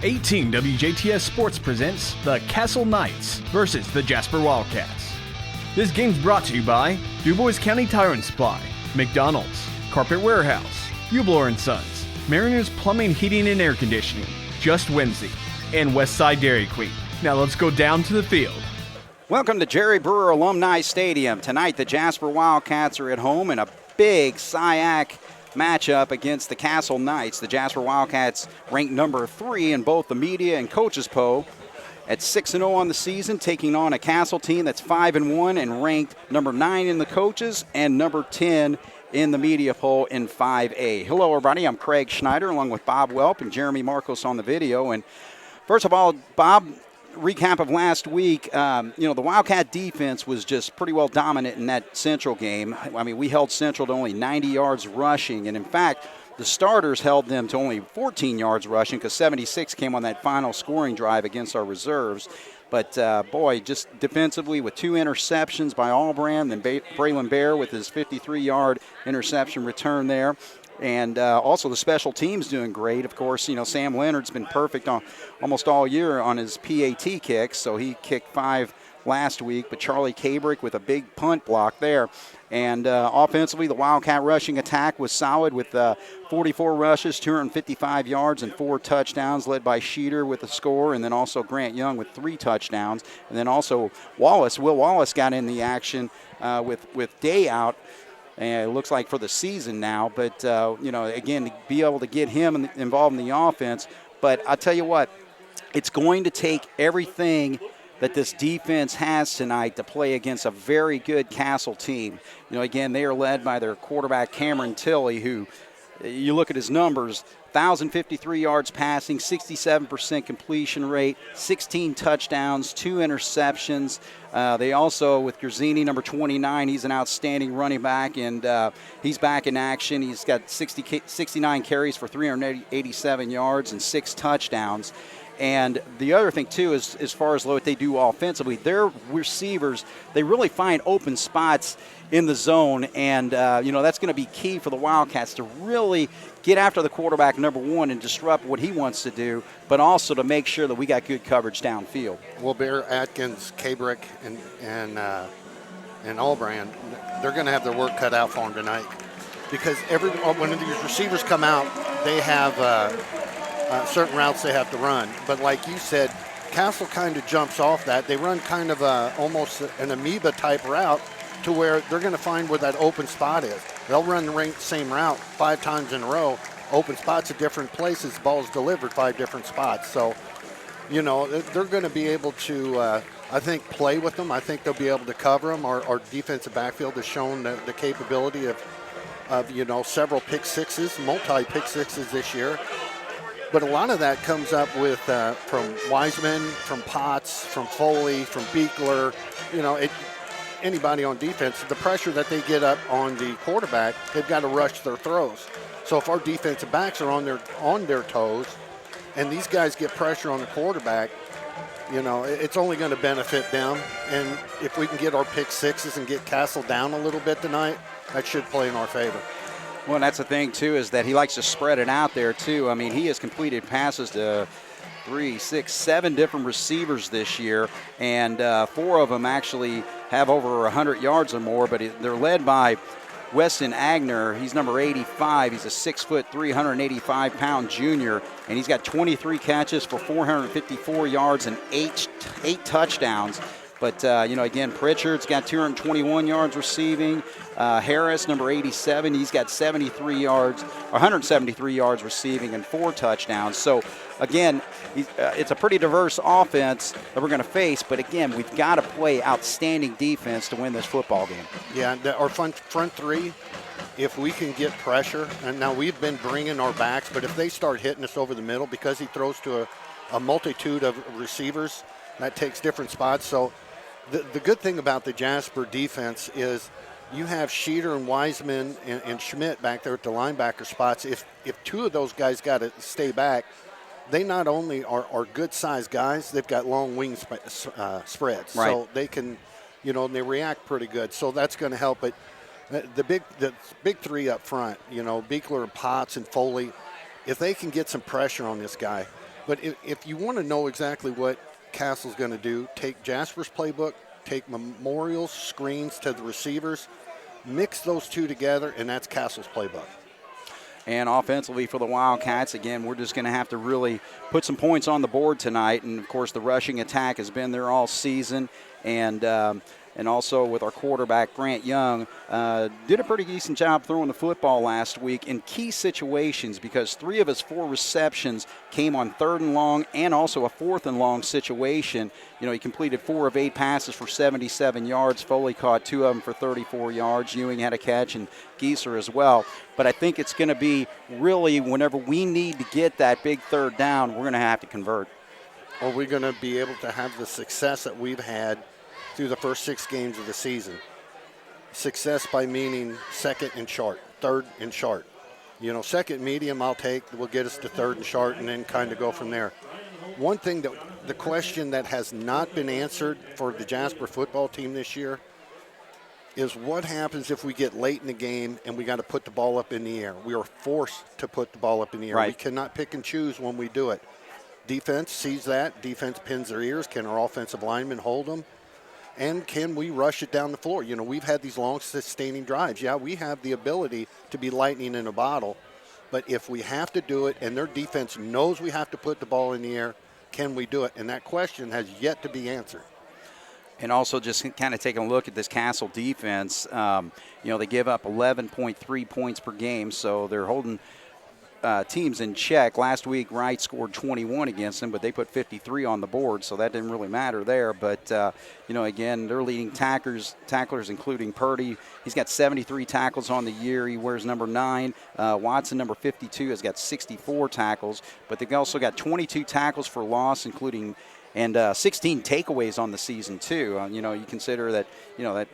18 WJTS Sports presents the Castle Knights versus the Jasper Wildcats. This game's brought to you by DuBois County Tire and Supply, McDonald's, Carpet Warehouse, Hubler & Sons, Mariners Plumbing, Heating, and Air Conditioning, Just Wednesday, and Westside Dairy Queen. Now let's go down to the field. Welcome to Jerry Brewer Alumni Stadium. Tonight the Jasper Wildcats are at home in a big SIAC matchup against the Castle Knights. The Jasper Wildcats ranked number 3 in both the media and coaches poll at 6-0 on the season, taking on a Castle team that's 5-1 and ranked number 9 in the coaches and number 10 in the media poll in 5A. Hello, everybody. I'm Craig Schneider along with Bob Welp and Jeremy Markos on the video. And first of all, Bob, recap of last week, the Wildcat defense was just pretty well dominant in that Central game. I mean, we held Central to only 90 yards rushing, and in fact, the starters held them to only 14 yards rushing because 76 came on that final scoring drive against our reserves. But, just defensively with 2 interceptions by Allbrand, then Braylon Bear with his 53-yard interception return there. And also the special teams doing great. Of course, Sam Leonard's been perfect on almost all year on his PAT kicks, so he kicked 5 last week. But Charlie Cabrick with a big punt block there. And offensively, the Wildcat rushing attack was solid with 44 rushes, 255 yards, and 4 touchdowns, led by Schneider with a score, and then also Grant Young with 3 touchdowns. And then also Will Wallace got in the action with Day out. And it looks like for the season now. But, again, to be able to get him involved in the offense. But I'll tell you what, it's going to take everything that this defense has tonight to play against a very good Castle team. Again, they are led by their quarterback, Cameron Tilley, who, you look at his numbers, 1,053 yards passing, 67% completion rate, 16 touchdowns, 2 interceptions. They also, with Gerzini, number 29, he's an outstanding running back, and he's back in action. He's got 69 carries for 387 yards and 6 touchdowns. And the other thing, too, is as far as what they do offensively, their receivers, they really find open spots in the zone. And, that's going to be key for the Wildcats to really get after the quarterback, number 1, and disrupt what he wants to do, but also to make sure that we got good coverage downfield. Well, Bear, Atkins, Cabrick, and Allbrand, they're going to have their work cut out for them tonight. Because when these receivers come out, they have certain routes they have to run. But like you said, Castle kind of jumps off that. They run kind of almost an amoeba-type route to where they're going to find where that open spot is. They'll run the same route 5 times in a row, open spots at different places, ball's delivered 5 different spots. So, they're going to be able to, I think, play with them. I think they'll be able to cover them. Our defensive backfield has shown the capability of several pick sixes, multi-pick sixes this year. But a lot of that comes up with from Wiseman, from Potts, from Foley, from Beekler, anybody on defense, the pressure that they get up on the quarterback, they've got to rush their throws. So if our defensive backs are on their toes and these guys get pressure on the quarterback, it's only going to benefit them. And if we can get our pick sixes and get Castle down a little bit tonight, that should play in our favor. Well, that's the thing, too, is that he likes to spread it out there, too. I mean, he has completed passes to 3, 6, 7 different receivers this year, and 4 of them actually have over 100 yards or more, but they're led by Weston Agner. He's number 85. He's a 6'3", 385-pound junior, and he's got 23 catches for 454 yards and 8 touchdowns. But, again, Pritchard's got 221 yards receiving. Harris, number 87, he's got 173 yards receiving and 4 touchdowns. So, again, it's a pretty diverse offense that we're going to face. But, again, we've got to play outstanding defense to win this football game. Yeah, our front 3, if we can get pressure, and now we've been bringing our backs, but if they start hitting us over the middle because he throws to a multitude of receivers, that takes different spots. So, the good thing about the Jasper defense is you have Schneider and Wiseman and Schmidt back there at the linebacker spots. If 2 of those guys got to stay back, they not only are good-sized guys, they've got long wing spreads. Right. So they can, they react pretty good. So that's going to help. But the big 3 up front, Beekler, Potts, and Foley, if they can get some pressure on this guy, But if you want to know exactly what Castle's going to do, take Jasper's playbook, take Memorial's screens to the receivers, mix those two together, and that's Castle's playbook. And offensively for the Wildcats, again, we're just going to have to really put some points on the board tonight. And, of course, the rushing attack has been there all season. And also with our quarterback, Grant Young, did a pretty decent job throwing the football last week in key situations because 3 of his 4 receptions came on 3rd and long and also a 4th and long situation. You know, he completed 4 of 8 passes for 77 yards. Foley caught 2 of them for 34 yards. Ewing had a catch and Gieser as well. But I think it's going to be really whenever we need to get that big 3rd down, we're going to have to convert. Are we going to be able to have the success that we've had through the first 6 games of the season? Success by meaning 2nd and short, 3rd and short. You know, 2nd medium I'll take will get us to 3rd and short and then kind of go from there. One thing that the question that has not been answered for the Jasper football team this year is what happens if we get late in the game and we got to put the ball up in the air. We are forced to put the ball up in the air. Right. We cannot pick and choose when we do it. Defense sees that. Defense pins their ears. Can our offensive linemen hold them? And can we rush it down the floor? You know, we've had these long, sustaining drives. Yeah, we have the ability to be lightning in a bottle. But if we have to do it and their defense knows we have to put the ball in the air, can we do it? And that question has yet to be answered. And also just kind of taking a look at this Castle defense, you know, they give up 11.3 points per game, so they're holding teams in check. Last week, Wright scored 21 against them, but they put 53 on the board, so that didn't really matter there. But, you know, again, they're leading tacklers, including Purdy. He's got 73 tackles on the year. He wears number 9. Watson, number 52, has got 64 tackles. But they've also got 22 tackles for loss, including and 16 takeaways on the season, too. You know, you consider that, you know, that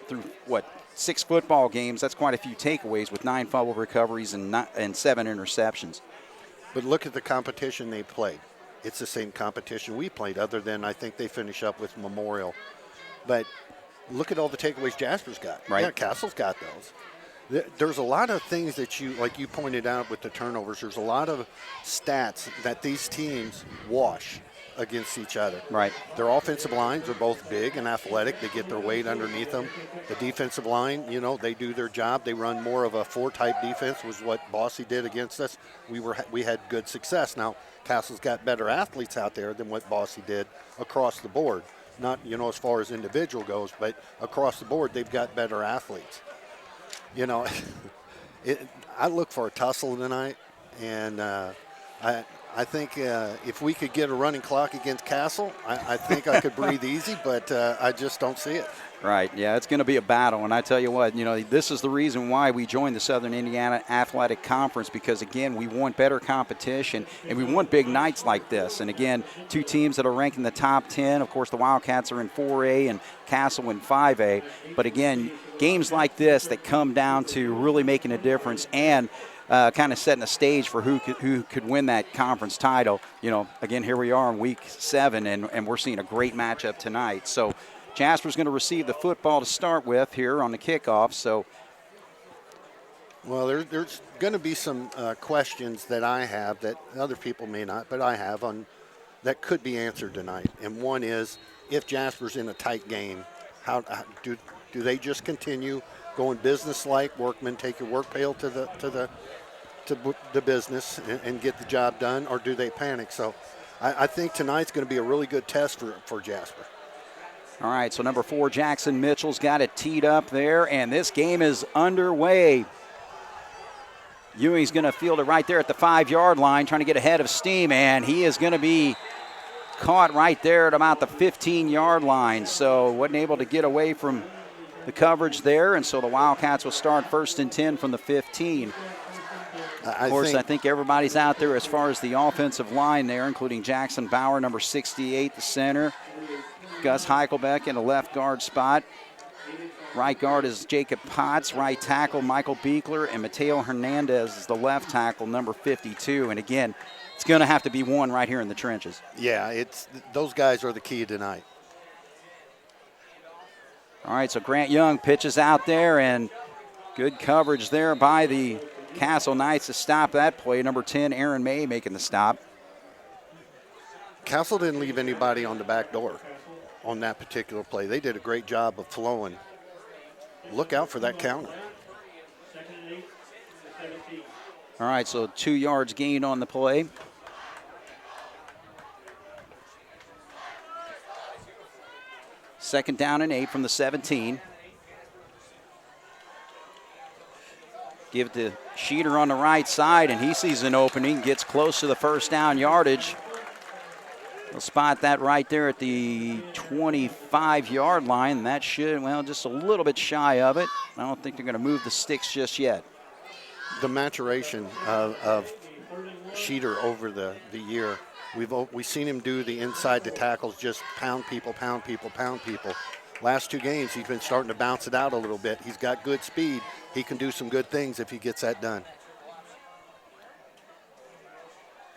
through, 6 football games, that's quite a few takeaways with 9 fumble recoveries and 7 interceptions. But look at the competition they played. It's the same competition we played, other than I think they finish up with Memorial. But look at all the takeaways Jasper's got. Right. Yeah, Castle's got those. There's a lot of things that like you pointed out with the turnovers, there's a lot of stats that these teams wash against each other. Right. Their offensive lines are both big and athletic. They get their weight underneath them. The defensive line, you know, they do their job. They run more of a 4-type defense, was what Bossy did against us. We had good success. Now, Castle's got better athletes out there than what Bossy did across the board. Not, you know, as far as individual goes, but across the board, they've got better athletes. You know, I look for a tussle tonight, and I think if we could get a running clock against Castle, I think I could breathe easy, but I just don't see it. Right, yeah, it's going to be a battle. And I tell you what, you know, this is the reason why we joined the Southern Indiana Athletic Conference because, again, we want better competition and we want big nights like this. And, again, 2 teams that are ranked in the top 10. Of course, the Wildcats are in 4A and Castle in 5A. But, again, games like this that come down to really making a difference and kind of setting the stage for who could win that conference title. You know, again, here we are in week 7, and we're seeing a great matchup tonight. So Jasper's going to receive the football to start with here on the kickoff. So, well, there's going to be some questions that I have that other people may not, but I have on that could be answered tonight. And one is, if Jasper's in a tight game, how do they just continue going business-like? Workmen, take your work pail to the business and get the job done, or do they panic? So I think tonight's going to be a really good test for Jasper. All right, so number 4, Jackson Mitchell's got it teed up there, and this game is underway. Ewing's going to field it right there at the 5-yard line, trying to get ahead of steam, and he is going to be caught right there at about the 15-yard line. So wasn't able to get away from the coverage there, and so the Wildcats will start 1st and 10 from the 15. Of course, I think everybody's out there as far as the offensive line there, including Jackson Bauer, number 68, the center. Gus Heichelbeck in the left guard spot. Right guard is Jacob Potts. Right tackle, Michael Beekler. And Mateo Hernandez is the left tackle, number 52. And again, it's going to have to be one right here in the trenches. Yeah, those guys are the key tonight. All right, so Grant Young pitches out there, and good coverage there by the Castle Knights to stop that play. Number 10, Aaron May making the stop. Castle didn't leave anybody on the back door on that particular play. They did a great job of flowing. Look out for that counter. All right, so 2 yards gained on the play. Second down and 8 from the 17. Give it to Schneider on the right side, and he sees an opening, gets close to the first down yardage. We'll spot that right there at the 25-yard line. That should, well, just a little bit shy of it. I don't think they're going to move the sticks just yet. The maturation of Schneider over the year, we've seen him do the inside the tackles, just pound people, pound people, pound people. Last 2 games, he's been starting to bounce it out a little bit. He's got good speed. He can do some good things if he gets that done.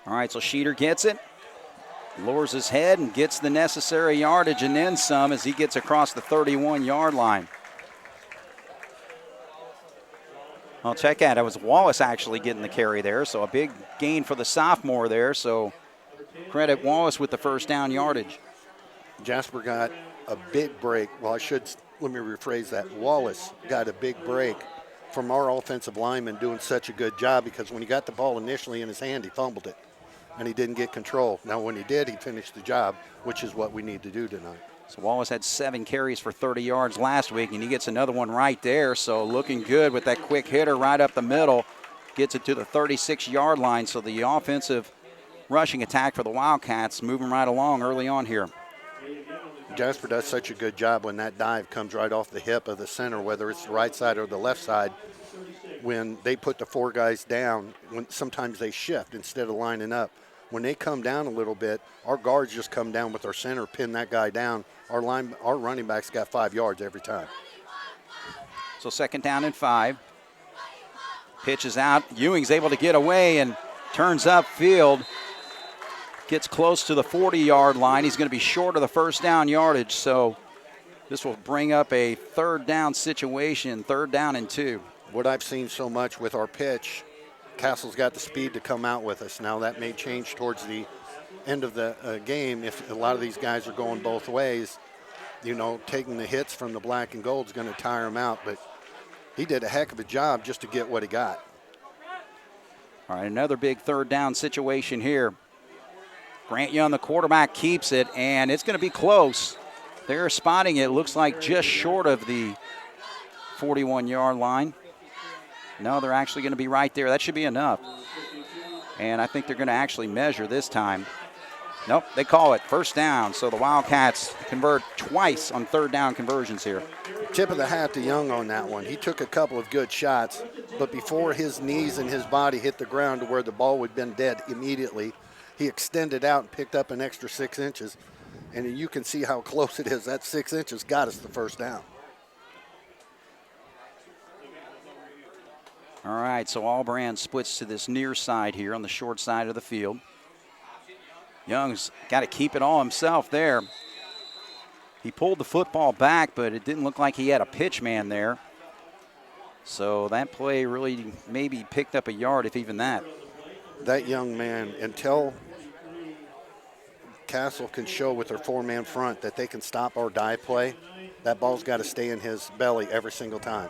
All right, so Schneider gets it, lowers his head and gets the necessary yardage and then some as he gets across the 31-yard line. Well, check out, it was Wallace actually getting the carry there, so a big gain for the sophomore there, so credit Wallace with the first down yardage. Jasper got a big break. Well, let me rephrase that. Wallace got a big break from our offensive lineman doing such a good job, because when he got the ball initially in his hand, he fumbled it, and he didn't get control. Now, when he did, he finished the job, which is what we need to do tonight. So Wallace had 7 carries for 30 yards last week, and he gets another one right there. So looking good with that quick hitter right up the middle. Gets it to the 36-yard line. So the offensive rushing attack for the Wildcats moving right along early on here. Jasper does such a good job when that dive comes right off the hip of the center, whether it's the right side or the left side. When they put the 4 guys down, sometimes they shift instead of lining up. When they come down a little bit, our guards just come down with our center, pin that guy down. Our running backs got 5 yards every time. So second down and 5. Pitches out. Ewing's able to get away and turns upfield. Gets close to the 40-yard line. He's going to be short of the first down yardage, so this will bring up a third down situation, 3rd down and 2. What I've seen so much with our pitch, Castle's got the speed to come out with us. Now that may change towards the end of the game if a lot of these guys are going both ways. You know, taking the hits from the black and gold is going to tire him out, but he did a heck of a job just to get what he got. All right, another big 3rd down situation here. Grant Young, the quarterback, keeps it, and it's going to be close. They're spotting it. Looks like just short of the 41-yard line. No, they're actually going to be right there. That should be enough. And I think they're going to actually measure this time. Nope, they call it first down. So the Wildcats convert twice on 3rd down conversions here. Tip of the hat to Young on that one. He took a couple of good shots, but before his knees and his body hit the ground to where the ball would have been dead immediately, he extended out and picked up an extra 6 inches. And you can see how close it is. That 6 inches got us the first down. All right, so Allbrand splits to this near side here on the short side of the field. Young's got to keep it all himself there. He pulled the football back, but it didn't look like he had a pitch man there. So that play really maybe picked up a yard, if even that. That young man, until Castle can show with their 4-man front that they can stop our dive play, that ball's got to stay in his belly every single time.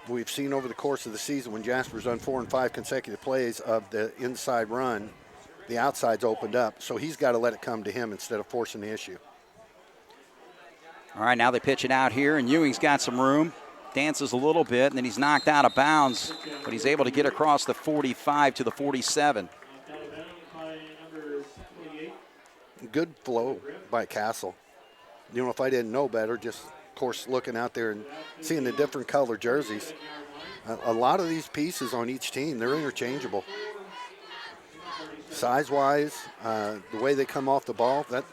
We've seen over the course of the season when Jasper's done 4 and 5 consecutive plays of the inside run, the outside's opened up, so he's got to let it come to him instead of forcing the issue. All right, now they pitch it out here, and Ewing's got some room. Dances a little bit, and then he's knocked out of bounds, but he's able to get across the 45 to the 47. Good flow by Castle. You know, if I didn't know better, just, of course, looking out there and seeing the different color jerseys, a lot of these pieces on each team, they're interchangeable. Size-wise, the way they come off the ball, that,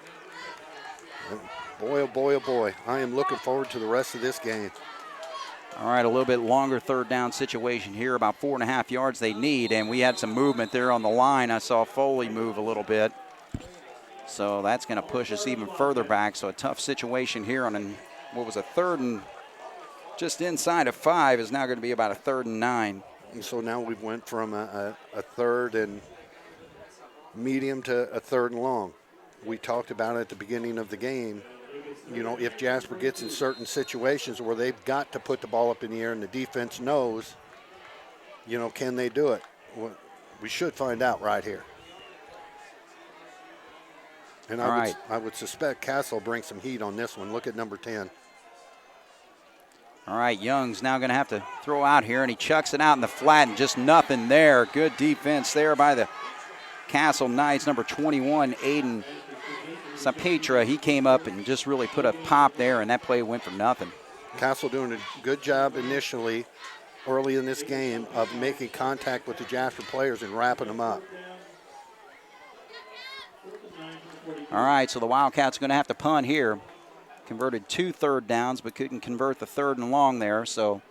boy, oh boy, oh boy, I am looking forward to the rest of this game. All right, a little bit longer 3rd down situation here, about 4.5 yards they need, and we had some movement there on the line. I saw Foley move a little bit. So that's going to push us even further back. So a tough situation here on what was a 3rd and just inside of 5 is now going to be about a 3rd and 9. And so now we've went from a 3rd and medium to a 3rd and long. we talked about at the beginning of the game, you know, if Jasper gets in certain situations where they've got to put the ball up in the air and the defense knows, you know, can they do it? Well, we should find out right here. And I would suspect Castle will bring some heat on this one. Look at number 10. All right, Young's now going to have to throw out here, and he chucks it out in the flat, and just nothing there. Good defense there by the Castle Knights. Number 21, Aiden Sapetra, he came up and just really put a pop there, and that play went for nothing. Castle doing a good job initially, early in this game, of making contact with the Jasper players and wrapping them up. All right, so the Wildcats are going to have to punt here. Converted 2 third downs, but couldn't convert the 3rd and long there. So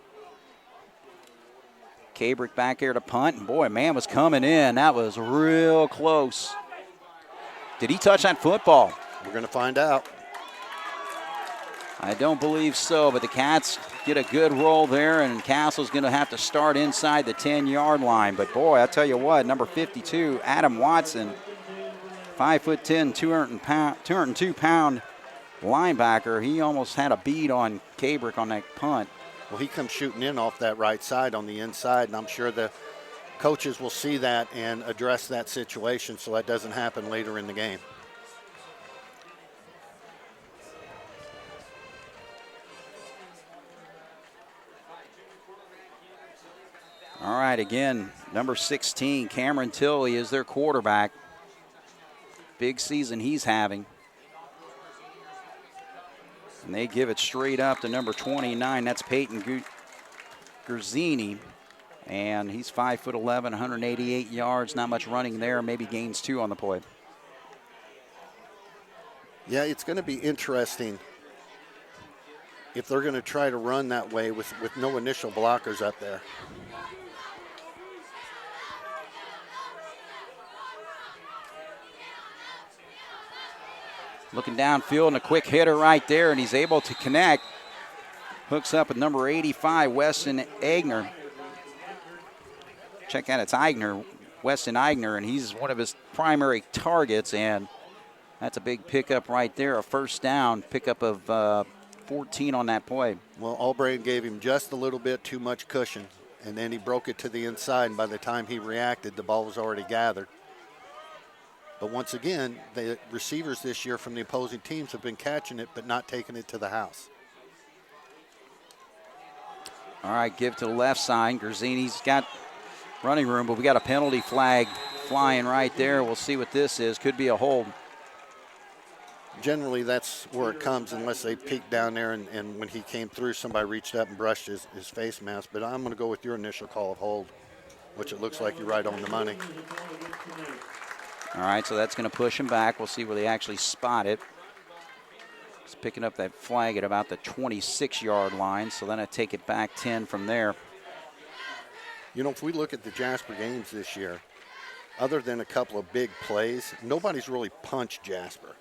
Cabrick back here to punt. And boy, man was coming in. That was real close. Did he touch that football? We're going to find out. I don't believe so, but the Cats get a good roll there, and Castle's going to have to start inside the 10-yard line. But boy, I tell you what, number 52, Adam Watson, 5'10", 202-pound linebacker. He almost had a bead on Cabrick on that punt. Well, he comes shooting in off that right side on the inside, and I'm sure the coaches will see that and address that situation so that doesn't happen later in the game. All right, again, number 16, Cameron Tilley is their quarterback. Big season he's having. And they give it straight up to number 29. That's Peyton Gurzini. And he's 5'11", 188 yards. Not much running there. Maybe gains 2 on the play. Yeah, it's going to be interesting if they're going to try to run that way with no initial blockers up there. Looking downfield, and a quick hitter right there, and he's able to connect. Hooks up with number 85, Weston Eigner. Check out, it's Eigner, Weston Eigner, and he's one of his primary targets, and that's a big pickup right there, a first down, pickup of 14 on that play. Well, Albright gave him just a little bit too much cushion, and then he broke it to the inside, and by the time he reacted, the ball was already gathered. But once again, the receivers this year from the opposing teams have been catching it but not taking it to the house. All right, give to the left side. Gurzini's got running room, but we got a penalty flag flying right there. We'll see what this is. Could be a hold. Generally, that's where it comes unless they peek down there and when he came through, somebody reached up and brushed his face mask. But I'm going to go with your initial call of hold, which it looks like you're right on the money. All right, so that's going to push him back. We'll see where they actually spot it. He's picking up that flag at about the 26-yard line, so then I take it back 10 from there. You know, if we look at the Jasper games this year, other than a couple of big plays, nobody's really punched Jasper.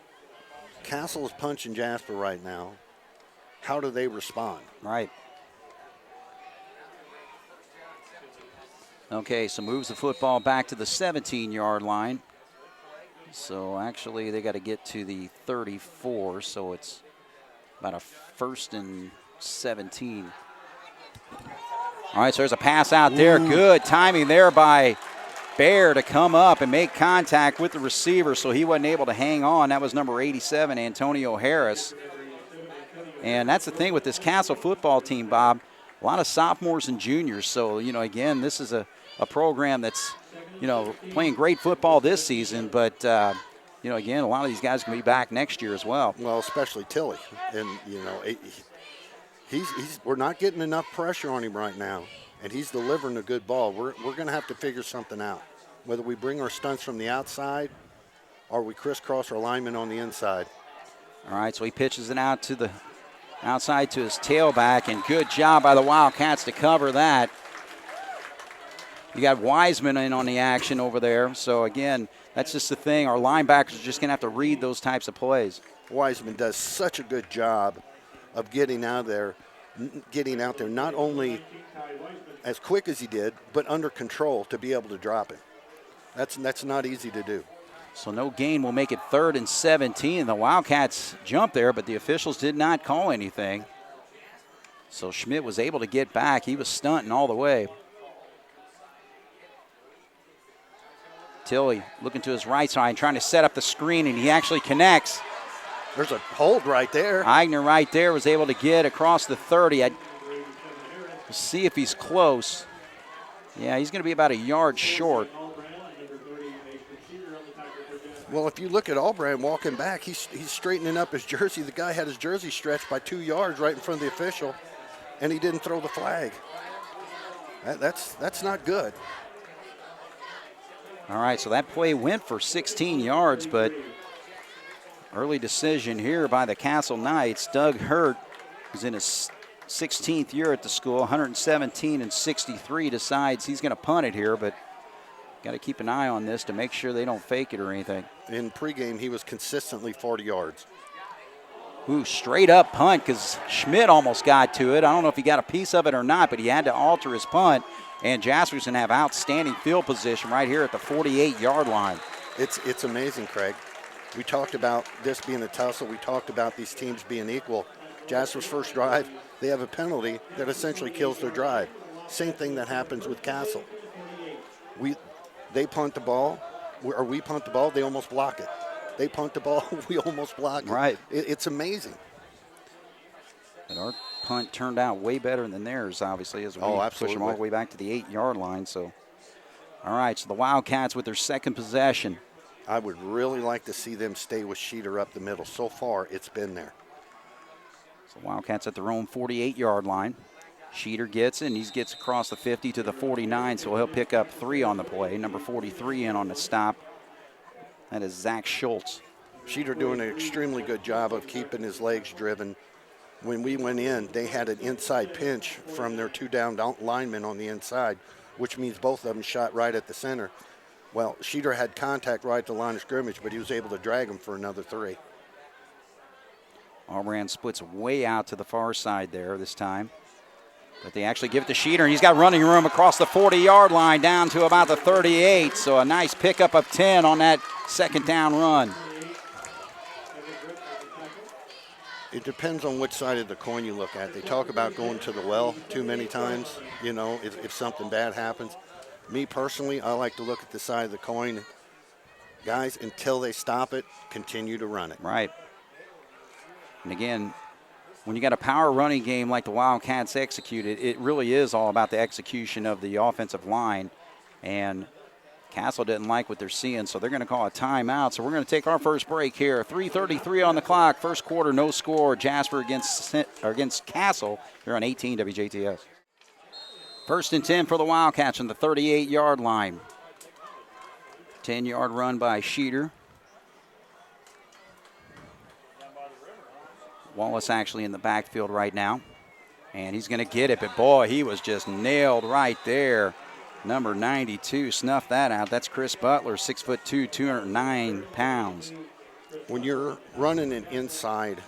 Castle is punching Jasper right now. How do they respond? Right. Okay, so moves the football back to the 17-yard line. So actually they got to get to the 34, so it's about a 1st and 17. All right, so there's a pass out there. Good timing there by Bear to come up and make contact with the receiver, so he wasn't able to hang on. That was number 87, Antonio Harris. And that's the thing with this Castle football team, Bob. A lot of sophomores and juniors. So, you know, again, this is a program that's, you know, playing great football this season. But, you know, again, a lot of these guys can be back next year as well. Well, especially Tilley. And, you know, we're not getting enough pressure on him right now. And he's delivering a good ball. We're going to have to figure something out. Whether we bring our stunts from the outside or we crisscross our linemen on the inside. All right, so he pitches it out to the outside to his tailback, and good job by the Wildcats to cover that. You got Wiseman in on the action over there. So, again, that's just the thing. Our linebackers are just going to have to read those types of plays. Wiseman does such a good job of getting out there not only as quick as he did, but under control to be able to drop him. That's not easy to do. So no gain will make it 3rd and 17. The Wildcats jumped there, but the officials did not call anything. So Schmidt was able to get back. He was stunting all the way. Tilley looking to his right side, trying to set up the screen, and he actually connects. There's a hold right there. Eigner right there was able to get across the 30. We'll see if he's close. Yeah, he's going to be about a yard short. Well, if you look at Albrand walking back, he's straightening up his jersey. The guy had his jersey stretched by 2 yards right in front of the official, and he didn't throw the flag. That's not good. All right, so that play went for 16 yards, but early decision here by the Castle Knights. Doug Hurt, who's in his 16th year at the school, 117 and 63, decides he's going to punt it here, but got to keep an eye on this to make sure they don't fake it or anything. In pregame, he was consistently 40 yards. Ooh, straight up punt because Schmidt almost got to it. I don't know if he got a piece of it or not, but he had to alter his punt. And Jasper's going to have outstanding field position right here at the 48-yard line. It's amazing, Craig. We talked about this being a tussle. We talked about these teams being equal. Jasper's first drive, they have a penalty that essentially kills their drive. Same thing that happens with Castle. They punt the ball, or we punt the ball, they almost block it. They punt the ball, we almost block it. Right. It's amazing. But our punt turned out way better than theirs, obviously, as we push them all the way back to the 8-yard line. So, all right, so the Wildcats with their second possession. I would really like to see them stay with Schneider up the middle. So far, it's been there. So Wildcats at their own 48-yard line. Schneider gets it, and he gets across the 50 to the 49, so he'll pick up 3 on the play. Number 43 in on the stop. That is Zach Schultz. Schneider doing an extremely good job of keeping his legs driven. When we went in, they had an inside pinch from their 2 down linemen on the inside, which means both of them shot right at the center. Well, Schneider had contact right at the line of scrimmage, but he was able to drag him for another 3. Albrand splits way out to the far side there this time. But they actually give it to Schneider, and he's got running room across the 40-yard line down to about the 38. So a nice pickup of 10 on that second down run. It depends on which side of the coin you look at. They talk about going to the well too many times, you know, if something bad happens. Me personally, I like to look at the side of the coin. Guys, until they stop it, continue to run it. Right. And again, when you got a power running game like the Wildcats executed, it really is all about the execution of the offensive line. And Castle didn't like what they're seeing, so they're going to call a timeout. So we're going to take our first break here. 3:33 on the clock. First quarter, no score. Jasper against Castle here on 18 WJTS. First and 10 for the Wildcats on the 38-yard line. 10-yard run by Schneider. Wallace actually in the backfield right now. And he's going to get it, but boy, he was just nailed right there. Number 92 snuffed that out. That's Chris Butler, 6'2", 209 pounds. When you're running an inside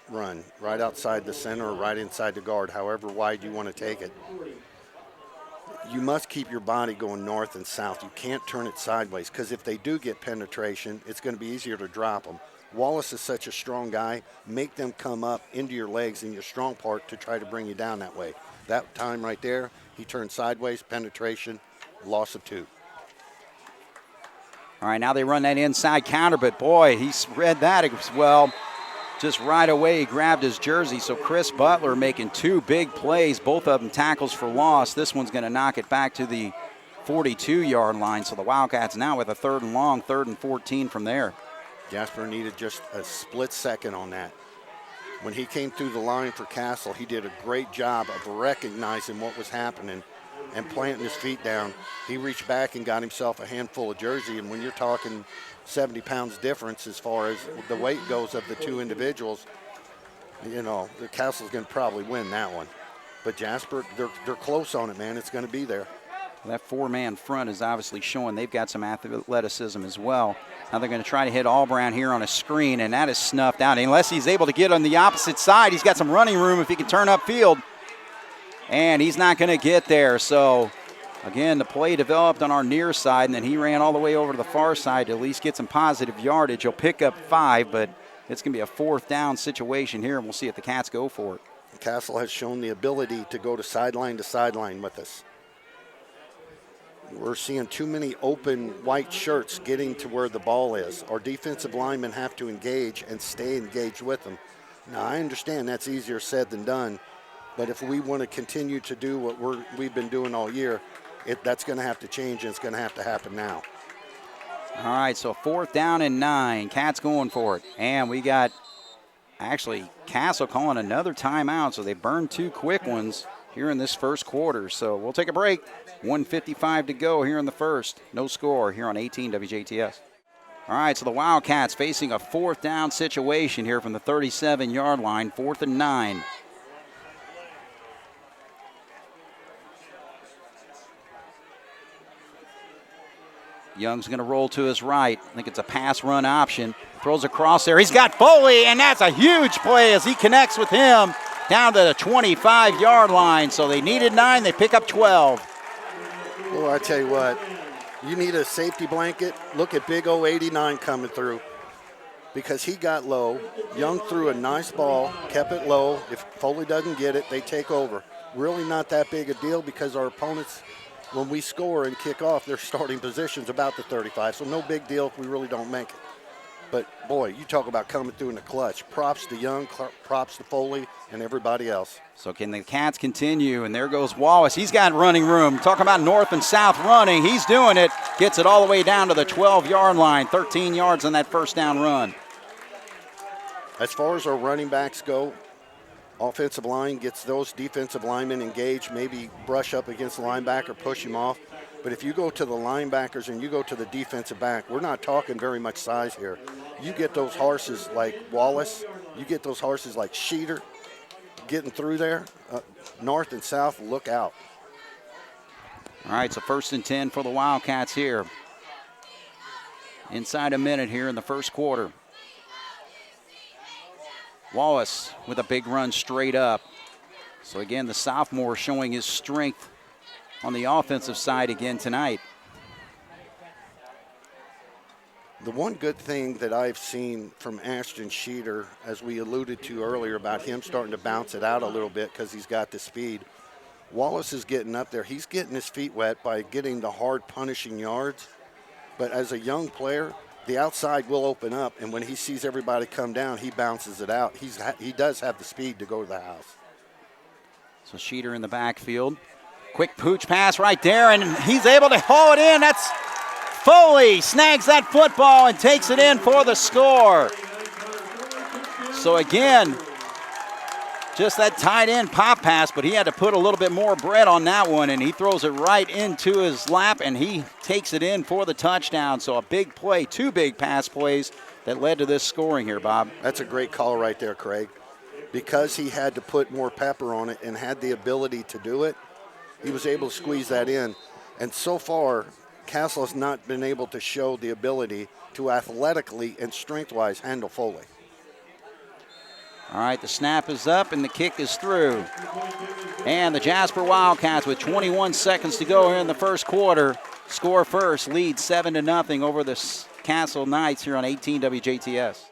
run, right outside the center or right inside the guard, however wide you want to take it, you must keep your body going north and south. You can't turn it sideways, because if they do get penetration, it's going to be easier to drop them. Wallace is such a strong guy. Make them come up into your legs in your strong part to try to bring you down that way. That time right there, he turned sideways, penetration, loss of 2. All right, now they run that inside counter, but boy, he read that as well. Just right away, he grabbed his jersey. So Chris Butler making 2 big plays, both of them tackles for loss. This one's going to knock it back to the 42-yard line. So the Wildcats now with a 3rd and long, 3rd and 14 from there. Jasper needed just a split second on that. When he came through the line for Castle, he did a great job of recognizing what was happening and planting his feet down. He reached back and got himself a handful of jersey, and when you're talking 70 pounds difference as far as the weight goes of the 2 individuals, you know, the Castle's going to probably win that one. But Jasper, they're close on it, man. It's going to be there. That 4-man front is obviously showing they've got some athleticism as well. Now they're going to try to hit Albrand here on a screen, and that is snuffed out. Unless he's able to get on the opposite side, he's got some running room if he can turn upfield. And he's not going to get there. So Again, the play developed on our near side, and then he ran all the way over to the far side to at least get some positive yardage. He'll pick up 5, but it's going to be a 4th down situation here, and we'll see if the Cats go for it. Castle has shown the ability to go to sideline with us. We're seeing too many open white shirts getting to where the ball is. Our defensive linemen have to engage and stay engaged with them. Now, I understand that's easier said than done, but if we want to continue to do what we've been doing all year, that's going to have to change, and it's going to have to happen now. All right, so 4th down and 9. Cats going for it. And we got, actually, Castle calling another timeout, so they burned 2 quick ones here in this first quarter. So we'll take a break. 1:55 to go here in the first. No score here on 18 WJTS. All right, so the Wildcats facing a 4th down situation here from the 37-yard line, 4th and 9. Young's going to roll to his right. I think it's a pass-run option. Throws across there. He's got Foley, and that's a huge play as he connects with him down to the 25-yard line. So they needed 9. They pick up 12. Well, I tell you what, you need a safety blanket. Look at big O 89 coming through because he got low. Young threw a nice ball, kept it low. If Foley doesn't get it, they take over. Really not that big a deal because our opponents, when we score and kick off, their starting position's about the 35, so no big deal if we really don't make it. But, boy, you talk about coming through in the clutch. Props to Young, props to Foley, and everybody else. So can the Cats continue? And there goes Wallace. He's got running room. Talking about north and south running. He's doing it. Gets it all the way down to the 12-yard line. 13 yards on that first down run. As far as our running backs go, offensive line gets those defensive linemen engaged, maybe brush up against the linebacker, push him off. But if you go to the linebackers and you go to the defensive back, we're not talking very much size here. You get those horses like Wallace, you get those horses like Schneider getting through there, north and south, look out. All right, so 1st and 10 for the Wildcats here. Inside a minute here in the first quarter. Wallace with a big run straight up. So again, the sophomore showing his strength on the offensive side again tonight. The one good thing that I've seen from Ashton Schneider, as we alluded to earlier about him starting to bounce it out a little bit because he's got the speed, Wallace is getting up there. He's getting his feet wet by getting the hard punishing yards. But as a young player, the outside will open up, and when he sees everybody come down, he bounces it out. He does have the speed to go to the house. So Schneider in the backfield. Quick pooch pass right there, and he's able to haul it in. That's Foley snags that football and takes it in for the score. So again, just that tight end pop pass, but he had to put a little bit more bread on that one, and he throws it right into his lap, and he takes it in for the touchdown. So a big play, 2 big pass plays that led to this scoring here, Bob. That's a great call right there, Craig. Because he had to put more pepper on it and had the ability to do it, he was able to squeeze that in. And so far, Castle has not been able to show the ability to athletically and strength-wise handle Foley. All right, the snap is up and the kick is through. And the Jasper Wildcats with 21 seconds to go here in the first quarter score first, lead 7-0 over the Castle Knights here on 18 WJTS.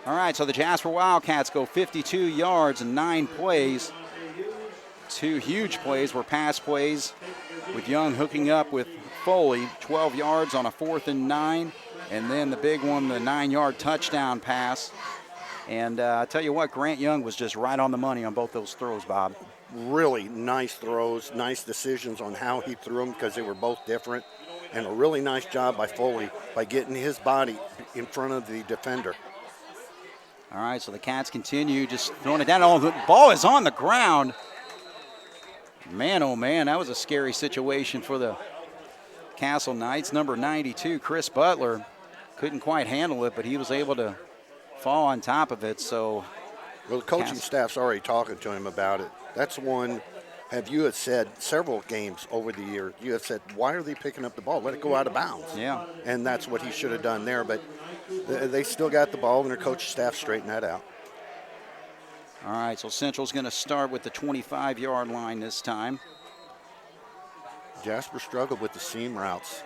All right, so the Jasper Wildcats go 52 yards and 9 plays. 2 huge plays were pass plays with Young hooking up with Foley, 12 yards on a 4th and 9. And then the big one, the 9-yard touchdown pass. And I tell you what, Grant Young was just right on the money on both those throws, Bob. Really nice throws, nice decisions on how he threw them because they were both different. And a really nice job by Foley by getting his body in front of the defender. All right, so the Cats continue just throwing it down. Oh, the ball is on the ground. Man, oh man, that was a scary situation for the Castle Knights. Number 92, Chris Butler, couldn't quite handle it, but he was able to fall on top of it. So, well, the coaching staff's already talking to him about it. That's one. You had said several games over the year, you have said, why are they picking up the ball? Let it go out of bounds. Yeah. And that's what he should have done there. But they still got the ball, and their coaching staff straightened that out. All right, so Central's going to start with the 25-yard line this time. Jasper struggled with the seam routes.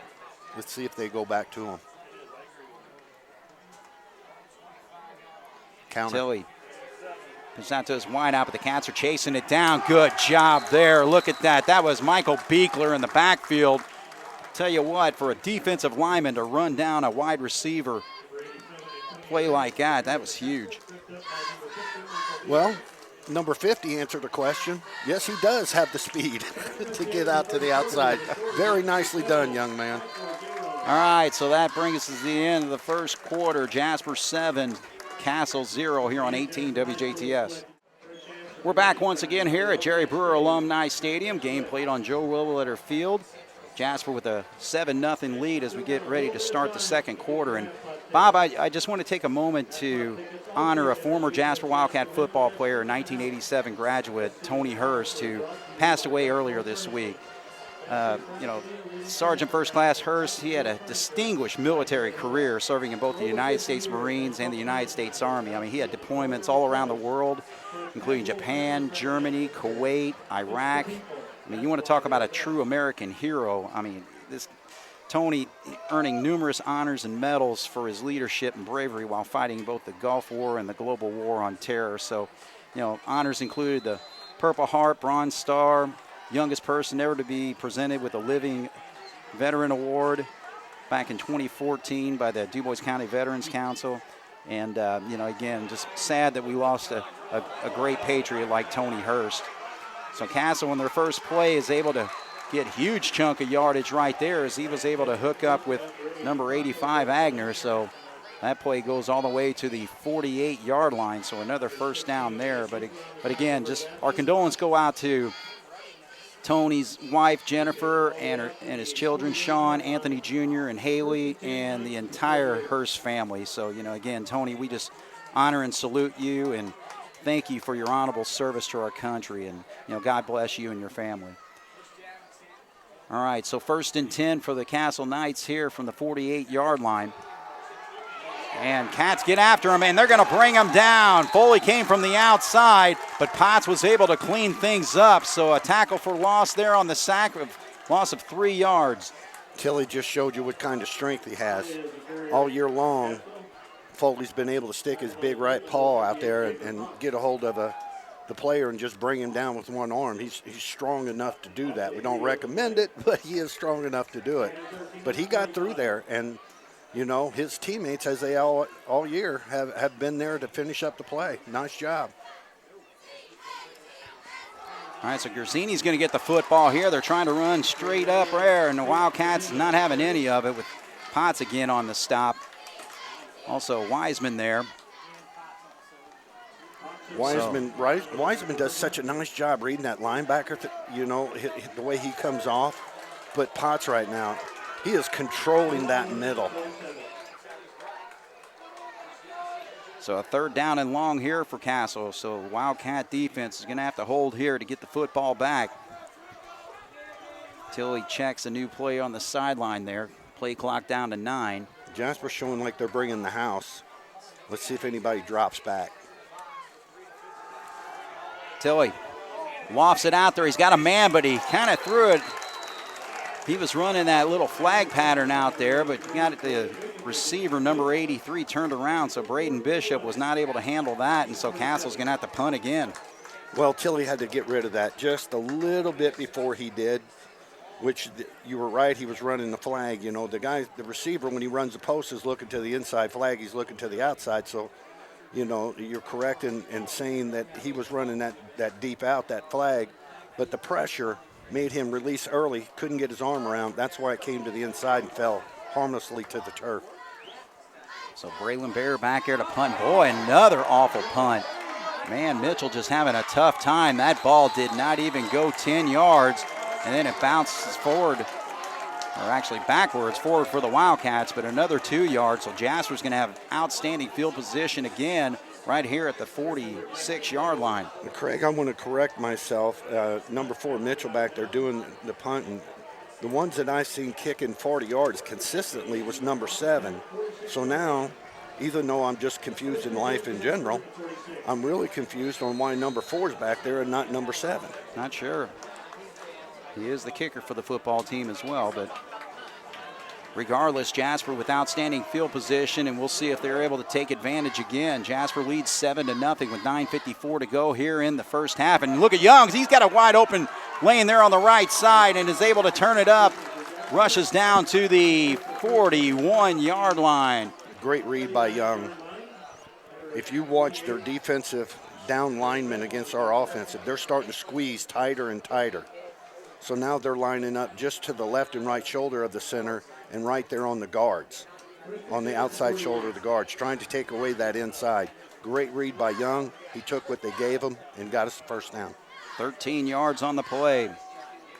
Let's see if they go back to them. Counter. Tilly pitched out to his wide out, but the Cats are chasing it down. Good job there. Look at that. That was Michael Beekler in the backfield. Tell you what, for a defensive lineman to run down a wide receiver play like that was huge. Well, number 50 answered the question. Yes, he does have the speed to get out to the outside. Very nicely done, young man. All right, so that brings us to the end of the first quarter. Jasper 7, Castle 0 here on 18 WJTS. We're back once again here at Jerry Brewer Alumni Stadium. Game played on Joe Rolleletter Field. Jasper with a 7-0 lead as we get ready to start the second quarter. And Bob, I just want to take a moment to honor a former Jasper Wildcat football player, 1987 graduate, Tony Hurst, who passed away earlier this week. Sergeant First Class Hurst, he had a distinguished military career serving in both the United States Marines and the United States Army. I mean, he had deployments all around the world, including Japan, Germany, Kuwait, Iraq. I mean, you want to talk about a true American hero. I mean, this Tony earning numerous honors and medals for his leadership and bravery while fighting both the Gulf War and the global war on terror. So, honors included the Purple Heart, Bronze Star, youngest person ever to be presented with a Living Veteran Award back in 2014 by the Du Bois County Veterans Council. And, again, just sad that we lost a great patriot like Tony Hurst. So Castle, on their first play, is able to get a huge chunk of yardage right there as he was able to hook up with number 85, Agner. So that play goes all the way to the 48-yard line, so another first down there. But again, just our condolences go out to Tony's wife, Jennifer, and his children, Sean, Anthony Jr., and Haley, and the entire Hurst family. So, again, Tony, we just honor and salute you and thank you for your honorable service to our country, and God bless you and your family. All right, so 1st and 10 for the Castle Knights here from the 48-yard line. And Cats get after him, and they're going to bring him down. Foley came from the outside, but Potts was able to clean things up. So a tackle for loss there on the sack, loss of 3 yards. Tilly just showed you what kind of strength he has. All year long, Foley's been able to stick his big right paw out there and get a hold of the player and just bring him down with one arm. He's strong enough to do that. We don't recommend it, but he is strong enough to do it. But he got through there, and his teammates, as they all year, have been there to finish up the play. Nice job. All right, so Gersini's going to get the football here. They're trying to run straight up there, and the Wildcats not having any of it with Potts again on the stop. Also Wiseman there. Wiseman does such a nice job reading that linebacker, the way he comes off. But Potts right now, he is controlling that middle. So a 3rd down and long here for Castle. So Wildcat defense is going to have to hold here to get the football back. Tilly checks a new play on the sideline there. Play clock down to 9. Jasper showing like they're bringing the house. Let's see if anybody drops back. Tilly lofts it out there. He's got a man, but he kind of threw it. He was running that little flag pattern out there, but got the receiver, number 83, turned around, so Braden Bishop was not able to handle that, and so Castle's going to have to punt again. Well, Tilly had to get rid of that just a little bit before he did, which you were right, he was running the flag. The receiver, when he runs the post, is looking to the inside flag. He's looking to the outside, so, you're correct in saying that he was running that deep out, that flag, but the pressure made him release early, couldn't get his arm around. That's why it came to the inside and fell harmlessly to the turf. So Braylon Bear back here to punt. Boy, another awful punt. Man, Mitchell just having a tough time. That ball did not even go 10 yards, and then it bounces forward, or actually backwards, forward for the Wildcats, but another 2 yards. So Jasper's going to have outstanding field position again right here at the 46-yard line. Craig, I want to correct myself. Number 4, Mitchell back there doing the punt. And the ones that I've seen kicking 40 yards consistently was number 7. So now, even though I'm just confused in life in general, I'm really confused on why number 4 is back there and not number 7. Not sure. He is the kicker for the football team as well, but regardless, Jasper with outstanding field position, and we'll see if they're able to take advantage again. Jasper leads 7-0 with 9:54 to go here in the first half. And look at Youngs. He's got a wide open lane there on the right side and is able to turn it up. Rushes down to the 41-yard line. Great read by Young. If you watch their defensive down linemen against our offensive, they're starting to squeeze tighter and tighter. So now they're lining up just to the left and right shoulder of the center and right there on the guards, on the outside shoulder of the guards, trying to take away that inside. Great read by Young. He took what they gave him and got us the first down. 13 yards on the play.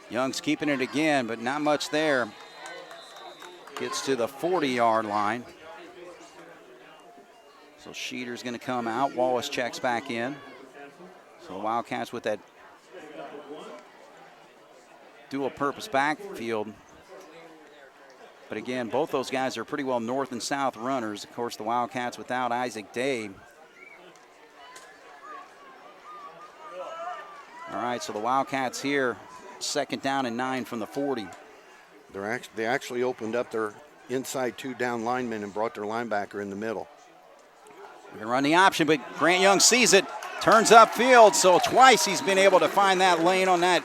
Young's keeping it again, but not much there. Gets to the 40-yard line. So Schneider's going to come out. Wallace checks back in. So the Wildcats with that dual-purpose backfield. But again, both those guys are pretty well north and south runners. Of course, the Wildcats without Isaac Day. All right, so the Wildcats here, 2nd down and 9 from the 40. They actually opened up their inside 2 down linemen and brought their linebacker in the middle. We're going to run the option, but Grant Young sees it, turns upfield, so twice he's been able to find that lane on that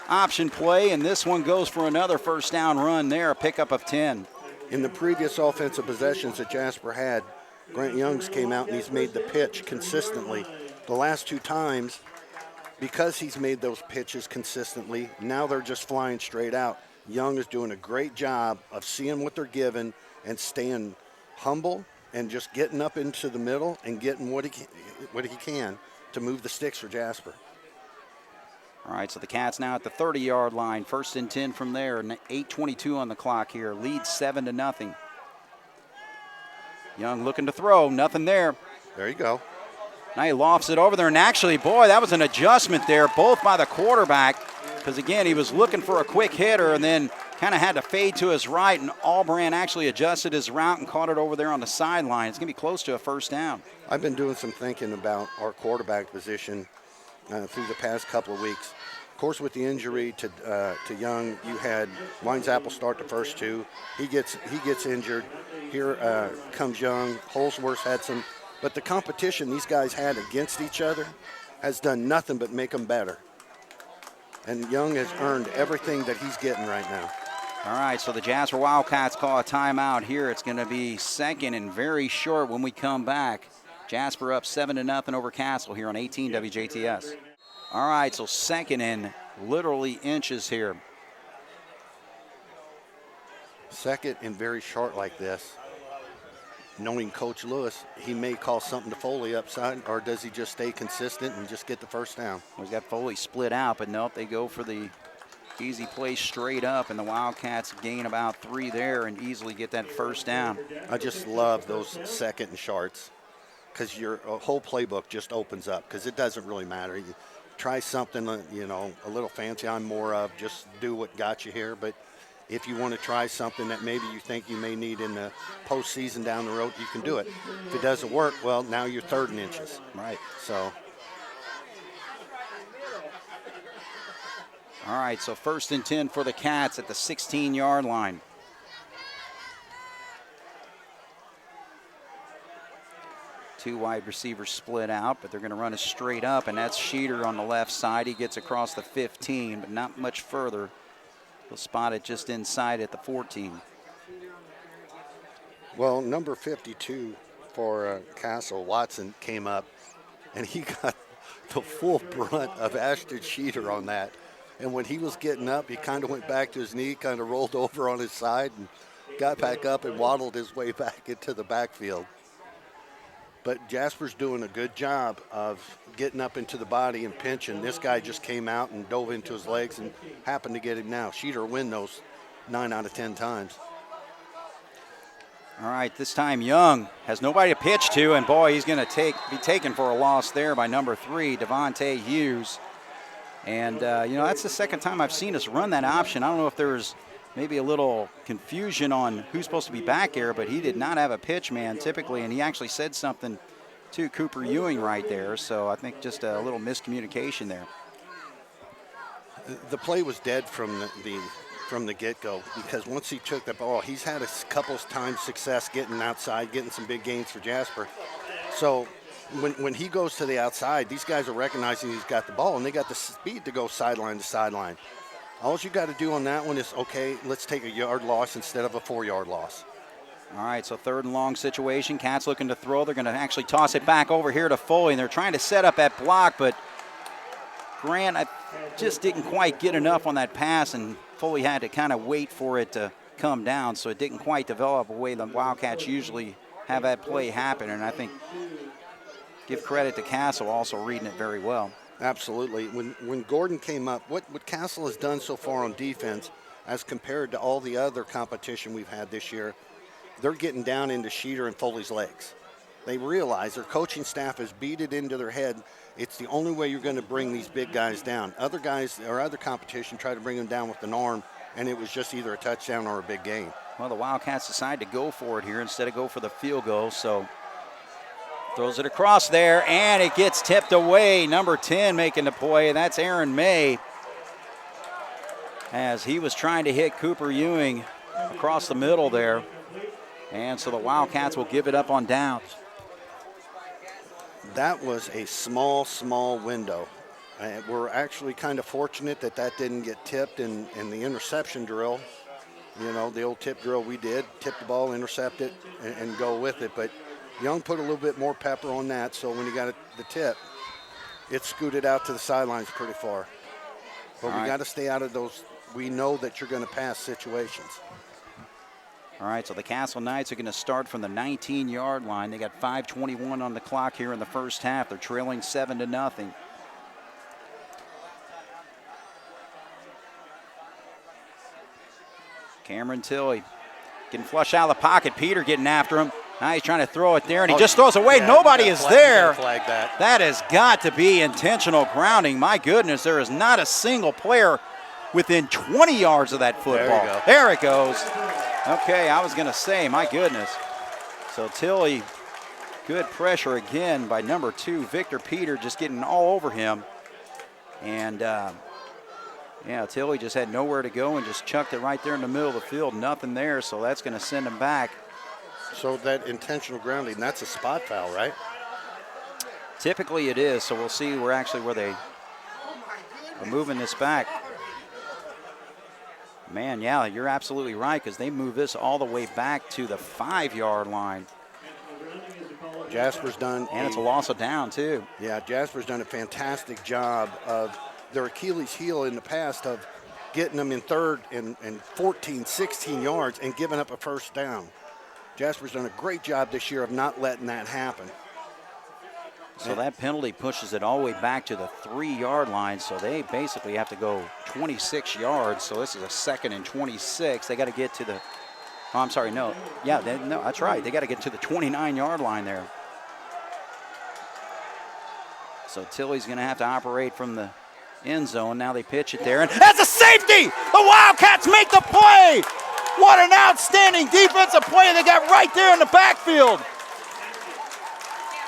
option play, and this one goes for another first down run there, a pickup of 10. In the previous offensive possessions that Jasper had, Grant Youngs came out and he's made the pitch consistently. The last 2 times, because he's made those pitches consistently, now they're just flying straight out. Young is doing a great job of seeing what they're given and staying humble and just getting up into the middle and getting what he can to move the sticks for Jasper. All right, so the Cats now at the 30-yard line. 1st and 10 from there, and 8:22 on the clock here. Lead 7-0. Young looking to throw, nothing there. There you go. Now he lofts it over there, and actually, boy, that was an adjustment there, both by the quarterback, because again, he was looking for a quick hitter and then kind of had to fade to his right, and Albran actually adjusted his route and caught it over there on the sideline. It's going to be close to a first down. I've been doing some thinking about our quarterback position through the past couple of weeks. Of course, with the injury to Young, you had Winesapple start the first 2. He gets injured. Here comes Young. Holsworth had some, but the competition these guys had against each other has done nothing but make them better. And Young has earned everything that he's getting right now. All right, so the Jasper Wildcats call a timeout here. It's going to be 2nd and very short when we come back. Jasper up 7-0 over Castle here on 18 WJTS. All right, so 2nd and literally inches here. 2nd and very short like this. Knowing Coach Lewis, he may call something to Foley upside, or does he just stay consistent and just get the first down? Well, he's got Foley split out, but nope, they go for the easy play straight up, and the Wildcats gain about 3 there and easily get that first down. I just love those 2nd and shorts, because your whole playbook just opens up, because it doesn't really matter. You try something, a little fancy. I'm more of just do what got you here, but if you want to try something that maybe you think you may need in the postseason down the road, you can do it. If it doesn't work, well, now you're 3rd and inches. Right. So. All right, so 1st and 10 for the Cats at the 16-yard line. Two wide receivers split out, but they're going to run it straight up, and that's Schneider on the left side. He gets across the 15, but not much further. He'll spot it just inside at the 14. Well, number 52 for Castle, Watson, came up, and he got the full brunt of Ashton Schneider on that. And when he was getting up, he kind of went back to his knee, kind of rolled over on his side, and got back up and waddled his way back into the backfield. But Jasper's doing a good job of getting up into the body and pinching. This guy just came out and dove into his legs and happened to get him now. Schneider win those 9 out of 10 times. All right, this time Young has nobody to pitch to, and boy, he's going to be taken for a loss there by number 3, Devontae Hughes. And, that's the 2nd time I've seen us run that option. I don't know if there's maybe a little confusion on who's supposed to be back here, but he did not have a pitch man typically, and he actually said something to Cooper Ewing right there. So I think just a little miscommunication there. The play was dead from the get-go, because once he took the ball, he's had a couple of times success getting outside, getting some big gains for Jasper. So when he goes to the outside, these guys are recognizing he's got the ball, and they got the speed to go sideline to sideline. All you got to do on that one is, okay, let's take a yard loss instead of a 4-yard loss. All right, so 3rd and long situation. Cats looking to throw. They're going to actually toss it back over here to Foley, and they're trying to set up that block, but Grant just didn't quite get enough on that pass, and Foley had to kind of wait for it to come down, so it didn't quite develop the way the Wildcats usually have that play happen, and I think give credit to Castle also reading it very well. Absolutely. When Gordon came up, what Castle has done so far on defense as compared to all the other competition we've had this year, they're getting down into Sheeter and Foley's legs. They realize their coaching staff has beat it into their head. It's the only way you're going to bring these big guys down. Other guys or other competition try to bring them down with an arm, and it was just either a touchdown or a big gain. Well, the Wildcats decide to go for it here instead of go for the field goal, so throws it across there, and it gets tipped away. Number 10 making the play. That's Aaron May, as he was trying to hit Cooper Ewing across the middle there. And so the Wildcats will give it up on downs. That was a small window. We're actually kind of fortunate that didn't get tipped in the interception drill. You know, the old tip drill we did, tip the ball, intercept it, and go with it. But Young put a little bit more pepper on that, so when he got the tip, it scooted out to the sidelines pretty far. But we got to stay out of those, we know that you're going to pass situations. All right, so the Castle Knights are going to start from the 19-yard line. They got 5:21 on the clock here in the first half. They're trailing 7-0. Cameron Tilley getting flushed out of the pocket. Peter getting after him. Now he's trying to throw it there, and he just throws away. Yeah, nobody is there. Flag that. That has got to be intentional grounding. My goodness, there is not a single player within 20 yards of that football. There it goes. Okay, I was going to say, my goodness. So Tilley, good pressure again by number 2, Victor Peter, just getting all over him. And, yeah, Tilley just had nowhere to go and just chucked it right there in the middle of the field. Nothing there, so that's going to send him back. So that intentional grounding, that's a spot foul, right? Typically it is, so we'll see where they are moving this back. Man, yeah, you're absolutely right, because they move this all the way back to the 5-yard line. Jasper's done. And it's a loss of down, too. Yeah, Jasper's done a fantastic job of their Achilles heel in the past of getting them in 3rd and 14, 16 yards and giving up a first down. Jasper's done a great job this year of not letting that happen. So that penalty pushes it all the way back to the 3-yard line, so they basically have to go 26 yards. So this is a 2nd and 26. They got to get to the, oh, I'm sorry, no. Yeah, no, that's right. They got to get to the 29-yard line there. So Tilley's going to have to operate from the end zone. Now they pitch it there, and that's a safety! The Wildcats make the play! What an outstanding defensive play they got right there in the backfield.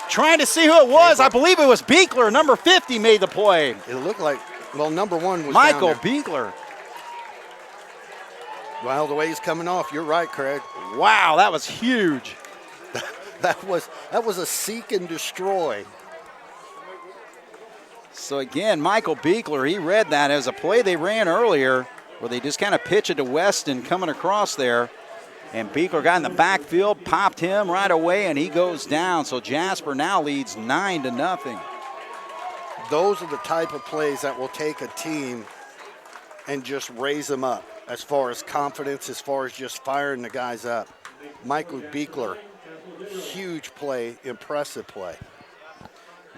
Trying to see who it was. I believe it was Beekler. Number 50 made the play. It looked like, well, number 1 was Michael down there. Beekler. Well, the way he's coming off, you're right, Craig. Wow, that was huge. That was a seek and destroy. So again, Michael Beekler, he read that as a play they ran earlier where they just kind of pitch it to Weston coming across there. And Beekler got in the backfield, popped him right away, and he goes down. So Jasper now leads 9-0. Those are the type of plays that will take a team and just raise them up as far as confidence, as far as just firing the guys up. Michael Beekler, huge play, impressive play.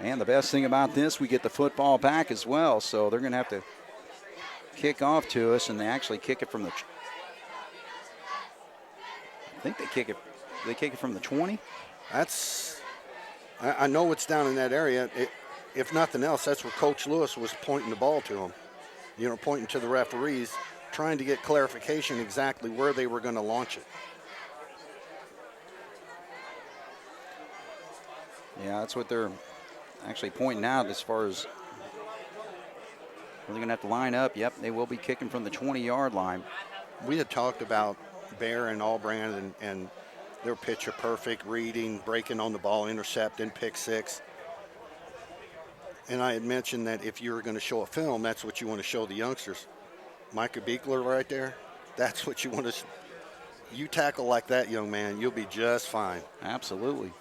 And the best thing about this, we get the football back as well. So they're going to have to kick off to us, and they actually kick it from the I think they kick it from the 20. I know it's down in that area. If nothing else, that's where Coach Lewis was pointing the ball to him. You know, pointing to the referees, trying to get clarification exactly where they were going to launch it. Yeah, that's what they're actually pointing out as far as They're going to have to line up. Yep, they will be kicking from the 20-yard line. We had talked about Bear and Allbrand and their picture perfect, reading, breaking on the ball, intercepting, pick six. And I had mentioned that if you were going to show a film, that's what you want to show the youngsters. Micah Beekler right there, that's what you want to you tackle like that, young man, you'll be just fine. Absolutely.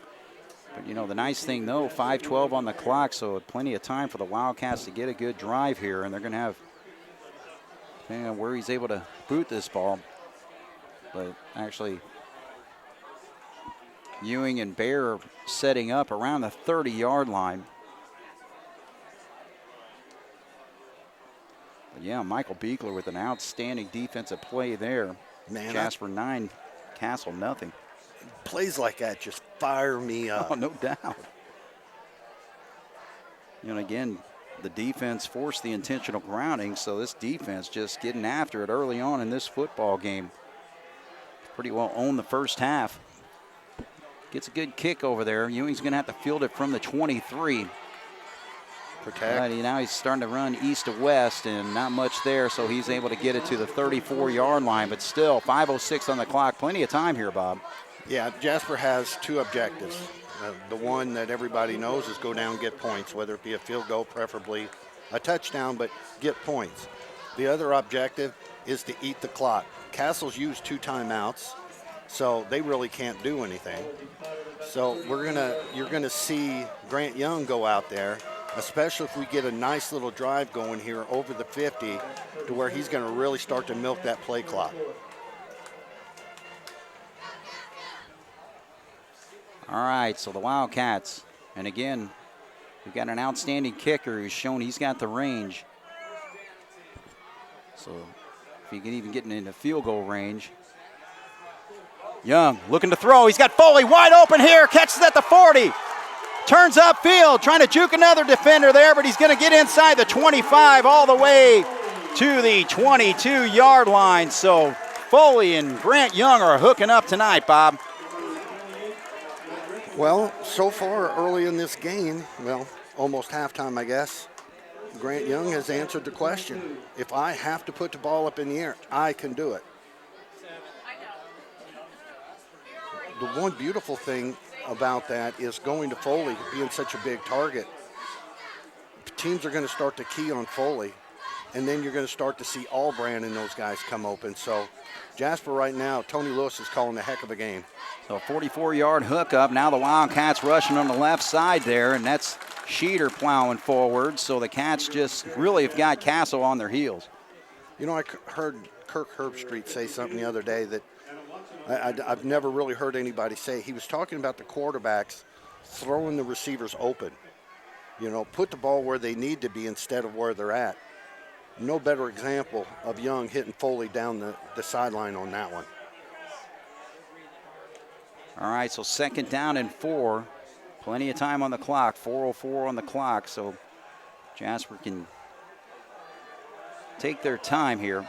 But, you know, the nice thing, though, 5:12 on the clock, so plenty of time for the Wildcats to get a good drive here, and they're going to have, depending on where he's able to boot this ball, but actually Ewing and Bear are setting up around the 30-yard line. But yeah, Michael Beekler with an outstanding defensive play there. Man, Jasper 9, Castle nothing. Plays like that just fire me up. Oh, no doubt. You know, again, the defense forced the intentional grounding, so this defense just getting after it early on in this football game. Pretty well owned the first half. Gets a good kick over there. Ewing's going to have to field it from the 23. Protect. Now he's starting to run east to west and not much there, so he's able to get it to the 34-yard line. But still, 5:06 on the clock. Plenty of time here, Bob. Yeah, Jasper has two objectives. The one that everybody knows is go down and get points, whether it be a field goal, preferably a touchdown, but get points. The other objective is to eat the clock. Castle's used 2 timeouts, so they really can't do anything. So you're gonna see Grant Young go out there, especially if we get a nice little drive going here over the 50 to where he's going to really start to milk that play clock. All right, so the Wildcats, and again, we've got an outstanding kicker who's shown he's got the range. So if he can even get into field goal range. Young looking to throw. He's got Foley wide open here, catches at the 40. Turns upfield, trying to juke another defender there, but he's going to get inside the 25 all the way to the 22-yard line. So Foley and Grant Young are hooking up tonight, Bob. Well, so far early in this game, well, almost halftime, I guess, Grant Young has answered the question. If I have to put the ball up in the air, I can do it. The one beautiful thing about that is going to Foley being such a big target. Teams are going to start to key on Foley, and then you're going to start to see Allbrand and those guys come open. So Jasper right now, Tony Lewis is calling a heck of a game. So a 44-yard hookup. Now the Wildcats rushing on the left side there, and that's Schneider plowing forward. So the Cats just really have got Castle on their heels. You know, I heard Kirk Herbstreit say something the other day that I've never really heard anybody say. He was talking about the quarterbacks throwing the receivers open. You know, put the ball where they need to be instead of where they're at. No better example of Young hitting Foley down the sideline on that one. All right, so 2nd down and 4. Plenty of time on the clock, 4:04 on the clock, so Jasper can take their time here.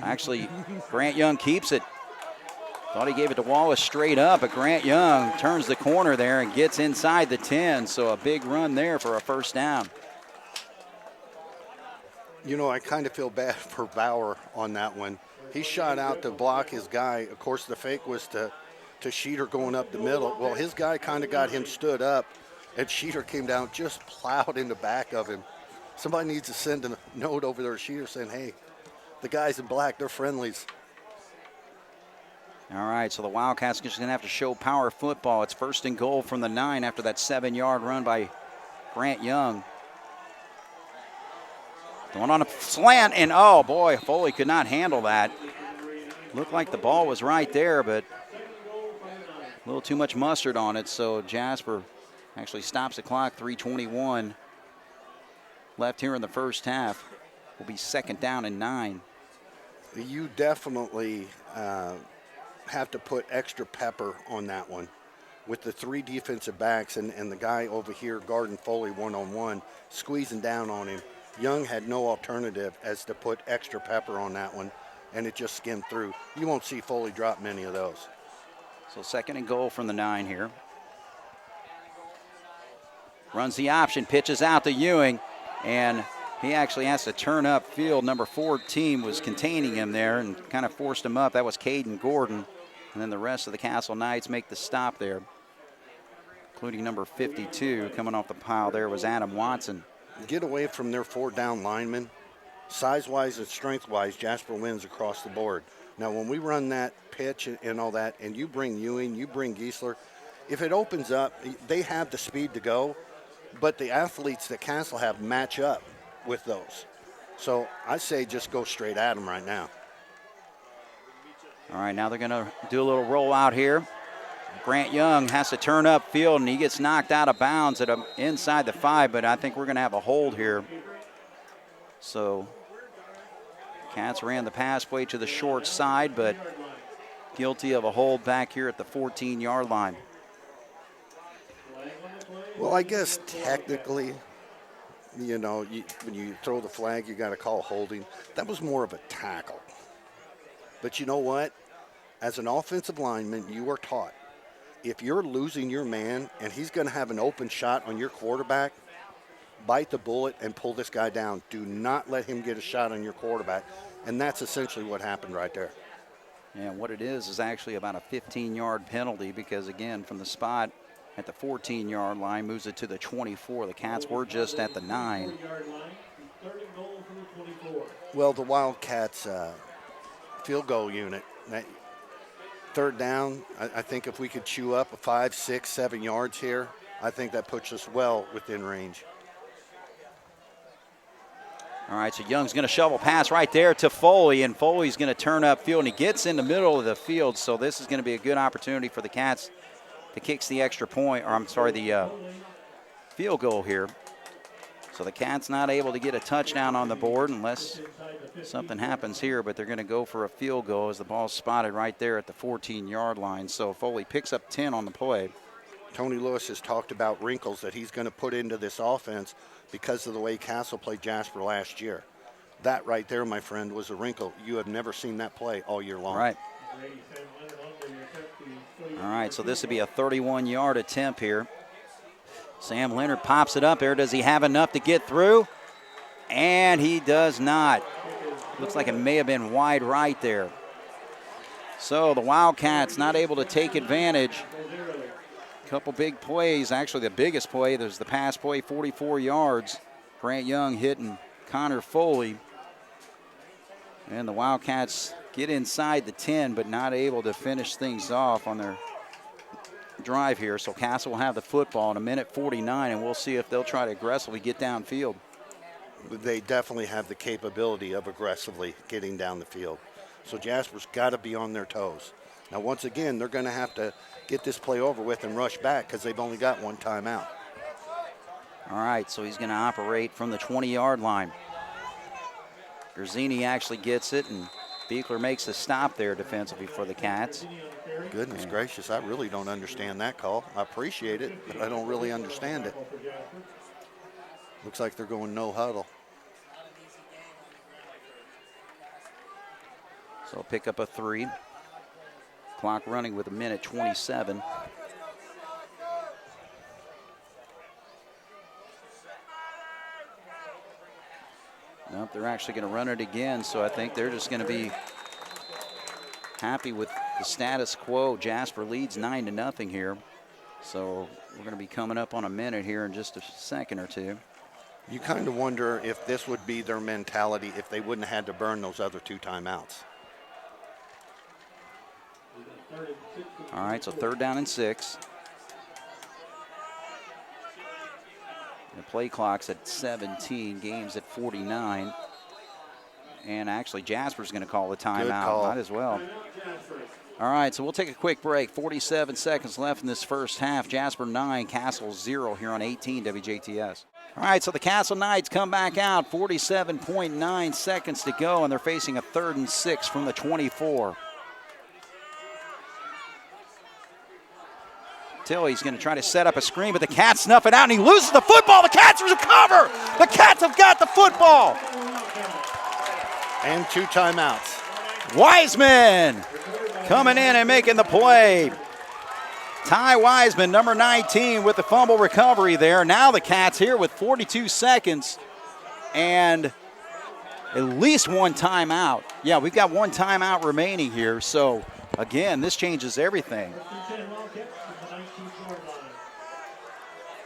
Actually, Grant Young keeps it. Thought he gave it to Wallace straight up, but Grant Young turns the corner there and gets inside the 10, so a big run there for a 1st down. You know, I kind of feel bad for Bauer on that one. He shot out to block his guy. Of course, the fake was to Schneider going up the middle. Well, his guy kind of got him stood up, and Schneider came down, just plowed in the back of him. Somebody needs to send a note over there to Schneider saying, hey, the guys in black, they're friendlies. All right, so the Wildcats are just going to have to show power football. It's 1st and goal from the 9 after that 7-yard run by Grant Young. Going on a slant, and oh boy, Foley could not handle that. Looked like the ball was right there, but a little too much mustard on it, so Jasper actually stops the clock, 3:21 left here in the first half. Will be 2nd down and 9. You definitely have to put extra pepper on that one. With the 3 defensive backs and the guy over here guarding Foley one-on-one, squeezing down on him, Young had no alternative as to put extra pepper on that one, and it just skimmed through. You won't see Foley drop many of those. So 2nd and goal from the 9 here. runs the option, pitches out to Ewing, and he actually has to turn up field. Number 14 was containing him there and kind of forced him up. That was Caden Gordon. And then the rest of the Castle Knights make the stop there, including number 52. Coming off the pile there was Adam Watson. Get away from their 4 down linemen. Size-wise and strength-wise, Jasper wins across the board. Now, when we run that pitch and all that, and you bring Ewing, you bring Giesler, if it opens up, they have the speed to go, but the athletes that Castle have match up with those. So I say just go straight at them right now. All right, now they're going to do a little rollout here. Grant Young has to turn up field, and he gets knocked out of bounds at inside the 5, but I think we're going to have a hold here. So Cats ran the pass play to the short side, but guilty of a hold back here at the 14-yard line. Well, I guess technically, you know, when you throw the flag, you got to call holding. That was more of a tackle. But you know what? As an offensive lineman, you are taught, if you're losing your man and he's going to have an open shot on your quarterback, bite the bullet and pull this guy down. Do not let him get a shot on your quarterback. And that's essentially what happened right there. And what it is actually about a 15-yard penalty because, again, from the spot at the 14-yard line, moves it to the 24. The Cats were just at the 9. Well, the Wildcats field goal unit, that third down, I think if we could chew up a 5, 6, 7 yards here, I think that puts us well within range. All right, so Young's going to shovel pass right there to Foley, and Foley's going to turn up field, and he gets in the middle of the field, so this is going to be a good opportunity for the Cats to kick the extra point, or I'm sorry, the field goal here. So the Cats not able to get a touchdown on the board unless something happens here, but they're going to go for a field goal as the ball's spotted right there at the 14-yard line. So Foley picks up 10 on the play. Tony Lewis has talked about wrinkles that he's going to put into this offense because of the way Castle played Jasper last year. That right there, my friend, was a wrinkle. You have never seen that play all year long. Right. All right, so this would be a 31-yard attempt here. Sam Leonard pops it up there. Does he have enough to get through? And he does not. Looks like it may have been wide right there. So the Wildcats not able to take advantage. Couple big plays. Actually, the biggest play, there's the pass play, 44 yards. Grant Young hitting Connor Foley. And the Wildcats get inside the 10, but not able to finish things off on their drive here. So Castle will have the football in 1:49, and we'll see if they'll try to aggressively get downfield. They definitely have the capability of aggressively getting down the field. So Jasper's got to be on their toes. Now, once again, they're going to have to get this play over with and rush back because they've only got one timeout. All right, so he's going to operate from the 20-yard line. Garzini actually gets it, and Beekler makes the stop there defensively for the Cats. Goodness gracious, I really don't understand that call. I appreciate it, but I don't really understand it. Looks like they're going no huddle. So pick up a 3. Clock running with 1:27. Nope, they're actually going to run it again, so I think they're just going to be happy with the status quo. Jasper leads 9-0 here. So we're going to be coming up on a minute here in just a second or two. You kind of wonder if this would be their mentality if they wouldn't have had to burn those other 2 timeouts. All right, so 3rd down and 6. The play clock's at 17, game's at 49. And actually, Jasper's going to call the timeout. Might as well. All right, so we'll take a quick break. 47 seconds left in this first half. Jasper 9, Castle 0 here on 18 WJTS. All right, so the Castle Knights come back out. 47.9 seconds to go, and they're facing a 3rd and 6 from the 24. Tilley's going to try to set up a screen, but the Cats snuff it out, and he loses the football. The Cats recover. The Cats have got the football. And 2 timeouts. Wiseman coming in and making the play. Ty Wiseman, number 19, with the fumble recovery there. Now the Cats here with 42 seconds and at least one timeout. Yeah, we've got one timeout remaining here. So, again, this changes everything.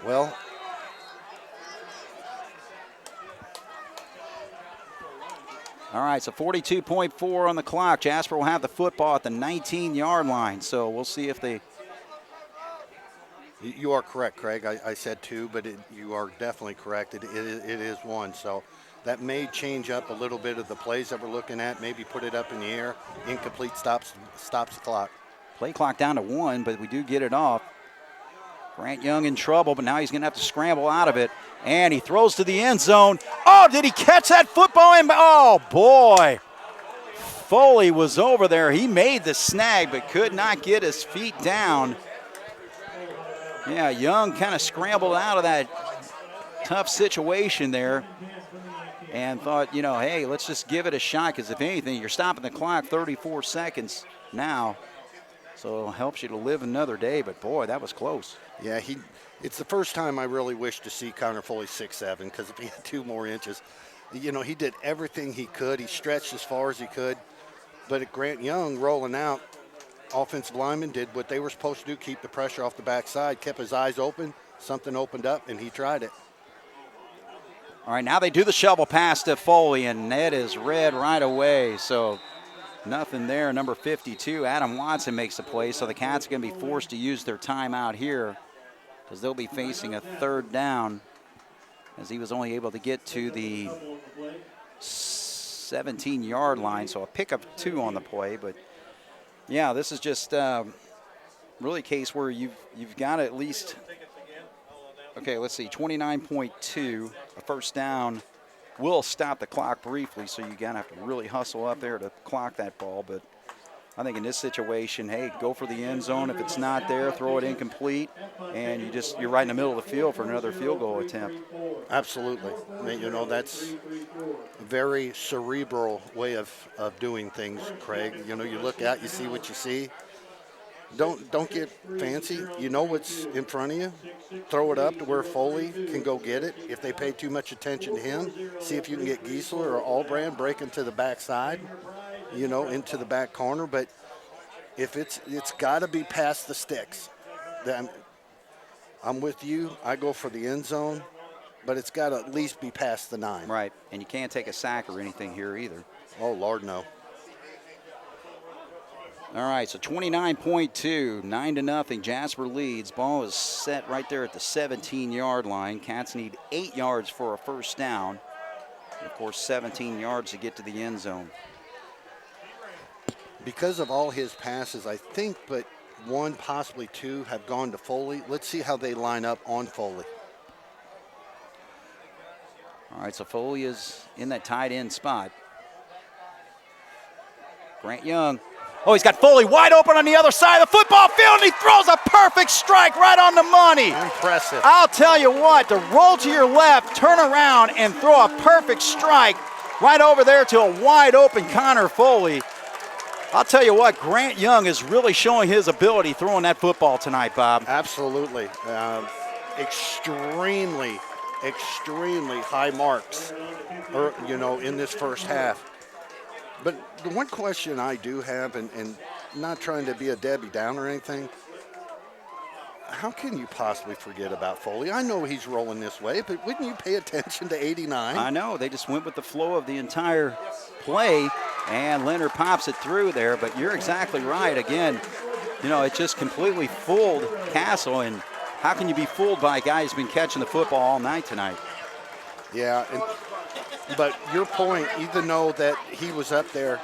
Well, all right, so 42.4 on the clock. Jasper will have the football at the 19-yard line. So we'll see if they... You are correct, Craig. I said 2, but you are definitely correct. It is 1. So that may change up a little bit of the plays that we're looking at. Maybe put it up in the air. Incomplete stops the clock. Play clock down to 1, but we do get it off. Grant Young in trouble, but now he's going to have to scramble out of it. And he throws to the end zone. Oh, did he catch that football? Oh, boy. Foley was over there. He made the snag, but could not get his feet down. Yeah, Young kind of scrambled out of that tough situation there and thought, you know, hey, let's just give it a shot because if anything, you're stopping the clock 34 seconds now. So it helps you to live another day, but boy, that was close. Yeah, it's the first time I really wish to see Connor Foley 6'7", because if he had 2 more inches, you know, he did everything he could. He stretched as far as he could. But at Grant Young rolling out, offensive linemen did what they were supposed to do, keep the pressure off the backside, kept his eyes open, something opened up, and he tried it. All right, now they do the shovel pass to Foley, and that is read right away. So nothing there. Number 52, Adam Watson makes the play. So the Cats are going to be forced to use their timeout here because they'll be facing a 3rd down as he was only able to get to the 17-yard line. So a pickup 2 on the play, but yeah, this is just really a case where you've got to at least, okay, let's see, 29.2, a first down will stop the clock briefly, so you're going to have to really hustle up there to clock that ball. But I think in this situation, hey, go for the end zone. If it's not there, throw it incomplete, and you're right in the middle of the field for another field goal attempt. Absolutely. You know, that's a very cerebral way of doing things, Craig. You know, you look out, you see what you see. Don't get fancy. You know what's in front of you. Throw it up to where Foley can go get it. If they pay too much attention to him, see if you can get Giesler or Albrand breaking to the backside, you know, into the back corner. But if it's got to be past the sticks. I'm with you. I go for the end zone, but it's got to at least be past the 9. Right, and you can't take a sack or anything here either. Oh, Lord, no. All right, so 29.2, 9-0. Jasper leads. Ball is set right there at the 17-yard line. Cats need 8 yards for a first down. And of course, 17 yards to get to the end zone. Because of all his passes, I think, but 1, possibly 2 have gone to Foley. Let's see how they line up on Foley. All right, so Foley is in that tight end spot. Grant Young. Oh, he's got Foley wide open on the other side of the football field, and he throws a perfect strike right on the money. Impressive. I'll tell you what, to roll to your left, turn around, and throw a perfect strike right over there to a wide open Connor Foley. I'll tell you what, Grant Young is really showing his ability throwing that football tonight, Bob. Absolutely. Extremely high marks, you know, in this first half. But the one question I do have, and not trying to be a Debbie Downer or anything, how can you possibly forget about Foley? I know he's rolling this way, but wouldn't you pay attention to 89? I know. They just went with the flow of the entire play, and Leonard pops it through there. But you're exactly right. Again, you know, it just completely fooled Castle, and how can you be fooled by a guy who's been catching the football all night tonight? Yeah, but your point, even though that he was up there,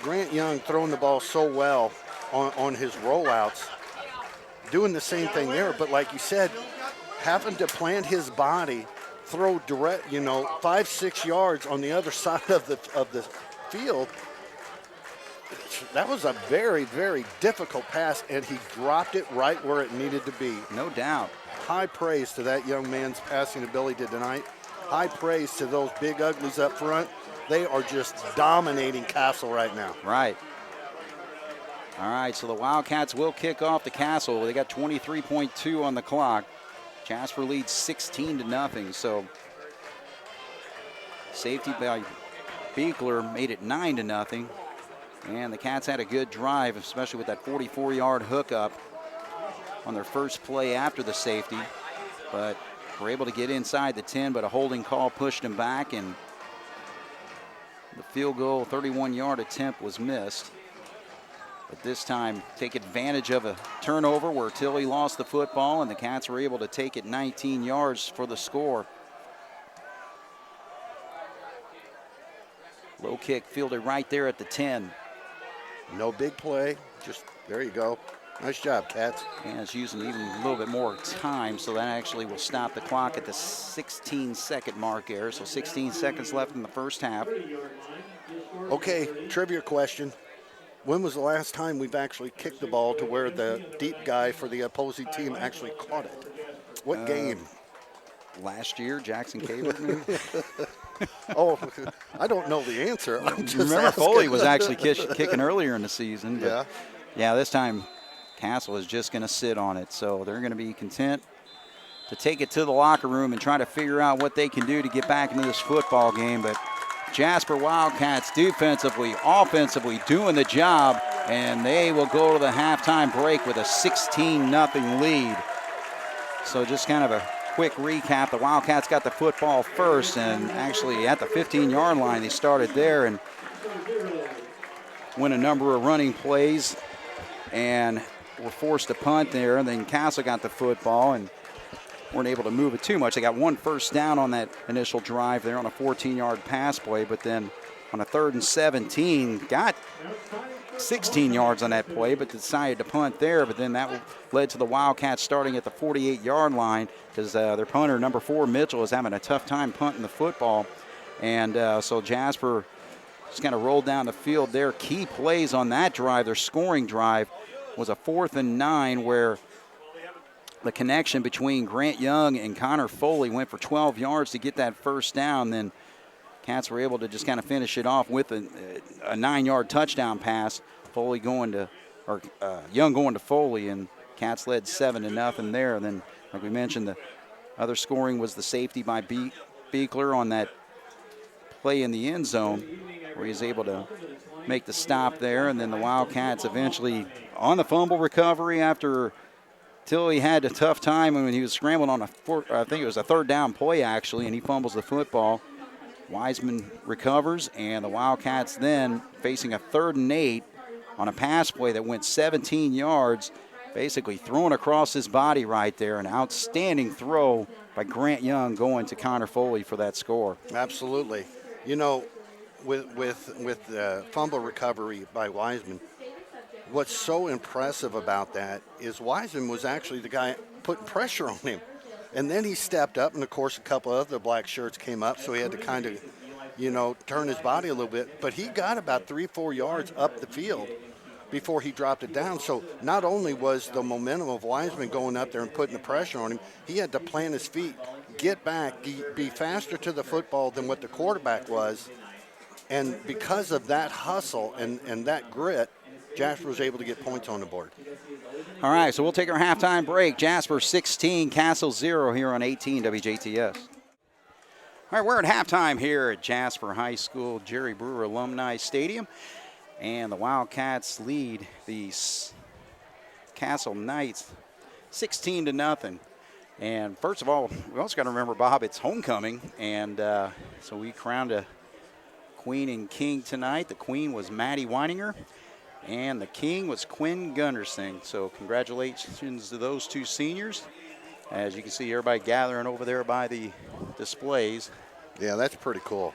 Grant Young throwing the ball so well on his rollouts, doing the same thing there, but like you said, having to plant his body, throw direct, you know, 5-6 yards on the other side of the field. That was a very, very difficult pass, and he dropped it right where it needed to be. No doubt. High praise to that young man's passing ability tonight. High praise to those big uglies up front. They are just dominating Castle right now. Right. All right, so the Wildcats will kick off the Castle. They got 23.2 on the clock. Jasper leads 16-0. So safety by Beekler made it 9-0. And the Cats had a good drive, especially with that 44-yard hookup on their first play after the safety. But were able to get inside the 10, but a holding call pushed them back, and the field goal 31-yard attempt was missed. But this time, take advantage of a turnover where Tilly lost the football, and the Cats were able to take it 19 yards for the score. Low kick fielded right there at the 10. No big play, just there you go. Nice job, Cats. And it's using even a little bit more time, so that actually will stop the clock at the 16-second mark there. So 16 seconds left in the first half. Okay, trivia question. When was the last time we've actually kicked the ball to where the deep guy for the opposing team actually caught it? What game? Last year, Jackson Cable. Oh, I don't know the answer. I'm just Remember, asking. Foley was actually kicking earlier in the season. But Yeah. this time Castle is just going to sit on it. So they're going to be content to take it to the locker room and try to figure out what they can do to get back into this football game. But Jasper Wildcats defensively, offensively doing the job, and they will go to the halftime break with a 16-0 lead. So just kind of a quick recap. The Wildcats got the football first, and actually at the 15-yard line they started there and win a number of running plays and were forced to punt there. And then Castle got the football and weren't able to move it too much. They got one first down on that initial drive there on a 14-yard pass play, but then on a 3rd and 17 got 16 yards on that play, but decided to punt there. But then that led to the Wildcats starting at the 48-yard line because their punter, number 4, Mitchell, is having a tough time punting the football. And so Jasper just kind of rolled down the field there. Key plays on that drive, their scoring drive, was a 4th and 9 where the connection between Grant Young and Connor Foley went for 12 yards to get that first down. Then Cats were able to just kind of finish it off with a 9-yard touchdown pass. Young going to Foley, and Cats led 7-0 there. And then, like we mentioned, the other scoring was the safety by Beekler on that play in the end zone where he was able to make the stop there. And then the Wildcats eventually on the fumble recovery after Tilly had a tough time when he was scrambling on I think it was a 3rd down play actually, and he fumbles the football. Wiseman recovers, and the Wildcats then facing a 3rd and 8 on a pass play that went 17 yards, basically thrown across his body right there. An outstanding throw by Grant Young going to Connor Foley for that score. Absolutely. You know, with the fumble recovery by Wiseman, what's so impressive about that is Wiseman was actually the guy putting pressure on him. And then he stepped up, and, of course, a couple of other black shirts came up, so he had to kind of, turn his body a little bit. But he got about 3-4 yards up the field before he dropped it down. So not only was the momentum of Wiseman going up there and putting the pressure on him, he had to plant his feet, get back, be faster to the football than what the quarterback was. And because of that hustle and that grit, Jasper was able to get points on the board. All right, so we'll take our halftime break. Jasper 16, Castle 0 here on 18 WJTS. All right, we're at halftime here at Jasper High School Jerry Brewer Alumni Stadium. And the Wildcats lead the Castle Knights 16-0. And first of all, we also got to remember, Bob, it's homecoming. And so we crowned a queen and king tonight. The queen was Maddie Weininger, and the king was Quinn Gunderson. So congratulations to those two seniors. As you can see, everybody gathering over there by the displays. Yeah, that's pretty cool.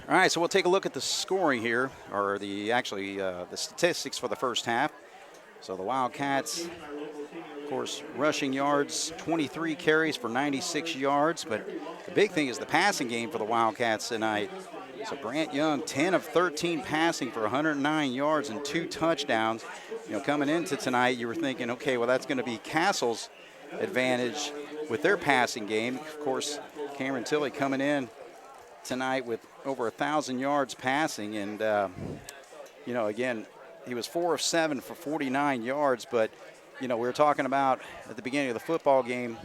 All right, so we'll take a look at the scoring here, or the statistics for the first half. So the Wildcats, of course, rushing yards, 23 carries for 96 yards. But the big thing is the passing game for the Wildcats tonight. So Grant Young, 10 of 13 passing for 109 yards and 2 touchdowns. Coming into tonight, you were thinking, okay, well, that's going to be Castle's advantage with their passing game. Of course, Cameron Tilley coming in tonight with over 1,000 yards passing, and again, he was 4 of 7 for 49 yards, but, we were talking about at the beginning of the football game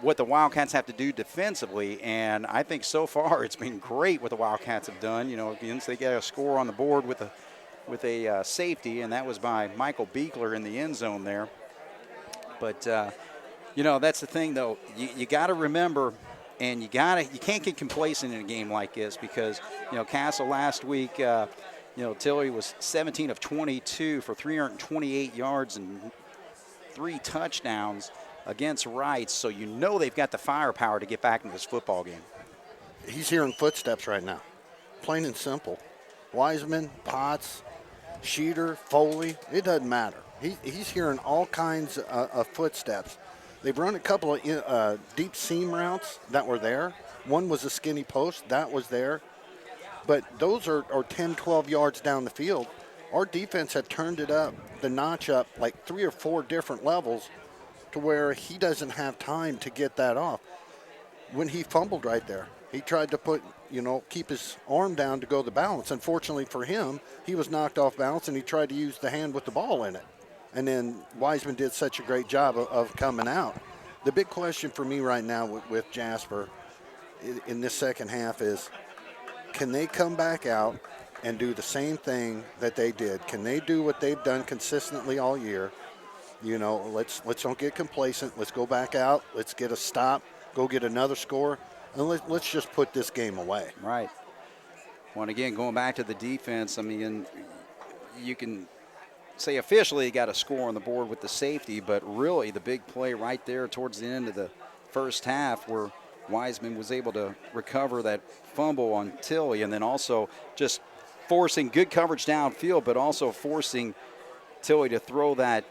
what the Wildcats have to do defensively, and I think so far it's been great what the Wildcats have done. Again, they get a score on the board with a safety, and that was by Michael Beekler in the end zone there. But, that's the thing, though. You got to remember, and you can't get complacent in a game like this because, Castle last week, Tillery was 17 of 22 for 328 yards and 3 touchdowns against Rice. So they've got the firepower to get back into this football game. He's hearing footsteps right now, plain and simple. Wiseman, Potts, Schneider, Foley, it doesn't matter. He's hearing all kinds of footsteps. They've run a couple of deep seam routes that were there. One was a skinny post, that was there. But those are 10, 12 yards down the field. Our defense had turned it up, the notch up, like 3 or 4 different levels to where he doesn't have time to get that off. When he fumbled right there, he tried to keep his arm down to go the balance. Unfortunately for him, he was knocked off balance and he tried to use the hand with the ball in it. And then Wiseman did such a great job of coming out. The big question for me right now with Jasper in this second half is, can they come back out and do the same thing that they did? Can they do what they've done consistently all year? Let's don't get complacent. Let's go back out. Let's get a stop, go get another score, and let's just put this game away. Right. Well, and again, going back to the defense, I mean, you can say officially he got a score on the board with the safety, but really the big play right there towards the end of the first half where Wiseman was able to recover that fumble on Tilly, and then also just forcing good coverage downfield, but also forcing Tilly to throw that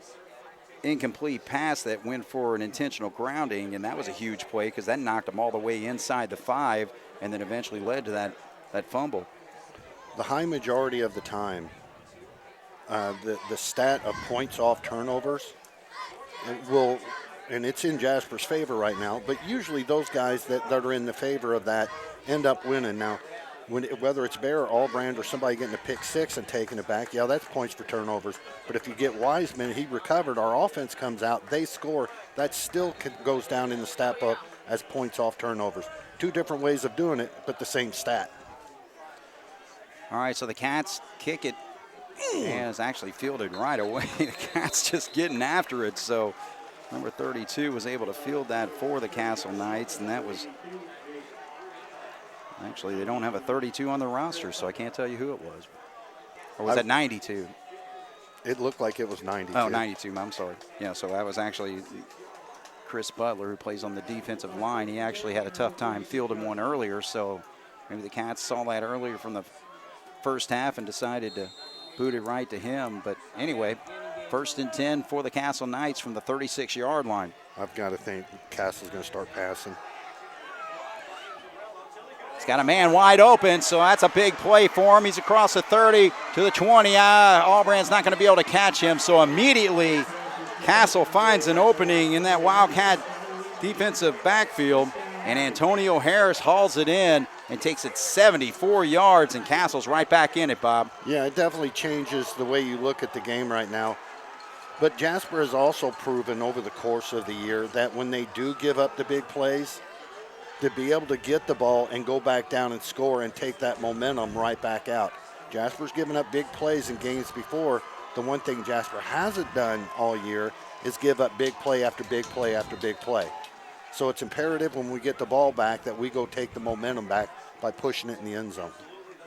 incomplete pass that went for an intentional grounding, and that was a huge play because that knocked him all the way inside the 5 and then eventually led to that fumble. The high majority of the time, the stat of points off turnovers and it's in Jasper's favor right now, but usually those guys that are in the favor of that end up winning. Now, whether it's Bear or Allbrand or somebody getting a pick 6 and taking it back, yeah, that's points for turnovers. But if you get Wiseman, he recovered, our offense comes out, they score, that still goes down in the stat book as points off turnovers. 2 different ways of doing it, but the same stat. All right, so the Cats kick it, and it's actually fielded right away. The Cats just getting after it, so number 32 was able to field that for the Castle Knights, and that was actually, they don't have a 32 on the roster, so I can't tell you who it was. Or was that 92? It looked like it was 92. Oh, 92, I'm sorry. Yeah, so that was actually Chris Butler, who plays on the defensive line. He actually had a tough time fielding one earlier, so maybe the Cats saw that earlier from the first half and decided to boot it right to him. But anyway, 1st and 10 for the Castle Knights from the 36-yard line. I've got to think Castle's going to start passing. He's got a man wide open, so that's a big play for him. He's across the 30 to the 20. Allbrand's not going to be able to catch him, so immediately Castle finds an opening in that Wildcat defensive backfield, and Antonio Harris hauls it in and takes it 74 yards, and Castle's right back in it, Bob. Yeah, it definitely changes the way you look at the game right now. But Jasper has also proven over the course of the year that when they do give up the big plays, to be able to get the ball and go back down and score and take that momentum right back out. Jasper's given up big plays in games before. The one thing Jasper hasn't done all year is give up big play after big play after big play. So it's imperative when we get the ball back that we go take the momentum back by pushing it in the end zone.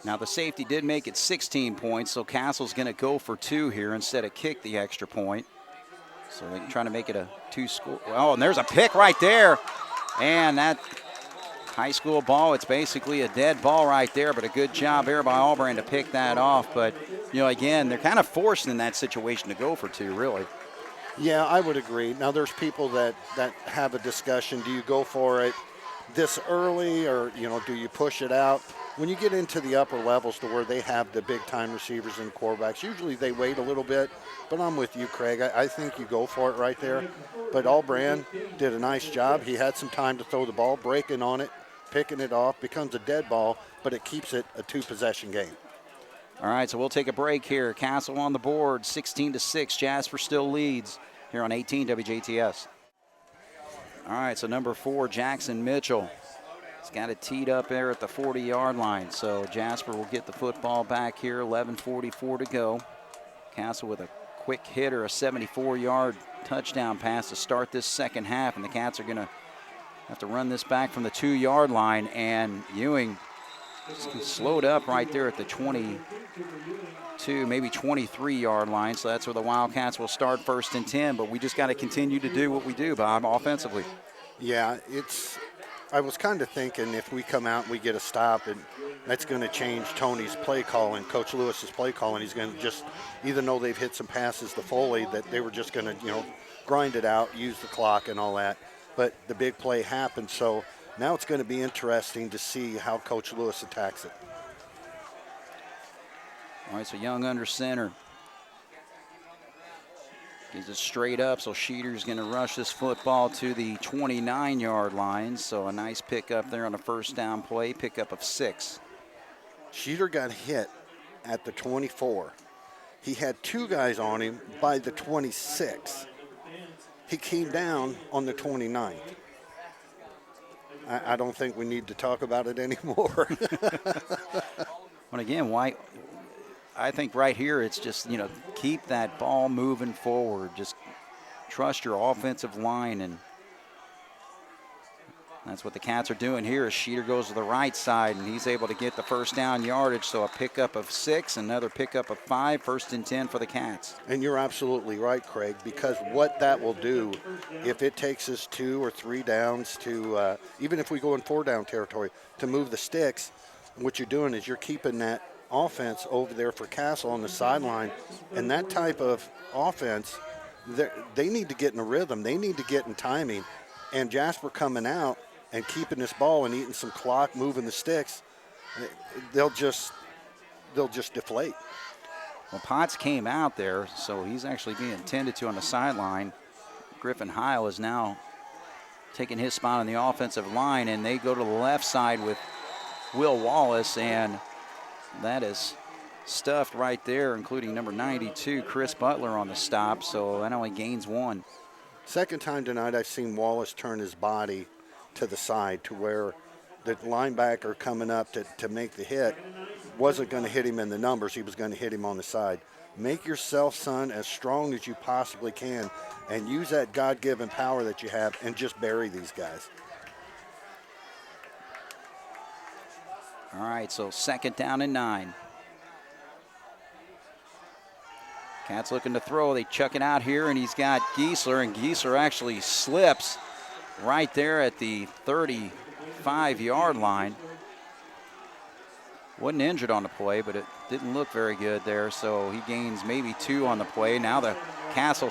Now the safety did make it 16 points, so Castle's going to go for 2 here instead of kick the extra point. So they're trying to make it a 2-score. Oh, and there's a pick right there. And that high school ball, it's basically a dead ball right there, but a good job there by Allbrand to pick that off. But, again, they're kind of forced in that situation to go for 2, really. Yeah, I would agree. Now, there's people that have a discussion. Do you go for it this early or, do you push it out? When you get into the upper levels to where they have the big-time receivers and quarterbacks, usually they wait a little bit. But I'm with you, Craig. I think you go for it right there. But Allbrand did a nice job. He had some time to throw the ball, breaking on it, picking it off, becomes a dead ball, but it keeps it a 2-possession game. All right, so we'll take a break here. Castle on the board, 16-6. Jasper still leads here on 18 WJTS. All right, so number 4, Jackson Mitchell. He's got it teed up there at the 40-yard line. So Jasper will get the football back here, 11:44 to go. Castle with a quick hitter, a 74-yard touchdown pass to start this second half, and the Cats are going to have to run this back from the 2-yard line, and Ewing slowed up right there at the 22, maybe 23-yard line, so that's where the Wildcats will start 1st and 10, but we just got to continue to do what we do, Bob, offensively. Yeah, I was kind of thinking if we come out and we get a stop, and that's going to change Tony's play calling, Coach Lewis's play calling. He's going to just, even though they've hit some passes to Foley, that they were just going to, grind it out, use the clock and all that. But the big play happened, so now it's going to be interesting to see how Coach Lewis attacks it. All right, so Young under center. Gives it straight up, so Schneider's going to rush this football to the 29-yard line. So a nice pickup there on a first down play, pickup of 6. Schneider got hit at the 24. He had 2 guys on him by the 26. He came down on the 29th. I don't think we need to talk about it anymore. But again, why? I think right here it's just, keep that ball moving forward. Just trust your offensive line, and that's what the Cats are doing here. As Schneider goes to the right side, and he's able to get the first down yardage. So a pickup of 6, another pickup of 5, 1st and 10 for the Cats. And you're absolutely right, Craig, because what that will do, if it takes us 2 or 3 downs to, even if we go in 4-down territory, to move the sticks, what you're doing is you're keeping that offense over there for Castle on the sideline. And that type of offense, they need to get in a rhythm. They need to get in timing. And Jasper coming out and keeping this ball and eating some clock, moving the sticks, they'll just deflate. Well, Potts came out there, so he's actually being tended to on the sideline. Griffin Heil is now taking his spot on the offensive line, and they go to the left side with Will Wallace, and that is stuffed right there, including number 92, Chris Butler, on the stop, so that only gains 1. Second time tonight I've seen Wallace turn his body to the side to where the linebacker coming up to make the hit wasn't going to hit him in the numbers. He was going to hit him on the side. Make yourself, son, as strong as you possibly can and use that God-given power that you have and just bury these guys. All right, so 2nd down and 9. Cats looking to throw. They chuck it out here, and he's got Giesler, and Giesler actually slips right there at the 35-yard line. Wasn't injured on the play, but it didn't look very good there, so he gains maybe 2 on the play. Now the Castle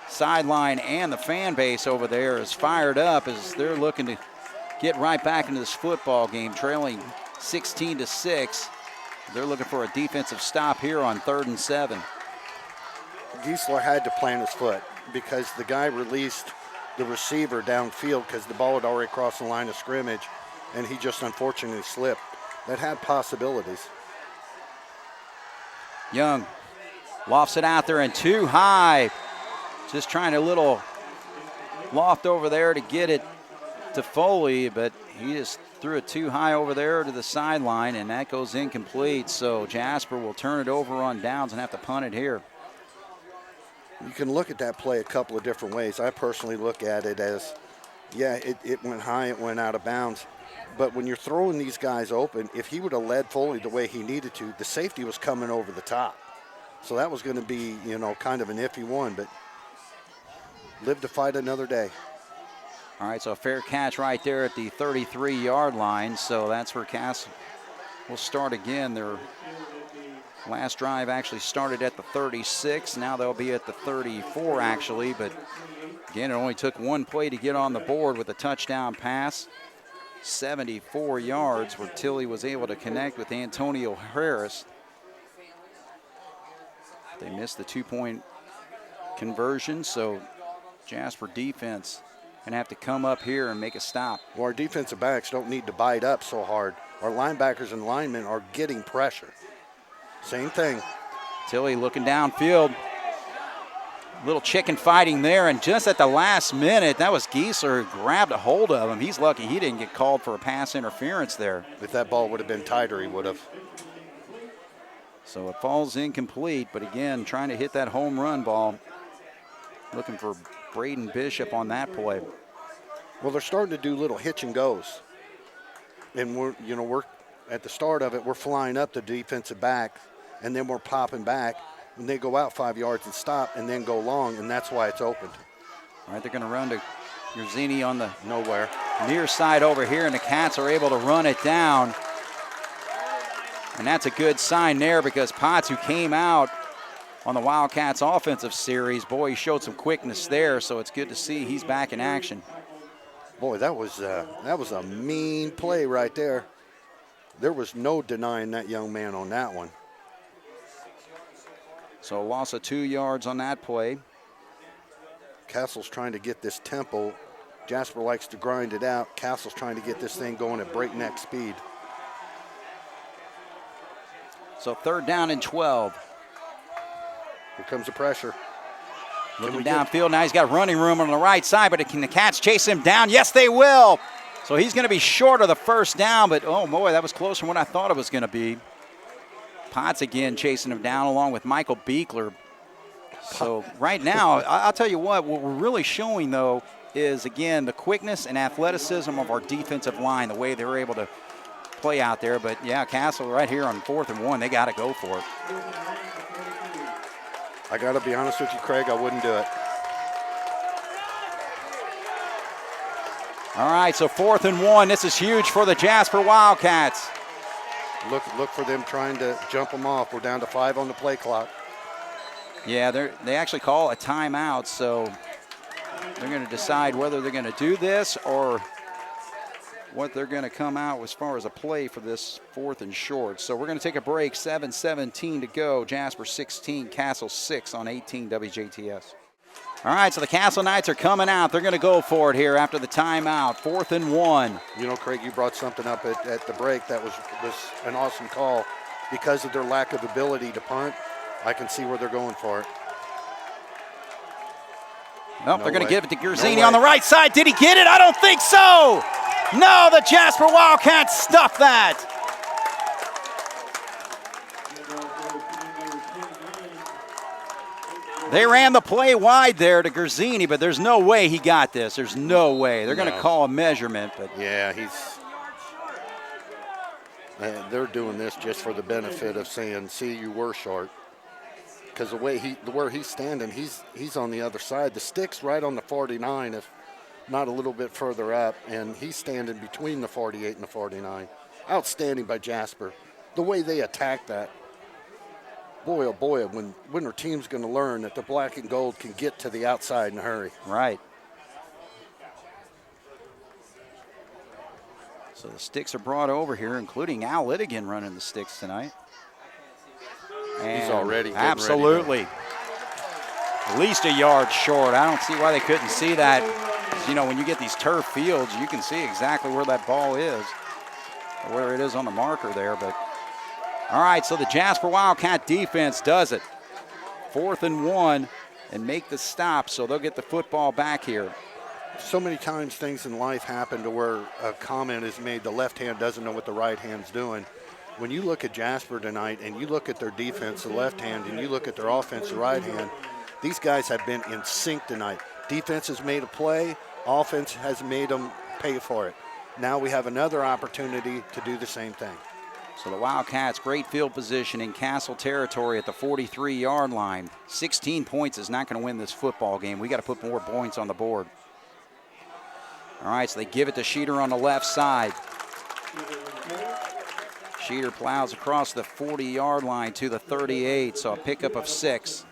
sideline and the fan base over there is fired up as they're looking to get right back into this football game, trailing 16-6. They're looking for a defensive stop here on 3rd and 7. Giesler had to plant his foot because the guy released the receiver downfield because the ball had already crossed the line of scrimmage, and he just unfortunately slipped. That had possibilities. Young lofts it out there and too high. Just trying a little loft over there to get it to Foley, but he just threw it too high over there to the sideline, and that goes incomplete. So Jasper will turn it over on downs and have to punt it here. You can look at that play a couple of different ways. I personally look at it as, yeah, it went high, it went out of bounds. But when you're throwing these guys open, if he would have led Foley the way he needed to, the safety was coming over the top. So that was going to be, kind of an iffy one, but live to fight another day. All right, so a fair catch right there at the 33-yard line. So that's where Castle will start again. Their last drive actually started at the 36. Now they'll be at the 34, actually. But again, it only took 1 play to get on the board with a touchdown pass. 74 yards where Tilley was able to connect with Antonio Harris. They missed the 2-point conversion, so Jasper defense going to have to come up here and make a stop. Well, our defensive backs don't need to bite up so hard. Our linebackers and linemen are getting pressure. Same thing. Tilly looking downfield. Little chicken fighting there, and just at the last minute, that was Giesler who grabbed a hold of him. He's lucky he didn't get called for a pass interference there. If that ball would have been tighter, he would have. So it falls incomplete, but again, trying to hit that home run ball. Looking for Braden Bishop on that play. Well, they're starting to do little hitch and goes. And we're at the start of it, we're flying up the defensive back, and then we're popping back. And they go out 5 yards and stop and then go long, and that's why it's opened. All right, they're going to run to Yerzini on the nowhere near side over here, and the Cats are able to run it down. And that's a good sign there because Potts, who came out on the Wildcats offensive series, boy, he showed some quickness there, so it's good to see he's back in action. Boy, that was a mean play right there. There was no denying that young man on that one. So a loss of 2 yards on that play. Castle's trying to get this tempo. Jasper likes to grind it out. Castle's trying to get this thing going at breakneck speed. So 3rd down and 12. Here comes the pressure. Looking downfield, now he's got running room on the right side, but can the Cats chase him down? Yes, they will. So he's going to be short of the 1st down, but oh boy, that was closer than what I thought it was going to be. Potts again chasing him down along with Michael Beekler. So right now, I'll tell you what we're really showing, though, is, again, the quickness and athleticism of our defensive line, the way they were able to play out there. But, yeah, Castle right here on 4th and 1, they got to go for it. I got to be honest with you, Craig, I wouldn't do it. All right, so 4th and 1. This is huge for the Jasper Wildcats. Look for them trying to jump them off. We're down to 5 on the play clock. Yeah, they actually call a timeout, so they're going to decide whether they're going to do this or what they're going to come out as far as a play for this 4th and short. So we're going to take a break. 7:17 to go. Jasper 16, Castle 6 on 18 WJTS. All right, so the Castle Knights are coming out. They're going to go for it here after the timeout. 4th and 1. You know, Craig, you brought something up at the break that was an awesome call. Because of their lack of ability to punt, I can see where they're going for it. Nope, they're going to give it to Yerzini on the right side. Did he get it? I don't think so. No, the Jasper Wildcats stuffed that. They ran the play wide there to Yerzini, but there's no way he got this. There's no way. They're going to call a measurement. But yeah, they're doing this just for the benefit of saying, see, you were short. Because where he's standing, he's on the other side. The stick's right on the 49, if not a little bit further up, and he's standing between the 48 and the 49. Outstanding by Jasper. The way they attacked that. Boy, oh boy, when our team's going to learn that the black and gold can get to the outside in a hurry. Right. So the sticks are brought over here, including Al Littigan running the sticks tonight. And he's already getting absolutely. ready At least a yard short. I don't see why they couldn't see that. You know, when you get these turf fields, you can see exactly where that ball is, or where it is on the marker there. But all right, so the Jasper Wildcat defense does it. 4th and 1 and make the stop, so they'll get the football back here. So many times things in life happen to where a comment is made, the left hand doesn't know what the right hand's doing. When you look at Jasper tonight and you look at their defense, the left hand, and you look at their offense, the right hand, these guys have been in sync tonight. Defense has made a play. Offense has made them pay for it. Now we have another opportunity to do the same thing. So the Wildcats, great field position in Castle territory at the 43-yard line. 16 points is not going to win this football game. We got to put more points on the board. All right, so they give it to Schneider on the left side. Schneider plows across the 40-yard line to the 38, so a pickup of 6.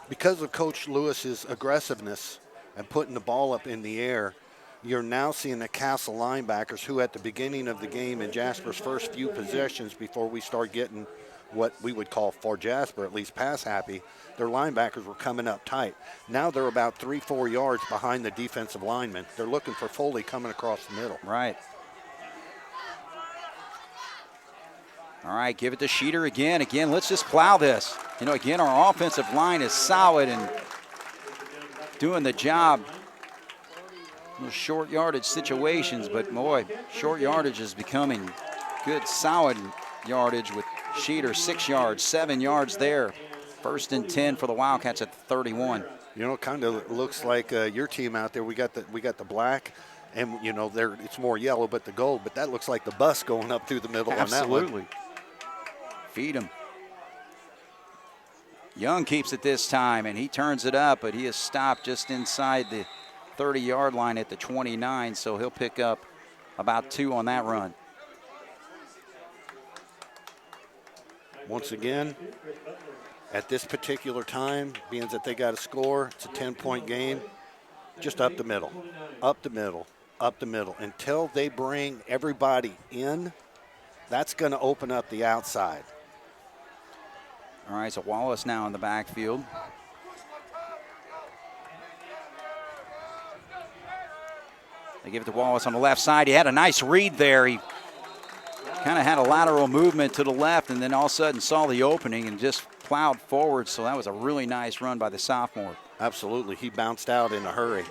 Because of Coach Lewis's aggressiveness and putting the ball up in the air, you're now seeing the Castle linebackers who at the beginning of the game in Jasper's first few possessions before we start getting what we would call, for Jasper at least, pass happy, their linebackers were coming up tight. Now they're about 3-4 yards behind the defensive linemen. They're looking for Foley coming across the middle. Right. All right, give it to Schneider again. Again, let's just plow this. You know, again, our offensive line is solid and doing the job. Those short yardage situations, but boy, short yardage is becoming good, solid yardage with Schneider 6 yards, 7 yards there. 1st and 10 for the Wildcats at the 31. You know, it kind of looks like your team out there. We got the black, and you know, it's more yellow, but the gold. But that looks like the bus going up through the middle on that one. Absolutely. Feed him. Young keeps it this time, and he turns it up, but he is stopped just inside the 30-yard line at the 29, so he'll pick up about 2 on that run. Once again, at this particular time, being that they got a score, it's a 10-point game, just up the middle, up the middle, up the middle. Until they bring everybody in, that's going to open up the outside. All right, so Wallace now in the backfield. They give it to Wallace on the left side. He had a nice read there. He kind of had a lateral movement to the left and then all of a sudden saw the opening and just plowed forward. So that was a really nice run by the sophomore. Absolutely. He bounced out in a hurry.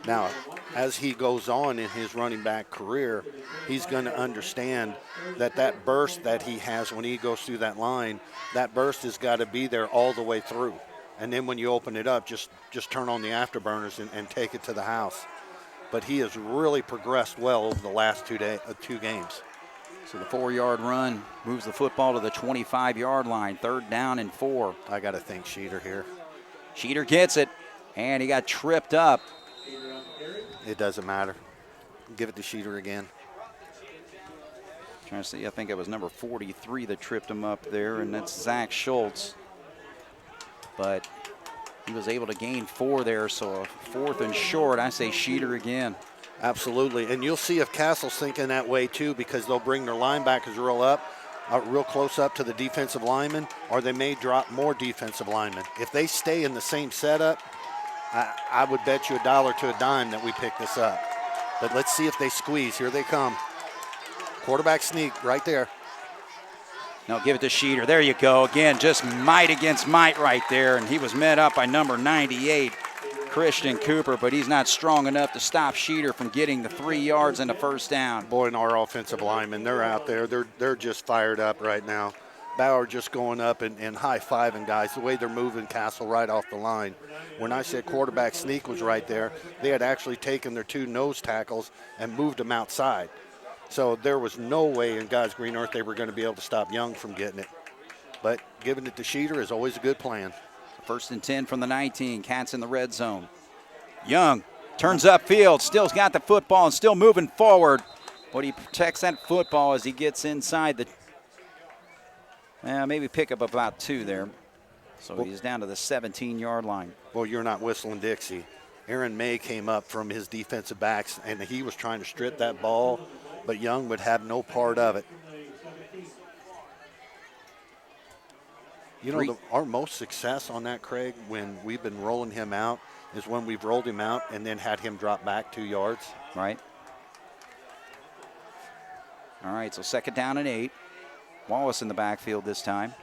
Now, as he goes on in his running back career, he's going to understand that burst that he has when he goes through that line, that burst has got to be there all the way through. And then when you open it up, just turn on the afterburners and take it to the house. But he has really progressed well over the last 2 games. So the 4-yard run moves the football to the 25-yard line. 3rd down and 4. I got to think Schneider here. Schneider gets it, and he got tripped up. It doesn't matter. Give it to Schneider again. Trying to see, I think it was number 43 that tripped him up there, and that's Zach Schultz. But he was able to gain 4 there, so a 4th and short. I say Schneider again. Absolutely, and you'll see if Castle's thinking that way too, because they'll bring their linebackers real close up to the defensive linemen, or they may drop more defensive linemen. If they stay in the same setup, I would bet you $1 to a dime that we pick this up. But let's see if they squeeze. Here they come. Quarterback sneak right there. No, give it to Schneider. There you go. Again, just might against might right there, and he was met up by number 98. Christian Cooper, but he's not strong enough to stop Schneider from getting the 3 yards and the 1st down. Boy, and our offensive linemen, they're out there. They're just fired up right now. Bauer just going up and high-fiving guys, the way they're moving Castle right off the line. When I said quarterback sneak was right there, they had actually taken their 2 nose tackles and moved them outside. So there was no way in God's green earth they were going to be able to stop Young from getting it. But giving it to Schneider is always a good plan. 1st and 10 from the 19. Cats in the red zone. Young turns upfield, still's got the football and still moving forward. But he protects that football as he gets inside the, maybe pick up about 2 there. So he's down to the 17-yard line. Well, you're not whistling Dixie. Aaron May came up from his defensive backs, and he was trying to strip that ball, but Young would have no part of it. You know, our most success on that, Craig, when we've been rolling him out, is when we've rolled him out and then had him drop back 2 yards. Right. All right, so 2nd down and 8. Wallace in the backfield this time.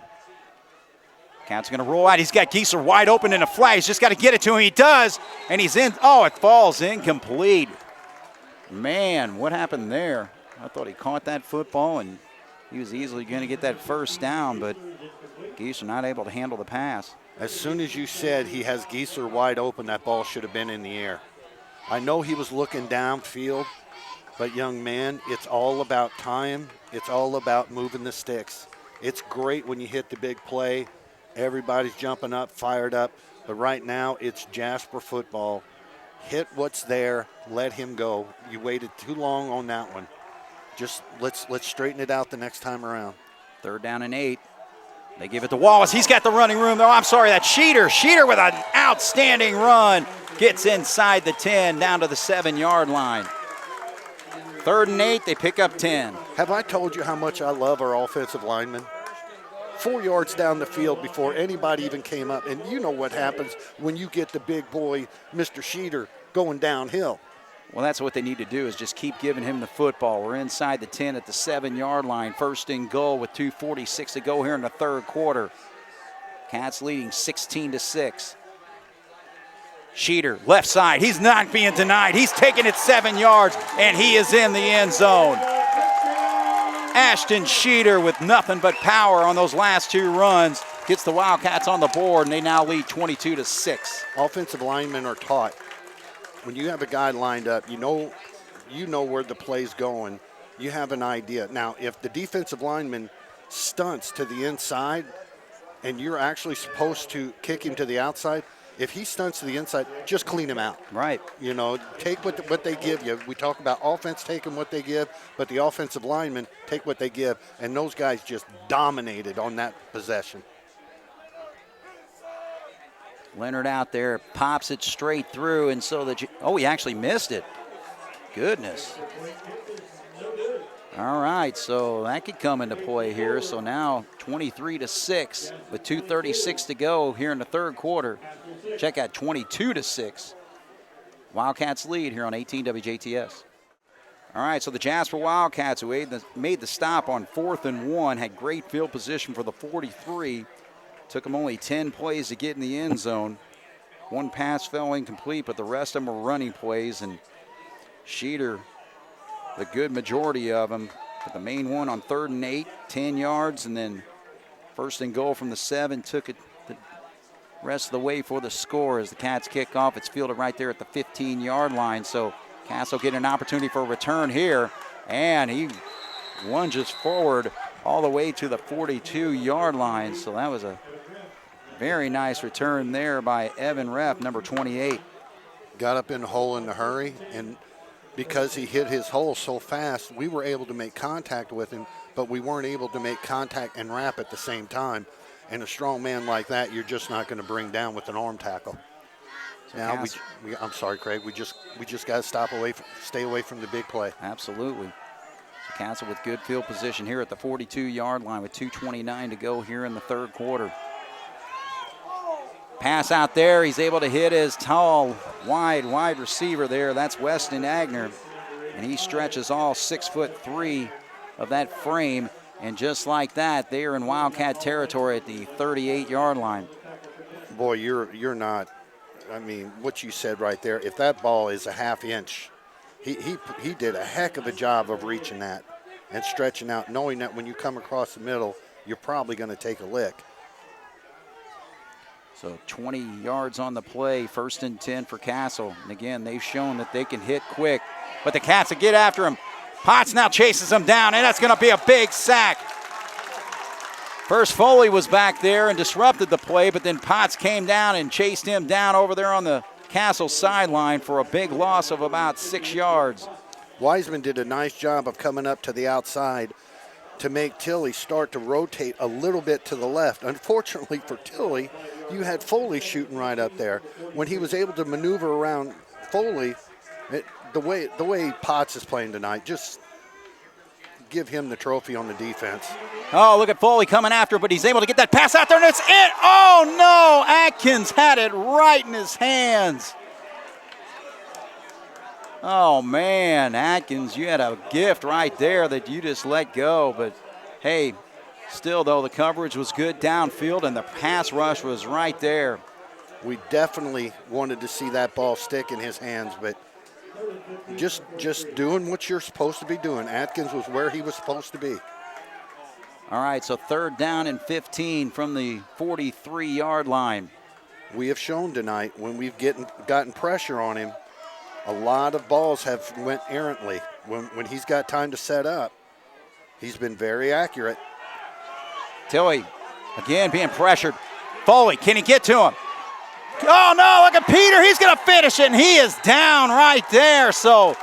Cats going to roll out. He's got Gieser wide open in a flat. He's just got to get it to him. He does, and he's in. Oh, it falls incomplete. Man, what happened there? I thought he caught that football, and he was easily going to get that 1st down, but Gieser not able to handle the pass. As soon as you said he has Gieser wide open, that ball should have been in the air. I know he was looking downfield, but young man, it's all about time. It's all about moving the sticks. It's great when you hit the big play. Everybody's jumping up, fired up. But right now, it's Jasper football. Hit what's there, let him go. You waited too long on that one. Just let's straighten it out the next time around. 3rd down and 8. They give it to Wallace. He's got the running room. Oh, I'm sorry, that's Schneider. Schneider with an outstanding run. Gets inside the 10, down to the 7-yard line. 3rd and 8, they pick up 10. Have I told you how much I love our offensive linemen? 4 yards down the field before anybody even came up. And you know what happens when you get the big boy, Mr. Schneider, going downhill. Well, that's what they need to do is just keep giving him the football. We're inside the 10 at the 7-yard line. First and goal with 2:46 to go here in the third quarter. Cats leading 16-6. Schneider, left side. He's not being denied. He's taking it 7 yards, and he is in the end zone. Ashton Schneider with nothing but power on those last 2 runs gets the Wildcats on the board, and they now lead 22-6. Offensive linemen are taught, when you have a guy lined up, you know where the play's going. You have an idea. Now, if the defensive lineman stunts to the inside and you're actually supposed to kick him to the outside, if he stunts to the inside, just clean him out. Right. You know, take what they give you. We talk about offense taking what they give, but the offensive linemen take what they give, and those guys just dominated on that possession. Leonard out there pops it straight through, and so he actually missed it. Goodness. All right, so that could come into play here. So now 23-6 with 2:36 to go here in the third quarter. Check out 22-6. Wildcats lead here on 18 WJTS. All right, so the Jasper Wildcats, who made the stop on 4th and 1, had great field position for the 43. Took them only 10 plays to get in the end zone. 1 pass fell incomplete, but the rest of them were running plays. And Schneider, the good majority of them, but the main one on 3rd and 8, 10 yards, and then first and goal from the 7, took it the rest of the way for the score as the Cats kick off. It's fielded right there at the 15-yard line. So Cass will get an opportunity for a return here, and he lunges forward all the way to the 42-yard line. So that was a very nice return there by Evan Rep, number 28. Got up in the hole in a hurry, and because he hit his hole so fast, we were able to make contact with him, but we weren't able to make contact and wrap at the same time. And a strong man like that, you're just not going to bring down with an arm tackle. So now I'm sorry, Craig. We just got to stay away from the big play. Absolutely. So Castle with good field position here at the 42-yard line with 2:29 to go here in the third quarter. Pass out there. He's able to hit his tall, wide receiver there. That's Weston Agner. And he stretches all 6'3" of that frame. And just like that, they are in Wildcat territory at the 38-yard line. Boy, you're not. I mean, what you said right there, if that ball is a half inch, he did a heck of a job of reaching that and stretching out, knowing that when you come across the middle, you're probably going to take a lick. So 20 yards on the play, 1st and 10 for Castle. And again, they've shown that they can hit quick. But the Cats will get after him. Potts now chases him down, and that's going to be a big sack. First, Foley was back there and disrupted the play, but then Potts came down and chased him down over there on the Castle sideline for a big loss of about 6 yards. Wiseman did a nice job of coming up to the outside to make Tilley start to rotate a little bit to the left. Unfortunately for Tilley, you had Foley shooting right up there. When he was able to maneuver around Foley, the way Potts is playing tonight, just give him the trophy on the defense. Oh, look at Foley coming after, but he's able to get that pass out there, and it's in. Oh, no, Atkins had it right in his hands. Oh, man, Atkins, you had a gift right there that you just let go. But, hey, still, though, the coverage was good downfield, and the pass rush was right there. We definitely wanted to see that ball stick in his hands, but just doing what you're supposed to be doing. Atkins was where he was supposed to be. All right, so 3rd down and 15 from the 43-yard line. We have shown tonight when we've gotten pressure on him, a lot of balls have went errantly. When he's got time to set up, he's been very accurate. Tilley, again, being pressured. Foley, can he get to him? Oh, no, look at Peter. He's going to finish it, and he is down right there. So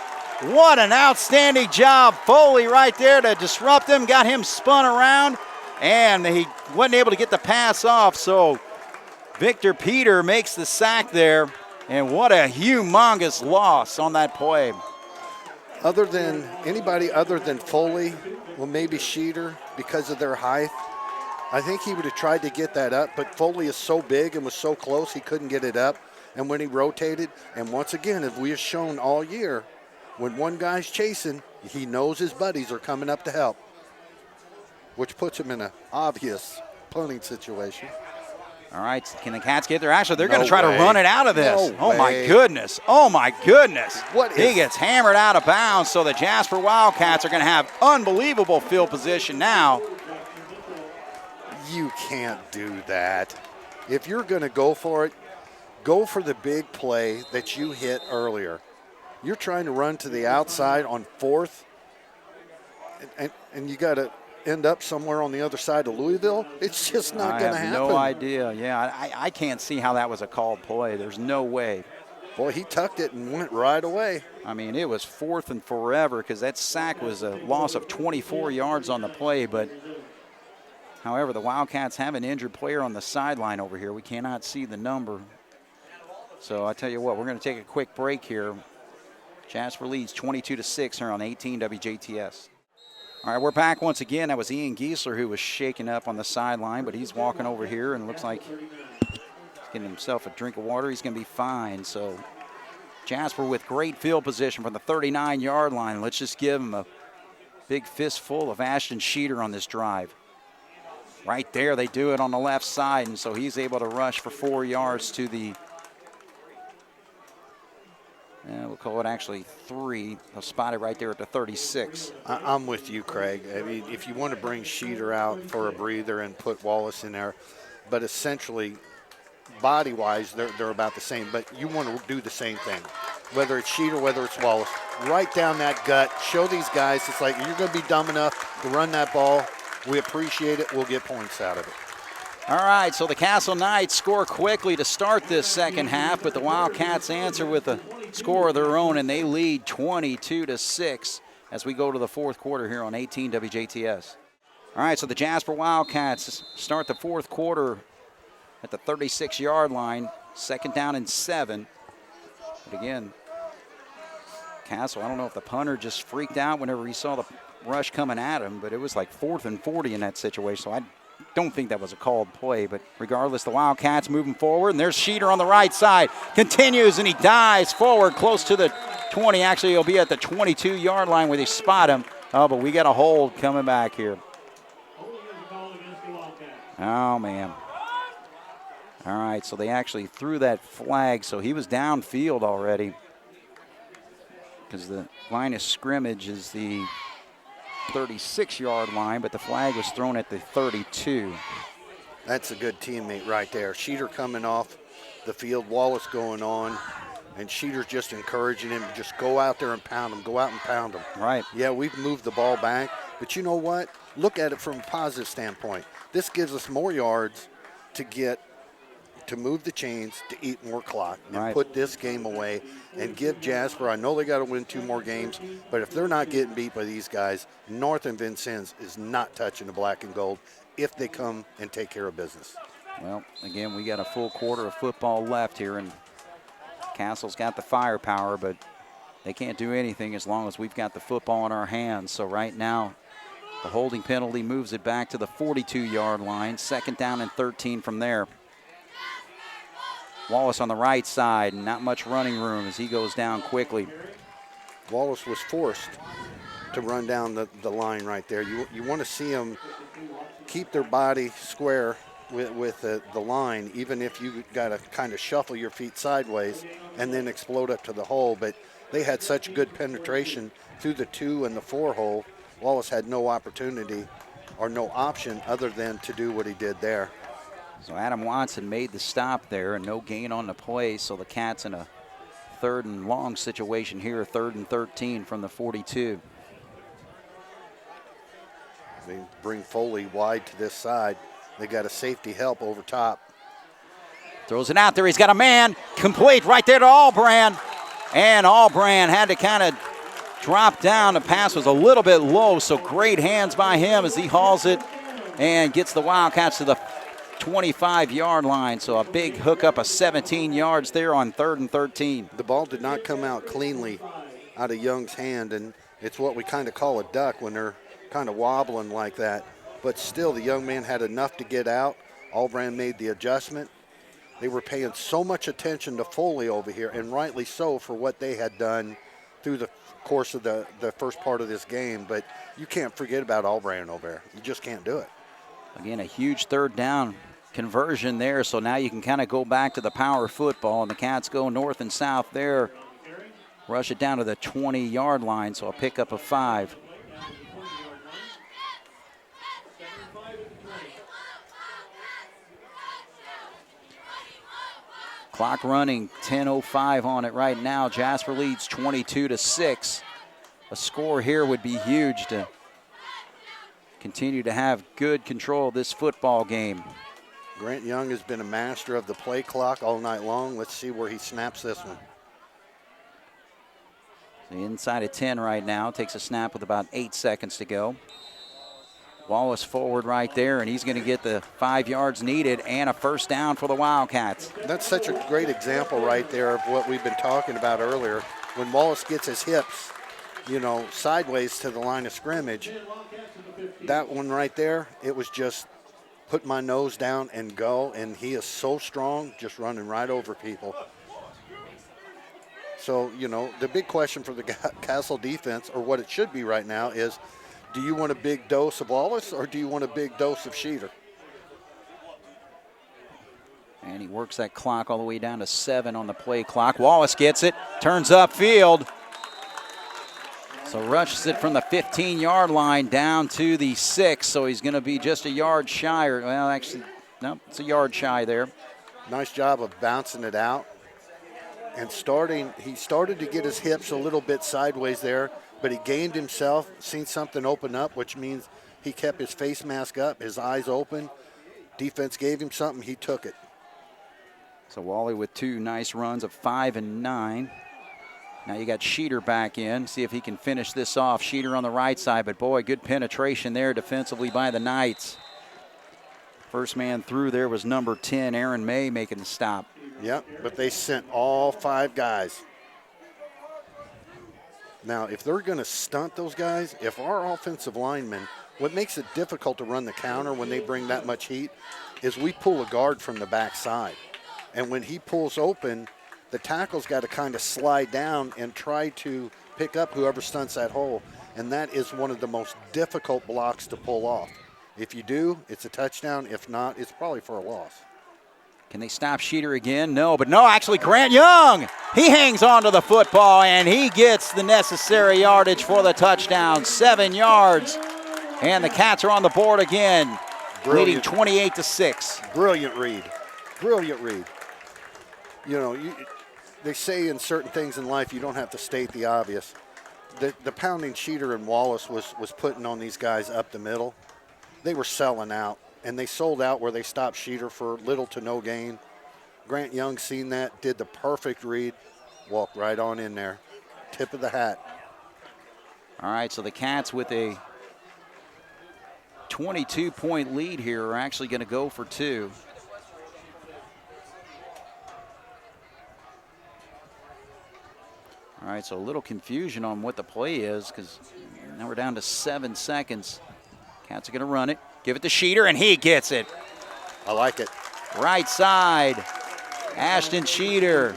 what an outstanding job. Foley right there to disrupt him, got him spun around, and he wasn't able to get the pass off. So Victor Peter makes the sack there. And what a humongous loss on that play. Anybody other than Foley, well, maybe Schneider because of their height, I think he would have tried to get that up, but Foley is so big and was so close he couldn't get it up. And when he rotated, and once again, as we have shown all year, when one guy's chasing, he knows his buddies are coming up to help, which puts him in an obvious punting situation. All right, can the Cats get there? Actually, they're going No to try way. to run it out of this. No Oh, my way. goodness. Oh, my goodness. What He is- gets hammered out of bounds, so the Jasper Wildcats are going to have unbelievable field position now. You can't do that. If you're going to go for it, go for the big play that you hit earlier. You're trying to run to the outside on 4th, and you got to end up somewhere on the other side of Louisville. It's just not going to happen. I have no idea. Yeah, I can't see how that was a called play. There's no way. Boy, he tucked it and went right away. I mean, it was 4th and forever because that sack was a loss of 24 yards on the play. But, however, the Wildcats have an injured player on the sideline over here. We cannot see the number. So I tell you what, we're going to take a quick break here. Jasper leads 22-6 here on 18 WJTS. All right, we're back once again. That was Ian Giesler who was shaken up on the sideline, but he's walking over here and looks like he's getting himself a drink of water. He's going to be fine. So Jasper with great field position from the 39-yard line. Let's just give him a big fistful of Ashton Schneider on this drive. Right there, they do it on the left side, and so he's able to rush for 4 yards to the we'll call it actually 3. They'll spot it right there at the 36. I'm with you, Craig. I mean, if you want to bring Schneider out for a breather and put Wallace in there, but essentially, body-wise, they're about the same. But you want to do the same thing, whether it's Schneider, whether it's Wallace. Right down that gut. Show these guys it's like you're going to be dumb enough to run that ball. We appreciate it. We'll get points out of it. All right, so the Castle Knights score quickly to start this second half, but the Wildcats answer with a score of their own, and they lead 22-6 as we go to the fourth quarter here on 18 WJTS. All right, so the Jasper Wildcats start the fourth quarter at the 36-yard line, 2nd down and 7. But again, Castle, I don't know if the punter just freaked out whenever he saw the rush coming at him, but it was like 4th and 40 in that situation, so I don't think that was a called play. But regardless, the Wildcats moving forward, and there's Schneider on the right side. Continues, and he dives forward close to the 20. Actually, he'll be at the 22-yard line where they spot him. Oh, but we got a hold coming back here. Oh, man. All right, so they actually threw that flag, so he was downfield already because the line of scrimmage is the 36-yard line, but the flag was thrown at the 32. That's a good teammate right there. Schneider coming off the field, Wallace going on, and Schneider's just encouraging him, just go out there and pound him, go out and pound him. Right. Yeah, we've moved the ball back, but you know what? Look at it from a positive standpoint. This gives us more yards to move the chains, to eat more clock, and put this game away and give Jasper, I know they got to win 2 more games, but if they're not getting beat by these guys, North and Vincennes is not touching the black and gold if they come and take care of business. Well, again, we got a full quarter of football left here, and Castle's got the firepower, but they can't do anything as long as we've got the football in our hands. So right now, the holding penalty moves it back to the 42-yard line, 2nd down and 13 from there. Wallace on the right side, not much running room as he goes down quickly. Wallace was forced to run down the line right there. You want to see them keep their body square with the line, even if you got to kind of shuffle your feet sideways and then explode up to the hole. But they had such good penetration through the 2 and the 4 hole. Wallace had no opportunity or no option other than to do what he did there. So Adam Watson made the stop there, and no gain on the play, so the Cats in a 3rd and long situation here, 3rd and 13 from the 42. They bring Foley wide to this side. They got a safety help over top. Throws it out there. He's got a man complete right there to Albrand. And Albrand had to kind of drop down. The pass was a little bit low, so great hands by him as he hauls it and gets the Wildcats to the 25-yard line. So a big hookup of 17 yards there on 3rd and 13. The ball did not come out cleanly out of Young's hand, and it's what we kind of call a duck when they're kind of wobbling like that. but still the young man had enough to get out. Allbrand made the adjustment. They were paying so much attention to Foley over here, and rightly so for what they had done through the course of the first part of this game. But you can't forget about Allbrand over there. You just can't do it. Again, a huge third down conversion there, so now you can kind of go back to the power football, and the Cats go north and south there. Rush it down to the 20-yard line, so a pickup of 5. Clock running, 10:05 on it right now. Jasper leads 22-6. A score here would be huge to continue to have good control of this football game. Grant Young has been a master of the play clock all night long. Let's see where he snaps this one. So inside of 10 right now. Takes a snap with about 8 seconds to go. Wallace forward right there, and he's going to get the 5 yards needed and a first down for the Wildcats. That's such a great example right there of what we've been talking about earlier. When Wallace gets his hips, sideways to the line of scrimmage, that one right there, it was just put my nose down and go, and he is so strong, just running right over people. So, the big question for the Castle defense, or what it should be right now, is do you want a big dose of Wallace or do you want a big dose of Schneider? And he works that clock all the way down to 7 on the play clock. Wallace gets it, turns upfield. So rushes it from the 15-yard line down to the 6, so he's going to be just a yard shy. It's a yard shy there. Nice job of bouncing it out. And he started to get his hips a little bit sideways there, but he gained himself, seen something open up, which means he kept his face mask up, his eyes open. Defense gave him something, he took it. So Wally with 2 nice runs of 5 and 9. Now you got Schneider back in. See if he can finish this off. Schneider on the right side, but boy, good penetration there defensively by the Knights. First man through there was number 10, Aaron May, making the stop. Yep, but they sent all 5 guys. Now, if they're going to stunt those guys, if our offensive linemen, what makes it difficult to run the counter when they bring that much heat is we pull a guard from the backside. And when he pulls open, the tackle's got to kind of slide down and try to pick up whoever stunts that hole. And that is one of the most difficult blocks to pull off. If you do, it's a touchdown. If not, it's probably for a loss. Can they stop Schneider again? No, actually Grant Young, he hangs on to the football and he gets the necessary yardage for the touchdown, 7 yards. And the Cats are on the board again, leading 28-6. Brilliant read. Brilliant read. They say in certain things in life you don't have to state the obvious. The pounding Schneider and Wallace was putting on these guys up the middle. They were selling out. And they sold out where they stopped Schneider for little to no gain. Grant Young seen that, did the perfect read, walked right on in there. Tip of the hat. All right, so the Cats with a 22-point lead here are actually going to go for 2. All right, so a little confusion on what the play is because now we're down to 7 seconds. Cats are going to run it. Give it to Schneider, and he gets it. I like it. Right side, Ashton Schneider.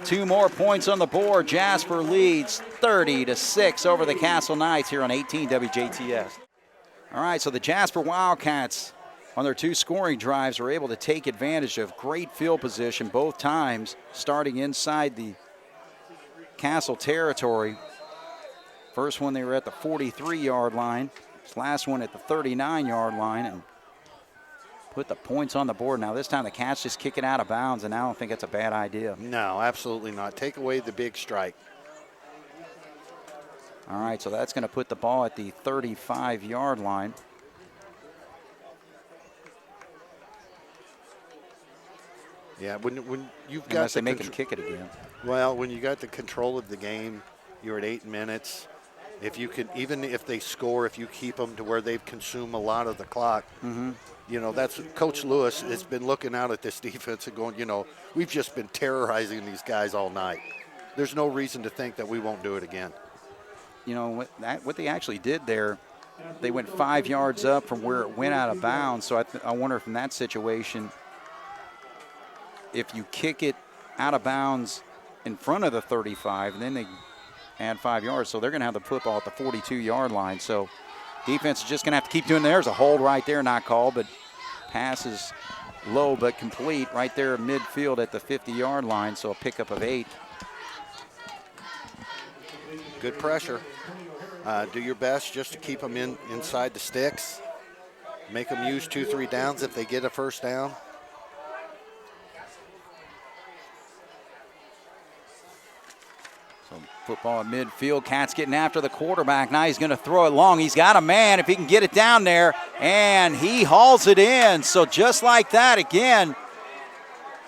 2 more points on the board. Jasper leads 30-6 over the Castle Knights here on 18 WJTS. All right, so the Jasper Wildcats on their 2 scoring drives are able to take advantage of great field position both times, starting inside the Castle territory. First one, they were at the 43-yard line. Last one at the 39-yard line and put the points on the board. Now this time the Cats just kick it out of bounds, and I don't think that's a bad idea. No, absolutely not. Take away the big strike. All right, so that's going to put the ball at the 35-yard line. Yeah, when you've got unless they make them kick it again. Well, when you got the control of the game, you're at 8 minutes. If you can, even if they score, if you keep them to where they've consumed a lot of the clock, that's Coach Lewis has been looking out at this defense and going, we've just been terrorizing these guys all night. There's no reason to think that we won't do it again. What they actually did there they went 5 yards up from where it went out of bounds. So I wonder if in that situation, if you kick it out of bounds in front of the 35, then they add 5 yards. So they're going to have the football at the 42-yard line. So defense is just going to have to keep doing. There's a hold right there, not called, but pass is low but complete right there midfield at the 50-yard line. So a pickup of 8. Good pressure. Do your best just to keep them inside the sticks. Make them use 2-3 downs if they get a first down. So football at midfield. Cats getting after the quarterback. Now he's going to throw it long. He's got a man if he can get it down there, and he hauls it in. So just like that, again,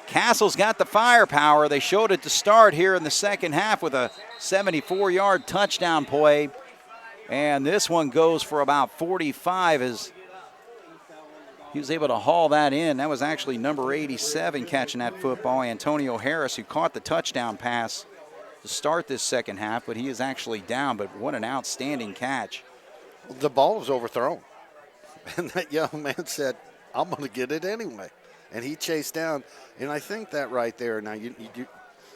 Castle's got the firepower. They showed it to start here in the second half with a 74-yard touchdown play. And this one goes for about 45 as he was able to haul that in. That was actually number 87 catching that football, Antonio Harris, who caught the touchdown pass to start this second half, but he is actually down. But what an outstanding catch. The ball was overthrown. And that young man said, I'm going to get it anyway. And he chased down. And I think that right there, now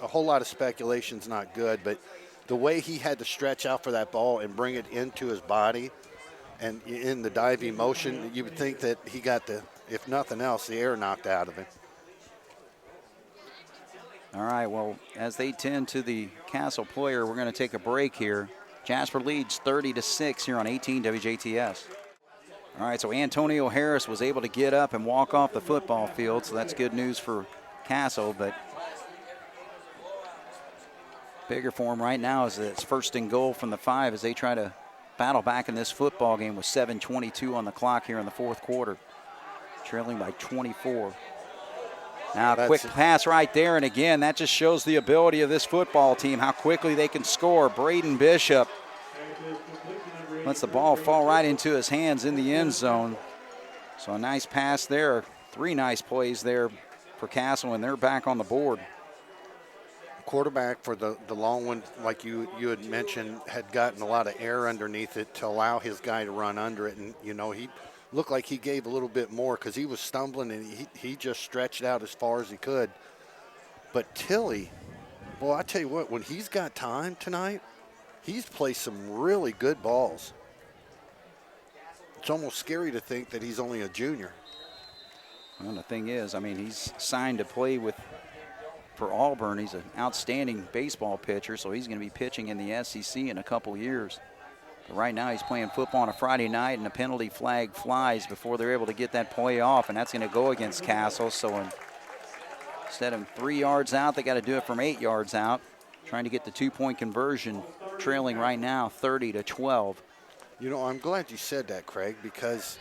a whole lot of speculation is not good, but the way he had to stretch out for that ball and bring it into his body and in the diving motion, you would think that he got if nothing else, the air knocked out of him. All right, well, as they tend to the Castle player, we're going to take a break here. Jasper leads 30-6 here on 18 WJTS. All right, so Antonio Harris was able to get up and walk off the football field, so that's good news for Castle, but bigger for him right now is that it's first and goal from the 5 as they try to battle back in this football game with 7:22 on the clock here in the fourth quarter, trailing by 24. Now a quick pass right there, and again, that just shows the ability of this football team, how quickly they can score. Braden Bishop lets the ball fall right into his hands in the end zone. So a nice pass there, 3 nice plays there for Castle, and they're back on the board. Quarterback for the long one, like you had mentioned, had gotten a lot of air underneath it to allow his guy to run under it. And, he looked like he gave a little bit more because he was stumbling and he just stretched out as far as he could. But Tilly, boy, I tell you what, when he's got time tonight, he's played some really good balls. It's almost scary to think that he's only a junior. Well, the thing is, he's signed to play for Auburn. He's an outstanding baseball pitcher, so he's going to be pitching in the SEC in a couple years. But right now he's playing football on a Friday night, and a penalty flag flies before they're able to get that play off, and that's going to go against Castle. So instead of 3 yards out, they got to do it from 8 yards out, trying to get the 2-point conversion, trailing right now 30-12. I'm glad you said that, Craig, because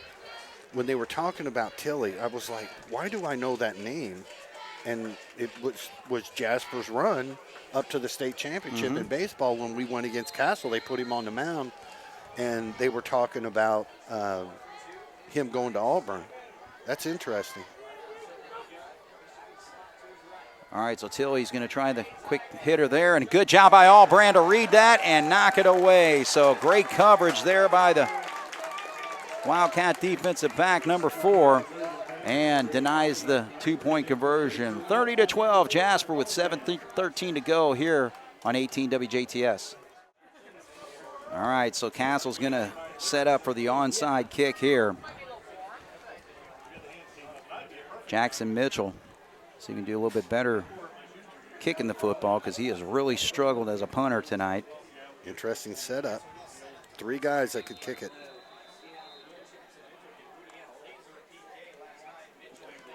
when they were talking about Tilly, I was like, why do I know that name? And it was Jasper's run up to the state championship in baseball when we went against Castle. They put him on the mound, and they were talking about him going to Auburn. That's interesting. All right, so Tilly's going to try the quick hitter there, and good job by Allbrand to read that and knock it away. So great coverage there by the Wildcat defensive back, number 4. And denies the 2-point conversion. 30-12, Jasper with 7:13 to go here on 18 WJTS. All right, so Castle's going to set up for the onside kick here. Jackson Mitchell, see if he can do a little bit better kicking the football because he has really struggled as a punter tonight. Interesting setup. 3 guys that could kick it.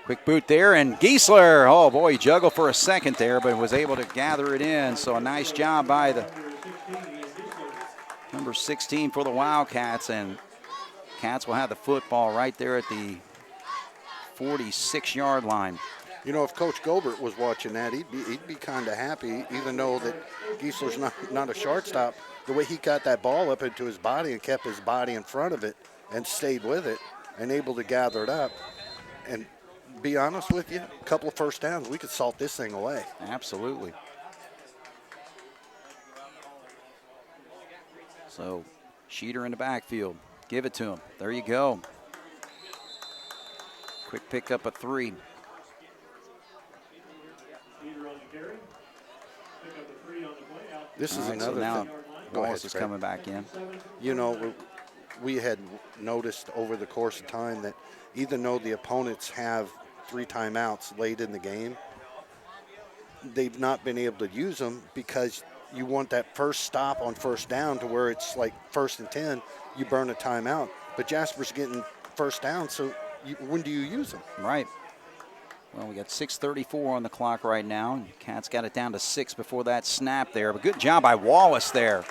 Quick boot there, and Giesler, oh boy, he juggled for a second there, but was able to gather it in. So a nice job by the number 16 for the Wildcats, and Cats will have the football right there at the 46-yard line. If Coach Gobert was watching that, he'd be kind of happy, even though that Giesler's not a shortstop. The way he got that ball up into his body and kept his body in front of it and stayed with it and able to gather it up. And be honest with you, a couple of first downs, we could salt this thing away. Absolutely. So Sheeter in the backfield. Give it to him. There you go. Quick pick up a 3. This is So another now thing. Wallace is coming back in. You know, we had noticed over the course of time that even though the opponents have 3 timeouts late in the game, they've not been able to use them because you want that first stop on first down to where it's like 1st and 10, you burn a timeout. But Jasper's getting first down, so when do you use them? Right. Well, we got 6:34 on the clock right now. Cats got it down to 6 before that snap there. But good job by Wallace there.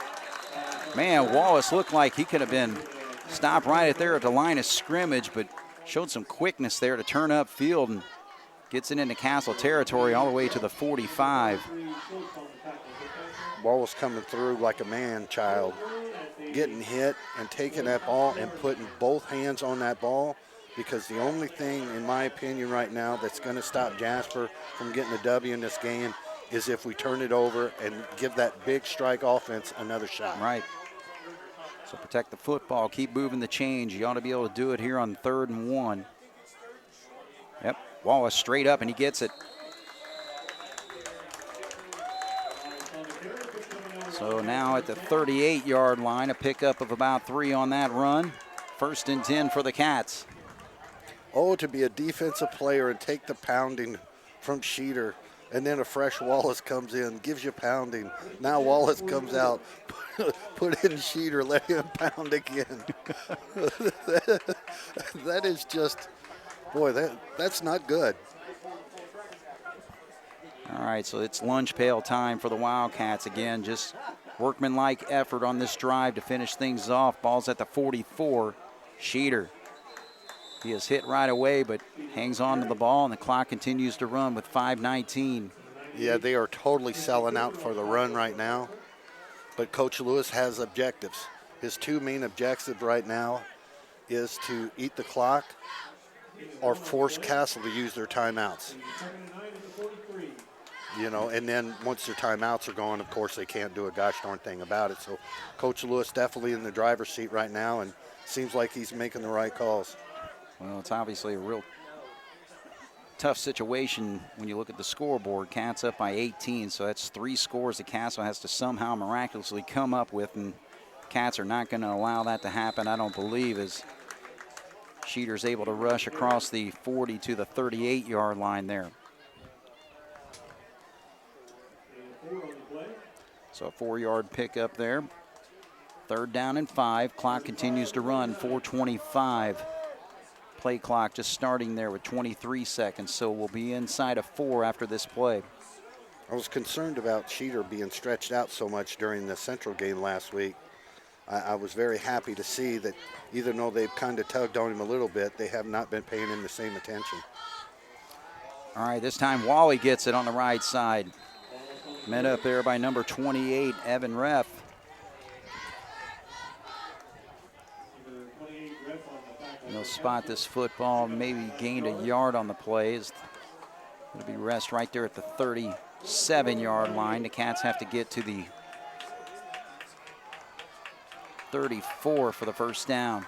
Man, Wallace looked like he could have been stopped right there at the line of scrimmage, but showed some quickness there to turn up field and gets it into Castle territory all the way to the 45. Wallace coming through like a man-child, getting hit and taking that ball and putting both hands on that ball, because the only thing, in my opinion right now, that's going to stop Jasper from getting a W in this game is if we turn it over and give that big strike offense another shot. Right. So protect the football, keep moving the chains. You ought to be able to do it here on 3rd and 1. Yep, Wallace straight up, and he gets it. So now at the 38-yard line, a pickup of about 3 on that run. 1st and 10 for the Cats. Oh, to be a defensive player and take the pounding from Schneider, and then a fresh Wallace comes in, gives you pounding. Now Wallace comes out, put in Schneider, let him pound again. That is just, boy, that's not good. All right, so it's lunch pail time for the Wildcats again. Just workmanlike effort on this drive to finish things off. Ball's at the 44. Schneider. He is hit right away, but hangs on to the ball, and the clock continues to run with 5:19. Yeah, they are totally selling out for the run right now. But Coach Lewis has objectives. His 2 main objectives right now is to eat the clock or force Castle to use their timeouts. You know, and then once their timeouts are gone, of course, they can't do a gosh darn thing about it. So Coach Lewis definitely in the driver's seat right now, and seems like he's making the right calls. Well, it's obviously a real tough situation when you look at the scoreboard. Cats up by 18, so that's 3 scores that Castle has to somehow miraculously come up with, and Cats are not going to allow that to happen, I don't believe, as Schneider's able to rush across the 40 to the 38-yard line there. So a 4-yard pickup there. 3rd down and 5. Clock continues to run, 4:25. Play clock just starting there with 23 seconds, so we'll be inside of 4 after this play. I was concerned about Schneider being stretched out so much during the Central game last week. I was very happy to see that even though they've kind of tugged on him a little bit, they have not been paying him the same attention. All right, this time Wally gets it on the right side. Met up there by number 28, Evan Reff. They'll spot this football, maybe gained a yard on the play. It'll be rest right there at the 37-yard line. The Cats have to get to the 34 for the first down.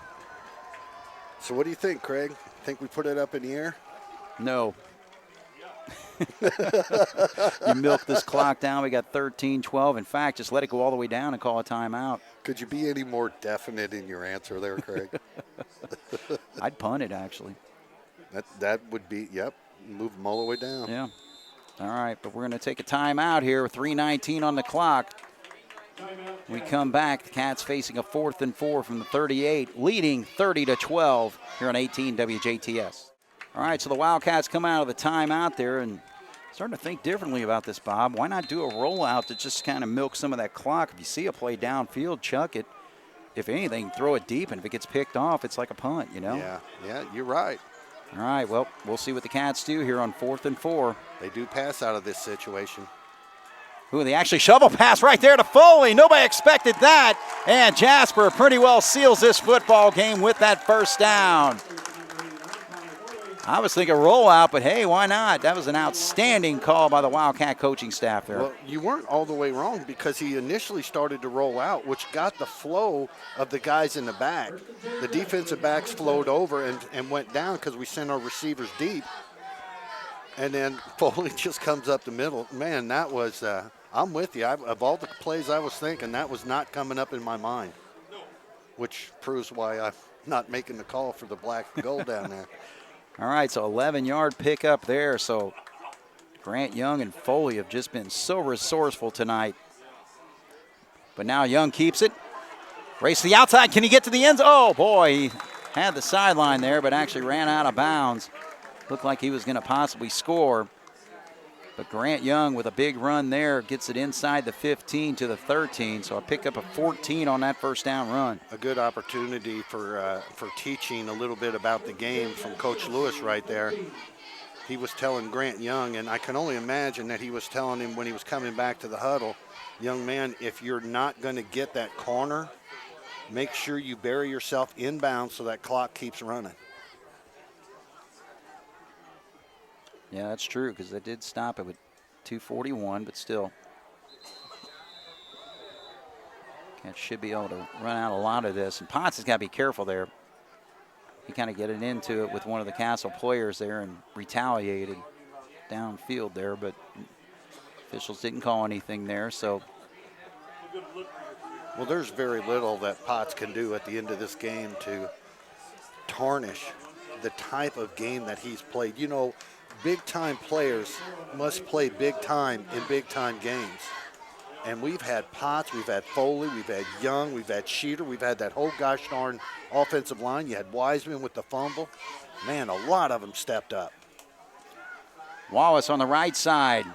So what do you think, Craig? Think we put it up in the air? No. You milk this clock down. We got 13-12. In fact, just let it go all the way down and call a timeout. Could you be any more definite in your answer there, Craig? I'd punt it, actually. That would be, yep, move them all the way down. Yeah. All right, but we're going to take a timeout here with 3:19 on the clock. We come back. The Cats facing a 4th and 4 from the 38, leading 30-12 here on 18 WJTS. All right, so the Wildcats come out of the timeout there and starting to think differently about this, Bob. Why not do a rollout to just kind of milk some of that clock? If you see a play downfield, chuck it. If anything, throw it deep, and if it gets picked off, it's like a punt, you know? Yeah, you're right. All right, well, we'll see what the Cats do here on 4th and 4. They do pass out of this situation. Ooh, they actually shovel pass right there to Foley. Nobody expected that. And Jasper pretty well seals this football game with that first down. I was thinking rollout, but hey, why not? That was an outstanding call by the Wildcat coaching staff there. Well, you weren't all the way wrong because he initially started to roll out, which got the flow of the guys in the back. The defensive backs flowed over and went down because we sent our receivers deep. And then Foley just comes up the middle. Man, that was, I'm with you. Of all the plays I was thinking, that was not coming up in my mind, which proves why I'm not making the call for the black and gold down there. All right, so 11-yard pickup there. So Grant Young and Foley have just been so resourceful tonight. But now Young keeps it. Race to the outside. Can he get to the end zone? Oh, boy, he had the sideline there, but actually ran out of bounds. Looked like he was going to possibly score. But Grant Young with a big run there gets it inside the 15 to the 13. So a pickup of 14 on that first down run. A good opportunity for teaching a little bit about the game from Coach Lewis right there. He was telling Grant Young, and I can only imagine that he was telling him when he was coming back to the huddle, young man, if you're not going to get that corner, make sure you bury yourself inbound so that clock keeps running. Yeah, that's true, because they did stop it with 2:41, but still. Cats should be able to run out a lot of this. And Potts has got to be careful there. He kind of getting into it with one of the Castle players there and retaliated downfield there, but officials didn't call anything there, so. Well, there's very little that Potts can do at the end of this game to tarnish the type of game that he's played. You know, big-time players must play big-time in big-time games. And we've had Potts, we've had Foley, we've had Young, we've had Sheeter, we've had that whole gosh darn offensive line. You had Wiseman with the fumble. Man, a lot of them stepped up. Wallace on the right side.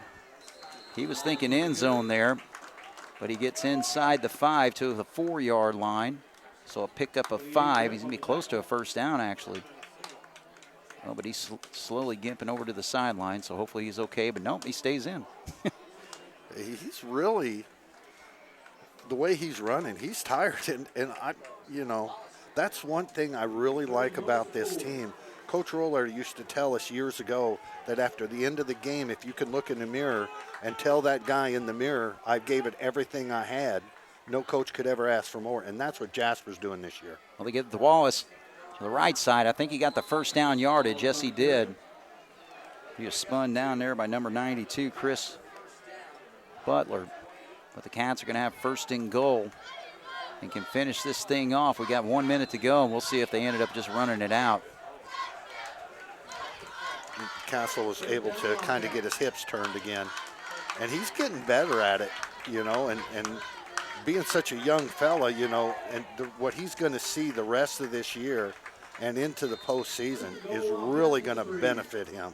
He was thinking end zone there, but he gets inside the 5 to the 4-yard line. So a pickup of 5. He's going to be close to a first down, actually. Oh, but he's slowly gimping over to the sideline, so hopefully he's okay. But nope, he stays in. He's really, the way he's running, he's tired. And I, you know, that's one thing I really like about this team. Coach Roller used to tell us years ago that after the end of the game, if you can look in the mirror and tell that guy in the mirror, I gave it everything I had, no coach could ever ask for more. And that's what Jasper's doing this year. Well, they get the Wallace to the right side. I think he got the first down yardage. Yes, he did. He was spun down there by number 92, Chris Butler. But the Cats are going to have first and goal and can finish this thing off. We got 1 minute to go, and we'll see if they ended up just running it out. Castle was able to kind of get his hips turned again. And he's getting better at it, you know, and being such a young fella, you know, and what he's going to see the rest of this year and into the postseason is really going to benefit him.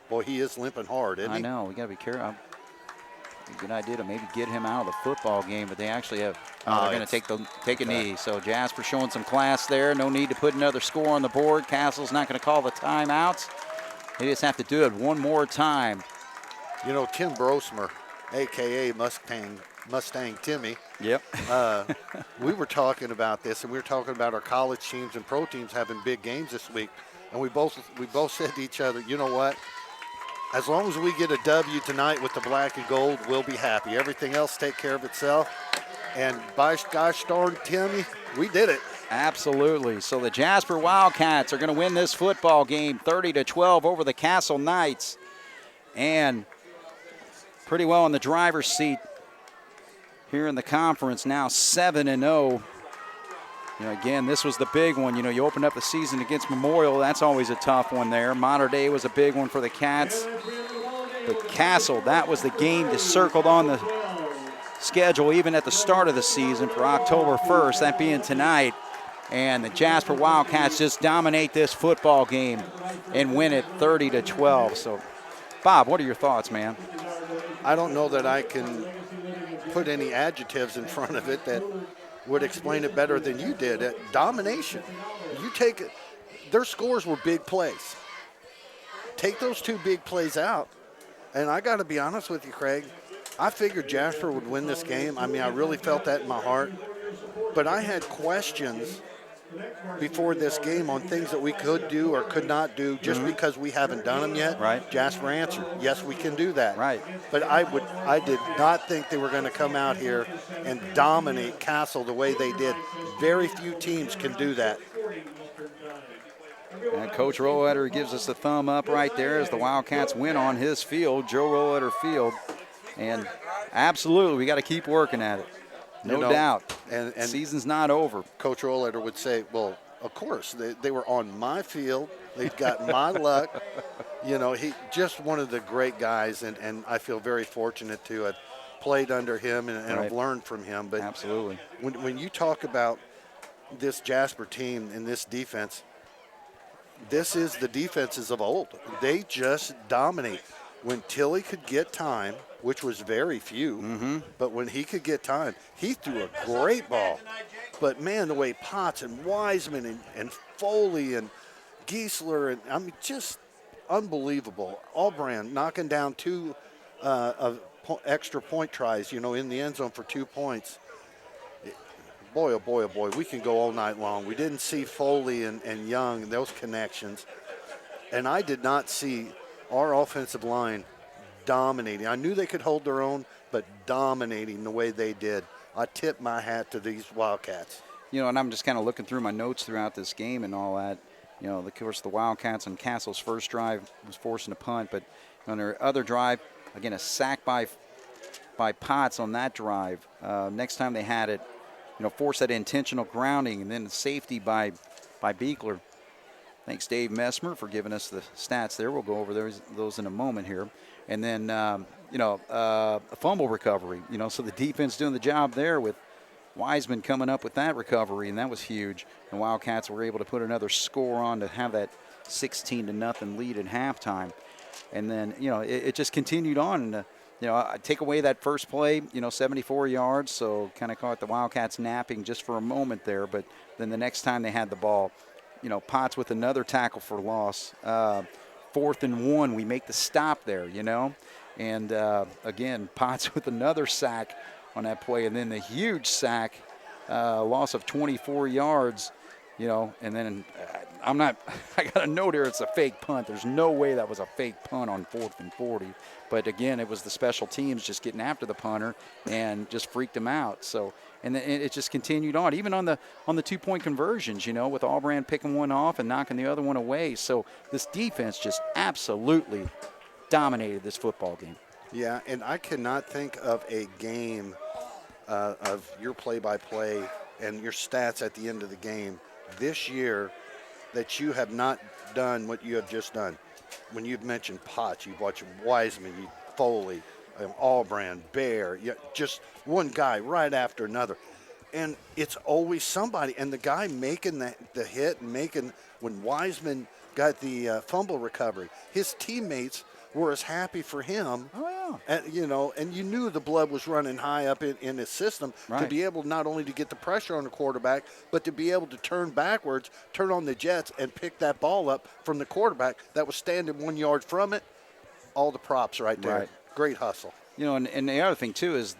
Boy, he is limping hard, isn't he? I know. We got to be careful. A good idea to maybe get him out of the football game, but they actually have. They're going to take a knee. So Jasper showing some class there. No need to put another score on the board. Castle's not going to call the timeouts. They just have to do it one more time. You know, Tim Brosmer, a.k.a. Mustang Timmy. Yep. We were talking about this, and we were talking about our college teams and pro teams having big games this week. And we both said to each other, you know what? As long as we get a W tonight with the black and gold, we'll be happy. Everything else take care of itself. And by gosh darn, Timmy, we did it. Absolutely. So the Jasper Wildcats are going to win this football game 30-12 over the Castle Knights. And pretty well in the driver's seat here in the conference, now 7-0. You know, again, this was the big one. You know, you opened up the season against Memorial. That's always a tough one there. Mater Dei was a big one for the Cats. But Castle, that was the game that circled on the schedule even at the start of the season for October 1st, that being tonight. And the Jasper Wildcats just dominate this football game and win it 30-12. So, Bob, what are your thoughts, man? I don't know that I can put any adjectives in front of it that would explain it better than you did. Domination. You take it, their scores were big plays. Take those two big plays out, and I got to be honest with you, Craig, I figured Jasper would win this game. I mean, I really felt that in my heart. But I had questions before this game on things that we could do or could not do just because we haven't done them yet. Right. Jasper answered, yes, we can do that. Right. But I did not think they were going to come out here and dominate Castle the way they did. Very few teams can do that. And Coach Rolleder gives us a thumb up right there as the Wildcats win on his field, Joe Rolleder Field. And absolutely, we got to keep working at it. No doubt. And season's not over. Coach Rolleder would say, well, of course, they were on my field. They've got my luck. He just one of the great guys, and I feel very fortunate to have played under him and have learned from him. But absolutely. When you talk about this Jasper team and this defense, this is the defenses of old. They just dominate. When Tilly could get time, which was very few, but when he could get time, he threw a great ball. But, man, the way Potts and Wiseman and Foley and Giesler, just unbelievable. Allbrand knocking down two extra point tries, in the end zone for 2 points. Boy, oh boy, oh boy, we can go all night long. We didn't see Foley and Young, those connections. And I did not see our offensive line dominating. I knew they could hold their own, but dominating the way they did. I tip my hat to these Wildcats. And I'm just kind of looking through my notes throughout this game and all that. Of course, the Wildcats on Castle's first drive was forcing a punt, but on their other drive, again, a sack by Potts on that drive. Next time they had it, force that intentional grounding, and then the safety by Beekler. Thanks, Dave Messmer, for giving us the stats there. We'll go over those in a moment here. And then, a fumble recovery, so the defense doing the job there with Wiseman coming up with that recovery, and that was huge. The Wildcats were able to put another score on to have that 16-0 lead at halftime. And then, it just continued on. And, I take away that first play, 74 yards, so kind of caught the Wildcats napping just for a moment there. But then the next time they had the ball, Potts with another tackle for loss. 4th and 1, we make the stop there, And, again, Potts with another sack on that play, and then the huge sack, loss of 24 yards, and then I got a note here, it's a fake punt. There's no way that was a fake punt on 4th and 40. But, again, it was the special teams just getting after the punter and just freaked him out. So, and then it just continued on, even on the 2-point conversions, with Allbrand picking one off and knocking the other one away. So this defense just absolutely dominated this football game. Yeah, and I cannot think of a game of your play-by-play and your stats at the end of the game this year that you have not done what you have just done. When you've mentioned Potts, you've watched Wiseman, Foley, Allbrand, Bear, just one guy right after another. And it's always somebody. And the guy making the hit and when Wiseman got the fumble recovery, his teammates were as happy for him. Oh, yeah. And you knew the blood was running high up in his system to be able not only to get the pressure on the quarterback, but to be able to turn backwards, turn on the jets, and pick that ball up from the quarterback that was standing 1 yard from it. All the props right there. Right. Great hustle. And the other thing, too, is,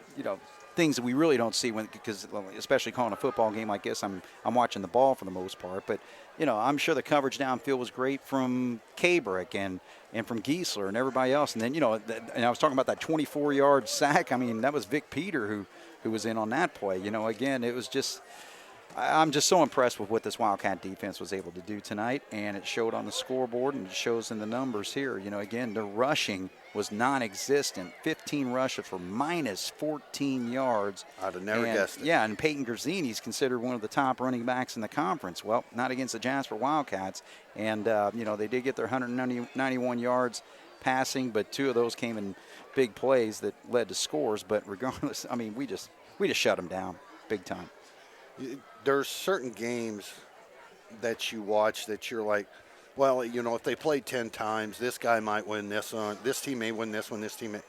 things that we really don't see because especially calling a football game like this, I'm watching the ball for the most part, but I'm sure the coverage downfield was great from Kabrick and from Giesler and everybody else. And then and I was talking about that 24-yard sack. I mean, that was Vic Peter who was in on that play. Again, it was just I'm just so impressed with what this Wildcat defense was able to do tonight, and it showed on the scoreboard and it shows in the numbers here. Again, the rushing was non-existent. 15 rushes for minus 14 yards. I'd have never guessed it. Yeah, and Peyton Garzini is considered one of the top running backs in the conference. Well, not against the Jasper Wildcats. And, they did get their 191 yards passing, but 2 of those came in big plays that led to scores. But regardless, I mean, we just shut them down big time. There's certain games that you watch that you're like, well, if they played 10 times, this guy might win this one. This team may win this one. This team may.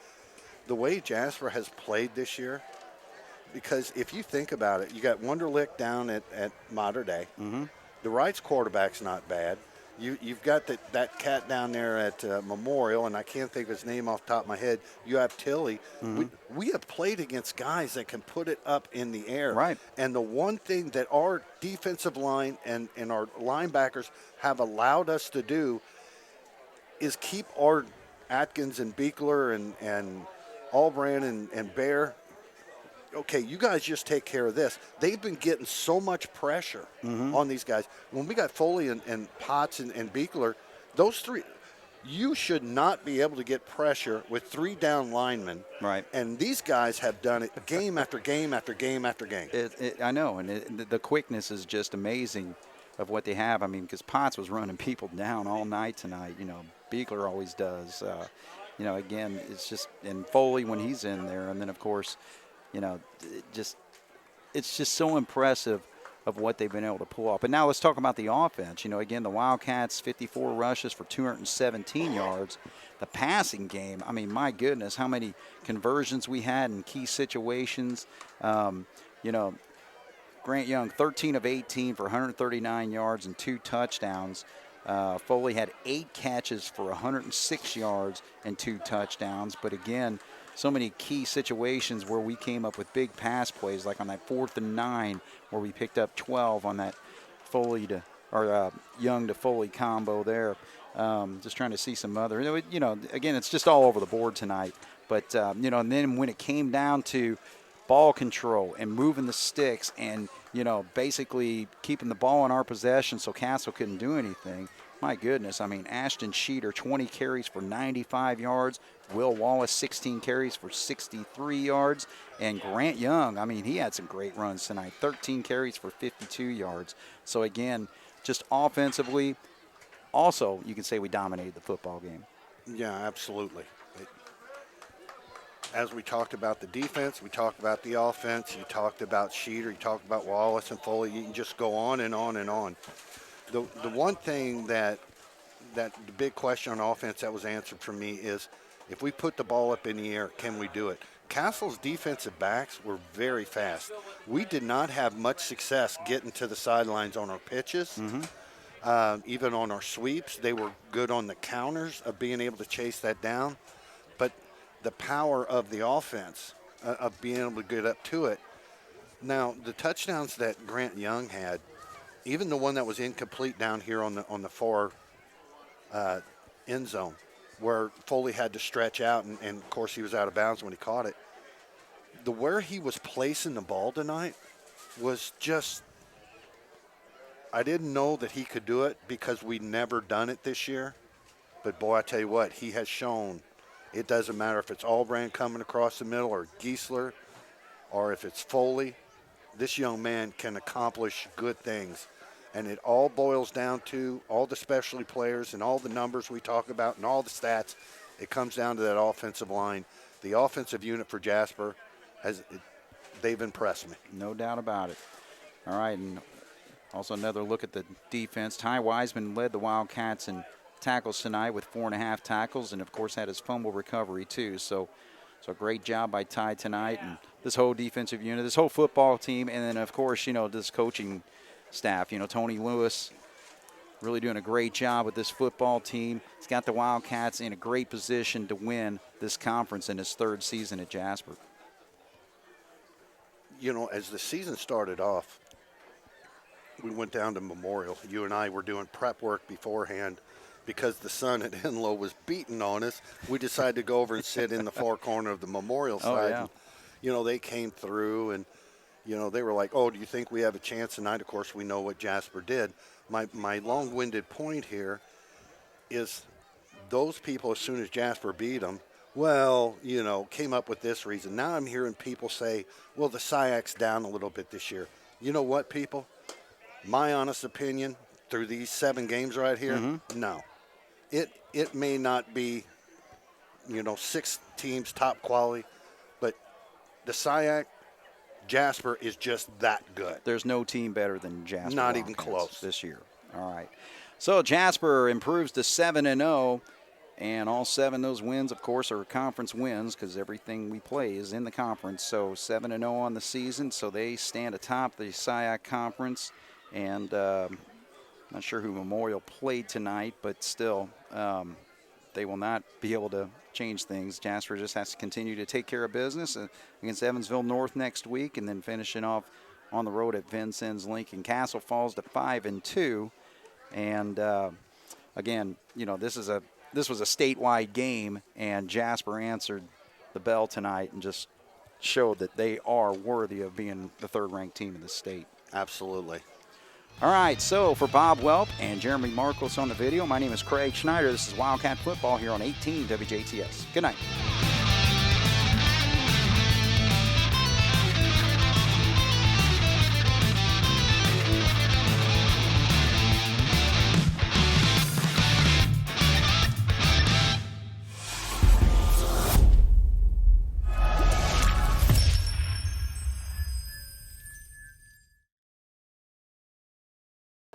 The way Jasper has played this year, because if you think about it, you got Wunderlich down at Mater Dei. Mm-hmm. The Wrights quarterback's not bad. You've got that cat down there at Memorial, and I can't think of his name off the top of my head. You have Tilly. We have played against guys that can put it up in the air. Right. And the one thing that our defensive line and our linebackers have allowed us to do is keep our Atkins and Beekler and Albrand and Bear. Okay, you guys just take care of this. They've been getting so much pressure on these guys. When we got Foley and Potts and Beekler, those three, you should not be able to get pressure with 3 down linemen. Right. And these guys have done it game after game after game after game. I know, and the quickness is just amazing of what they have. I mean, because Potts was running people down all night tonight. Beekler always does. Again, it's just, and Foley when he's in there, and then of course, it's just so impressive of what they've been able to pull off. But now let's talk about the offense. Again, the Wildcats, 54 rushes for 217 yards. The passing game, I mean, my goodness, how many conversions we had in key situations. Grant Young, 13 of 18 for 139 yards and 2 touchdowns. Foley had 8 catches for 106 yards and 2 touchdowns. But again, so many key situations where we came up with big pass plays, like on that 4th and 9, where we picked up 12 on that Young to Foley combo there. Just trying to see some other. Again, it's just all over the board tonight. But and then when it came down to ball control and moving the sticks and basically keeping the ball in our possession so Castle couldn't do anything. My goodness, I mean, Ashton Sheeter, 20 carries for 95 yards. Will Wallace, 16 carries for 63 yards. And Grant Young, I mean, he had some great runs tonight, 13 carries for 52 yards. So, again, just offensively, also, you can say we dominated the football game. Yeah, absolutely. As we talked about the defense, we talked about the offense, you talked about Sheeter, you talked about Wallace and Foley. You can just go on and on and on. The one thing that the big question on offense that was answered for me is, if we put the ball up in the air, can we do it? Castle's defensive backs were very fast. We did not have much success getting to the sidelines on our pitches. Even on our sweeps, they were good on the counters of being able to chase that down. But the power of the offense, of being able to get up to it. Now, the touchdowns that Grant Young had, even the one that was incomplete down here on the far end zone, where Foley had to stretch out, and of course he was out of bounds when he caught it. Where he was placing the ball tonight was just, I didn't know that he could do it because we'd never done it this year. But boy, I tell you what, he has shown it doesn't matter if it's Albrand coming across the middle or Giesler or if it's Foley. This young man can accomplish good things. And it all boils down to all the specialty players and all the numbers we talk about and all the stats. It comes down to that offensive line. The offensive unit for Jasper, they've impressed me. No doubt about it. All right, and also another look at the defense. Ty Wiseman led the Wildcats in tackles tonight with 4.5 tackles, and of course had his fumble recovery too. So great job by Ty tonight, and this whole defensive unit, this whole football team, and then of course this coaching staff. Tony Lewis really doing a great job with this football team. He's got the Wildcats in a great position to win this conference in his 3rd season at Jasper. As the season started off, we went down to Memorial. You and I were doing prep work beforehand. Because the sun at Enlow was beating on us, we decided to go over and sit in the far corner of the Memorial side. Oh, yeah. And, they came through and, they were like, oh, do you think we have a chance tonight? Of course, we know what Jasper did. My long-winded point here is those people, as soon as Jasper beat them, came up with this reason. Now I'm hearing people say, well, the SIAC's down a little bit this year. You know what, people? My honest opinion, through these 7 games right here, no. It may not be, 6 teams top quality, but the SIAC, Jasper is just that good. There's no team better than Jasper. Not even close this year. All right. So Jasper improves to 7-0, and all 7 of those wins, of course, are conference wins because everything we play is in the conference. So 7-0 on the season, so they stand atop the SIAC conference, and Not sure who Memorial played tonight, but still, they will not be able to change things. Jasper just has to continue to take care of business against Evansville North next week, and then finishing off on the road at Vincennes Lincoln. Castle falls to 5-2, and again, you know, this was a statewide game, and Jasper answered the bell tonight and just showed that they are worthy of being the third-ranked team in the state. Absolutely. All right, so for Bob Welp and Jeremy Markos on the video, my name is Craig Schneider. This is Wildcat Football here on 18 WJTS. Good night.